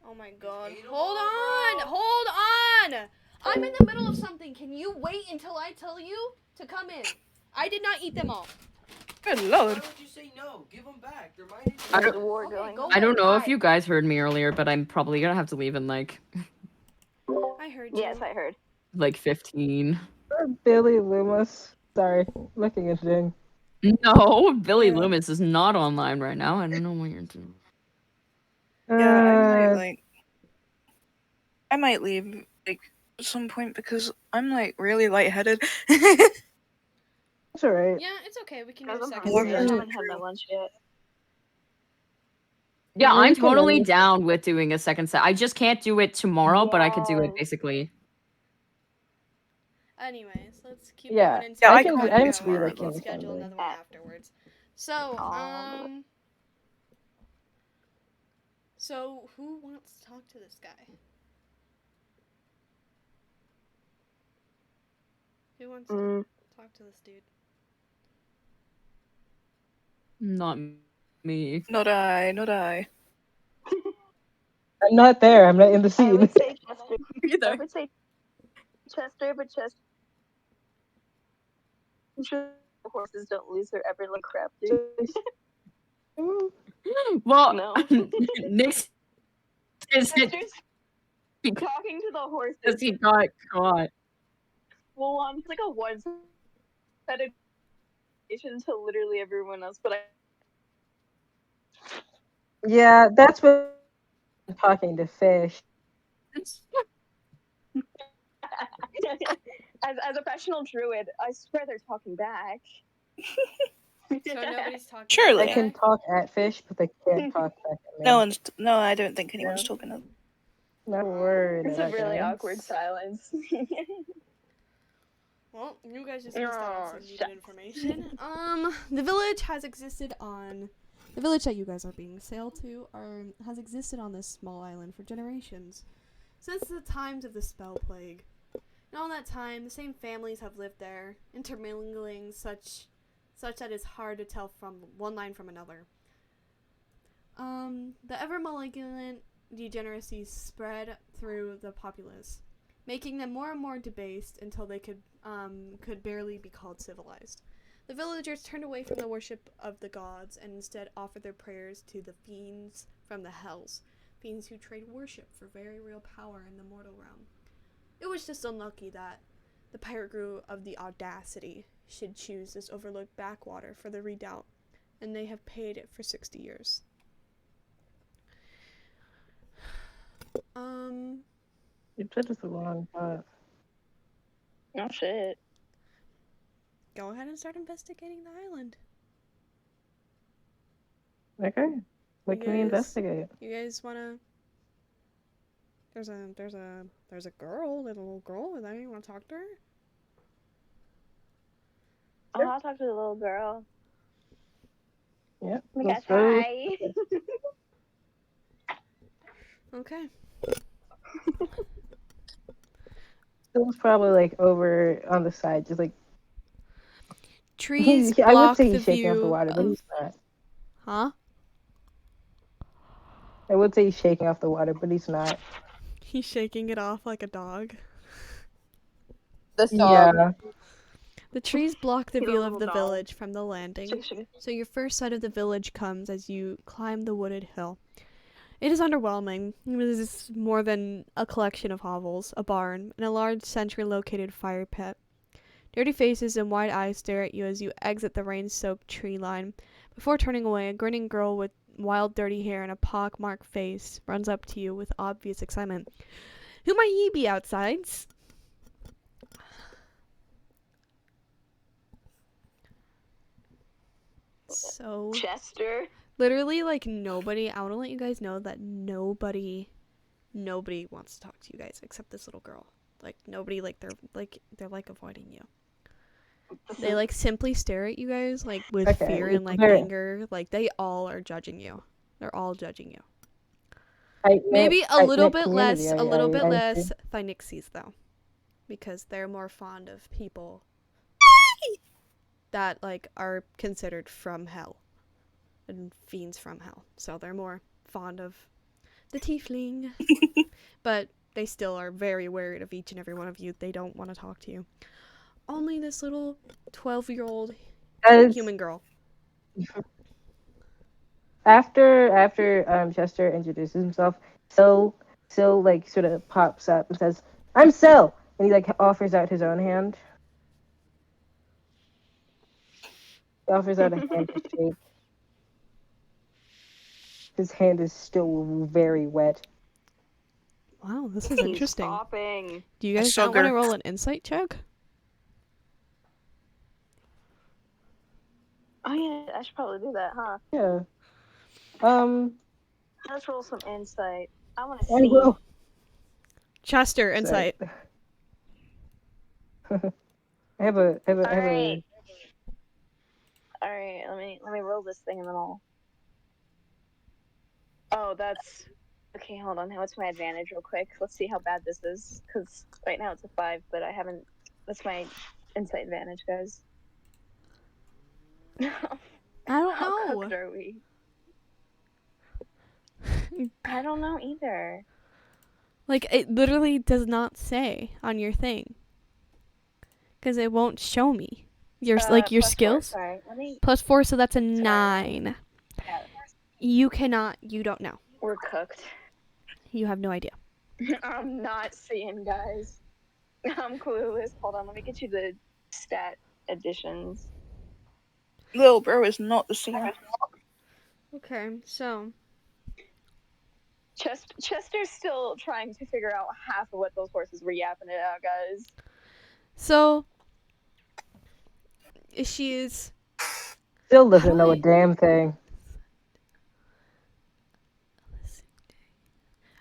Oh my god. Hold on! Hold on! I'm in the middle of something. Can you wait until I tell you to come in? I did not eat them all. Good lord. Why would you say no? Give them back. They're mine. I There's don't- a war Okay, going go on. I don't know if Why? you guys heard me earlier, but I'm probably gonna have to leave in like I heard you. Yes, I heard. 15. Billy Loomis. Sorry, looking at thing. No, Billy Yeah. Loomis is not online right now. I don't know what you're doing. Yeah, I might leave like at some point because I'm like really lightheaded. It's alright. Yeah, it's okay. We can Guys, do a I'm second hungry. hungry. I session. haven't had my lunch yet. Yeah, Yeah, I'm we can totally always- down with doing a second set. I just can't do it tomorrow, but I could do it Yes. basically. Anyways, let's keep Yeah. going. And Yeah, see I if can- we I'm can free, like, we'll anytime, schedule like- another one afterwards. So, so who wants to talk to this guy? Who wants to talk to this dude? Not me. Not I. I'm not there. I'm not in the I scene. would say Chester. I Either. would say Chester, but Chester. I'm sure the horses don't lose their ever like crap, dude. Well, No. Nick's is it Chester's talking to the horses. because he got caught. Well, it's like a one-sided to literally everyone else, but Yeah, that's what I'm talking to fish. as a professional druid, I swear they're talking back. So nobody's talking. Surely. They can talk at fish, but they can't talk back at me. No, I don't think anyone's No. talking. Not a word. It's a that really guy. awkward silence. Well, you guys just missed out on some needed shucks. information. The village has existed on the village that you guys are being sailed to has existed on this small island for generations, since the times of the spell plague. In all that time, the same families have lived there, intermingling such that it's hard to tell from one line from another. The ever malignant degeneracy spread through the populace, making them more and more debased until they could barely be called civilized. The villagers turned away from the worship of the gods and instead offered their prayers to the fiends from the hells, fiends who trade worship for very real power in the mortal realm. It was just unlucky that the pirate crew of the Audacity should choose this overlooked backwater for the redoubt, and they have paid it for 60 years. You said it's the wrong part. Oh shit. Go ahead and start investigating the island. Okay. What You can we guys- investigate? You guys wanna? There's a girl, little girl over there. You wanna talk to her? Oh, I'll talk to the little girl. Yep. Because Let's go. hi. Okay. Phil's probably like over on the side, just like Trees I would block say the he's shaking off the view water, but of. he's not. Huh? I would say he's shaking off the water, but he's not. He's shaking it off like a dog. The song. Yeah. The trees block the He's a view little of the dog. village from the landing, Shake, shake. so your first sight of the village comes as you climb the wooded hill. It is underwhelming. It is more than a collection of hovels, a barn, and a large centrally located fire pit. Dirty faces and wide eyes stare at you as you exit the rain-soaked tree line. Before turning away, a grinning girl with wild dirty hair and a pock-marked face runs up to you with obvious excitement. Who might ye be outsides? So, Chester. literally, like, nobody, I want to let you guys know that nobody wants to talk to you guys except this little girl. Like, nobody, they're avoiding you. They, simply stare at you guys, with Okay, fear and, they're- anger. They all are judging you. They're all judging you. Tight-knit- Maybe a tight-knit little bit community, less, a little bit I less see. Thynixies, though. Because they're more fond of people that, are considered from hell. And fiends from hell. So they're more fond of the tiefling. But they still are very wary of each and every one of you. They don't want to talk to you. Only this little 12-year-old As- human girl. After Chester introduces himself, Syl sort of pops up and says, "I'm Syl," and he offers out his own hand. He offers out a hand to shake. His hand is still very wet. Wow, this is interesting. Stopping. Do you guys not want to Sugar. roll an insight check? Oh yeah, I should probably do that, huh? Yeah. Let's roll some insight. I want to I see. will. Chester, insight. I have a. Alright. Alright, let me roll this thing and then I'll. Oh, that's. Okay, hold on. What's my advantage, real quick? Let's see how bad this is. Because right now it's a 5, but I haven't. That's my insight advantage, guys. I don't How know. cooked are we? I don't know either. It literally does not say on your thing. because it won't show me your your +4, skills. sorry, let me. +4, so that's a Sorry. 9. Yeah, You cannot. You don't know. we're cooked. You have no idea. I'm not seeing, guys. I'm clueless. Hold on, let me get you the stat additions. Little bro is not the same. Okay, so Chester's still trying to figure out half of what those horses were yapping it out, guys. she's. Still How doesn't do know I- a damn thing.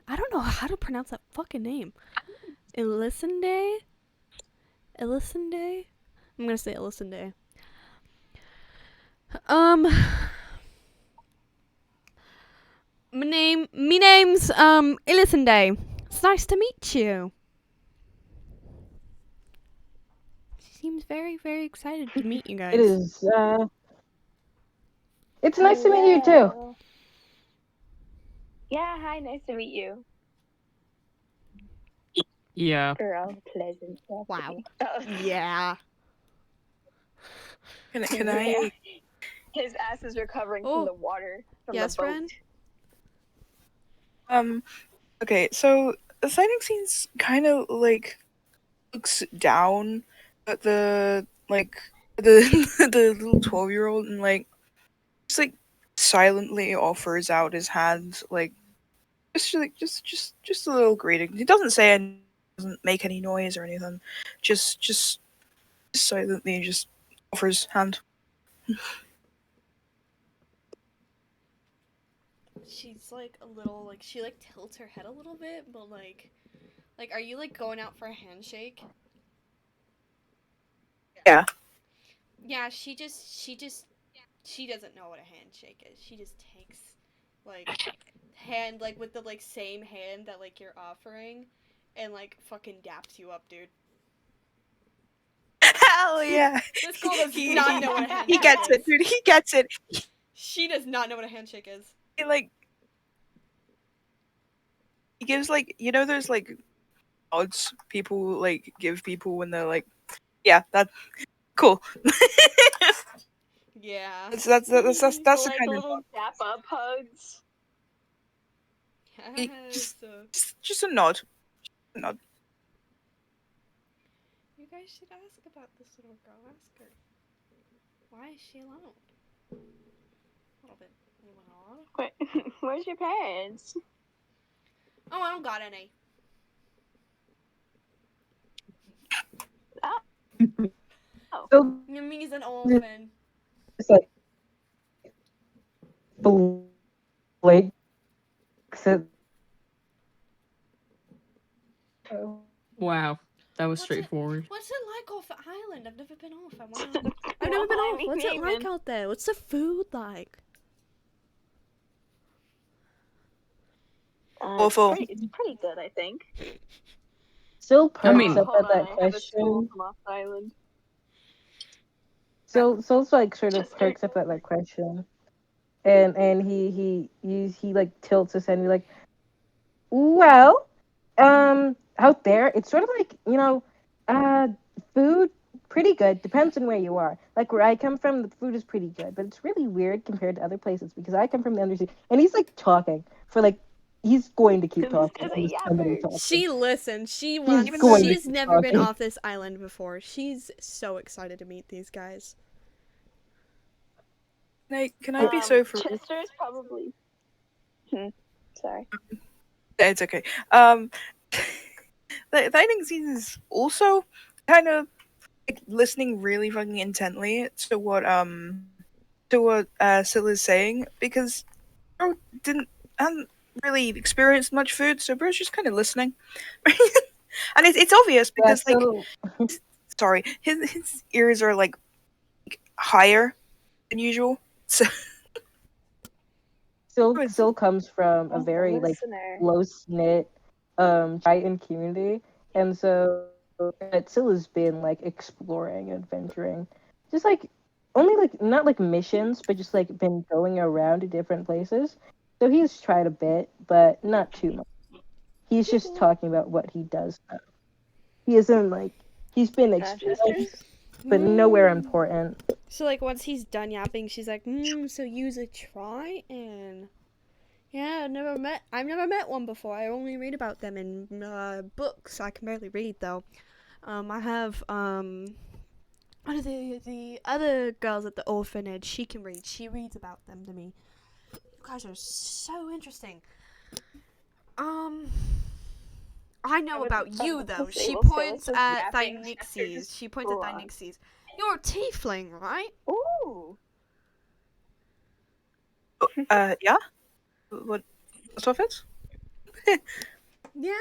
I don't know how to pronounce that fucking name. Elisinde? Elisinde? I'm gonna say Elisinde. Me name's Elisinde. It's nice to meet you. She seems very, very excited to meet you guys. It is. It's nice to meet you too. Hello. Yeah, hi, nice to meet you. Yeah. Girl, pleasant. Wow. Oh. Yeah. Can I? His ass is recovering Oh. from the water. From Yes, the boat. friend? Okay, so the sighting scene's kind of like looks down at the the little 12-year-old and like just like silently offers out his hand like just a little greeting. He doesn't say any, doesn't make any noise or anything. Just silently just offers hand. She's like a little like she like tilts her head a little bit, but like are you like going out for a handshake? Yeah. Yeah, she doesn't know what a handshake is. She just takes like hand like with the like same hand that like you're offering and like fucking daps you up, dude. Hell yeah! This girl does not know what a handshake He gets is. it, dude. He gets it. She does not know what a handshake is. He like he gives like those like odds people like give people when they're like, yeah, that's cool. Yeah. that's the like kind of little dap up hugs. Yes. just a nod. A nod. You guys should ask about this little girl. Ask her. Why is she alone? A little bit odd. Wait, where's your parents? Oh, I don't got any. So I mean, he's an orphan. it's like Blake said. Wow. That was What's it- straightforward. What's it like off the island? I've never been off. I wanna. I've never been Well, I off. mean, What's it like even- out there? What's the food like? Awful. It's pretty good, I think. Still perks mean- up Hold at on, that I have a school question. from off the island. Soul's like sort of Chester. perks up at that question, and he like tilts his head and be like, well, out there it's sort of like food pretty good, depends on where you are. Like where I come from, the food is pretty good, but it's really weird compared to other places because I come from the undersea, and he's like talking for like he's going to keep talking. Cause and a there's somebody yapper. talking. She listens. She He's wants. going to She's keep never been talking. off this island before. She's so excited to meet these guys. Can I be so for? Chester is probably. Sorry. It's okay. The dining scene is also kind of like listening really fucking intently to what Syl is saying because bro hadn't really experienced much food, so bro's just kind of listening, and it's obvious Yeah, because like so sorry, his ears are like higher than usual, so Still comes from a very like listener. close knit Triton community, and so Sil has been like exploring, adventuring, just like only like not like missions, but just like been going around to different places. So he's tried a bit, but not too much. He's just talking about what he does know. He isn't like He's been Manchester's? but nowhere Mm. important. So like once he's done yapping, she's like, so use a try and yeah, I've never met one before. I only read about them in books. I can barely read though. I have one of the other girls at the orphanage. She can read. She reads about them to me. You guys are so interesting. I know would about love you to though. say She what's points those at yapping Thynixies. sisters. She points at Go on. Thynixies. You're a tiefling, right? Ooh. Yeah. What stuff is? Yeah,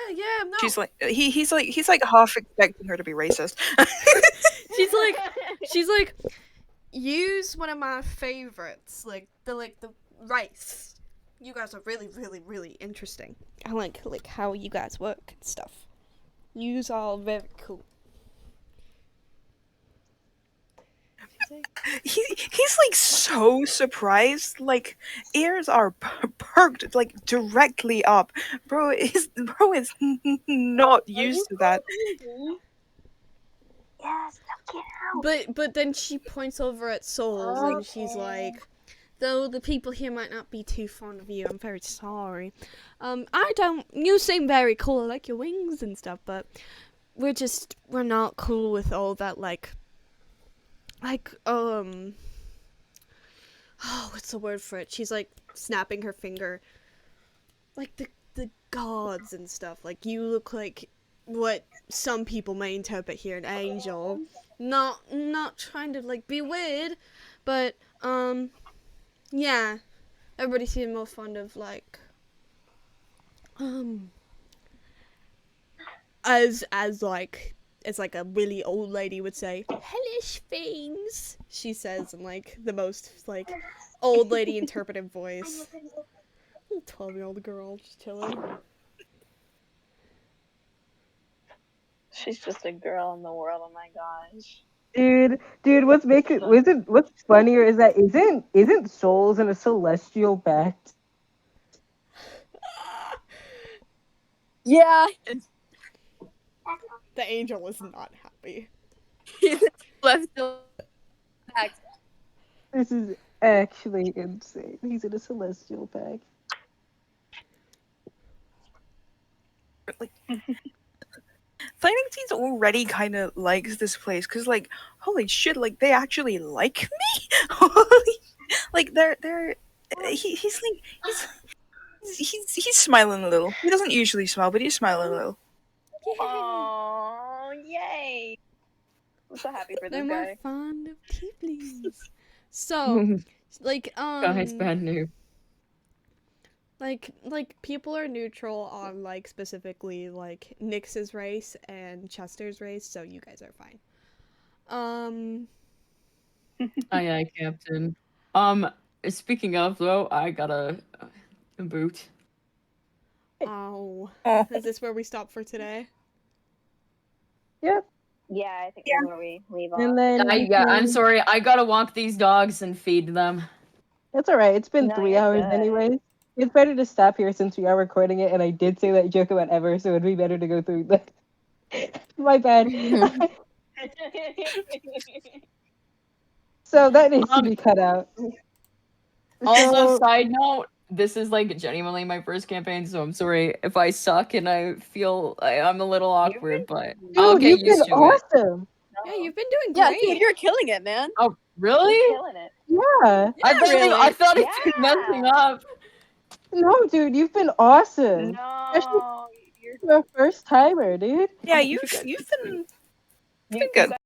no. She's like he's like half expecting her to be racist. She's like, use one of my favorites, like the rice. You guys are really, really, really interesting. I like how you guys work and stuff. You's all very cool. He's like so surprised. Like ears are perked like directly up. Bro is not used to that. Yes, no, get out. But then she points over at Souls and she's like, though the people here might not be too fond of you, I'm very sorry. You seem very cool, I like your wings and stuff, but we're not cool with all that, what's the word for it? She's like snapping her finger. Like the gods and stuff. Like you look like what some people may interpret here an angel. Not trying to like be weird, but yeah. Everybody seems more fond of like as like a really old lady would say, hellish things, she says in like the most like old lady interpretive voice. 12-year-old girl just chilling. She's just a girl in the world. Oh my gosh. Dude, what's funnier is that isn't Souls in a celestial bat? Yeah. The angel was not happy. He's left back. This is actually insane. He's in a celestial pack. Like Thynixies already kind of likes this place because, like, holy shit, like they actually like me. Like he's smiling a little. He doesn't usually smile, but he's smiling a little. Oh, yay! I'm so happy for They're this more guy. fond of tieflings. So, like, Guys, bad news. like people are neutral on like specifically like Nyx's race and Chester's race, so you guys are fine. Aye, aye, Captain. Speaking of though, I got a boot. Oh, Oh, is this where we stop for today? Yep. Yeah, I think Yeah. that's where we leave off. And then I'm sorry. I gotta walk these dogs and feed them. That's alright. It's been No, 3 you're hours good. anyways. It's better to stop here since we are recording it, and I did say that joke about Ever, so it'd be better to go through that. My bad. So that needs to be cut out. Also, So, side note, this is like genuinely my first campaign, so I'm sorry if I suck and I feel I'm a little awkward, but I'll dude, get you've been used to it. awesome. Yeah, you've been doing Yeah, great. dude, you're killing it, man. Oh, really? You're killing it. Yeah. I thought really? I thought it's messing up. No, dude, you've been awesome. Especially No, you're for a first timer, dude. yeah, you've been you good.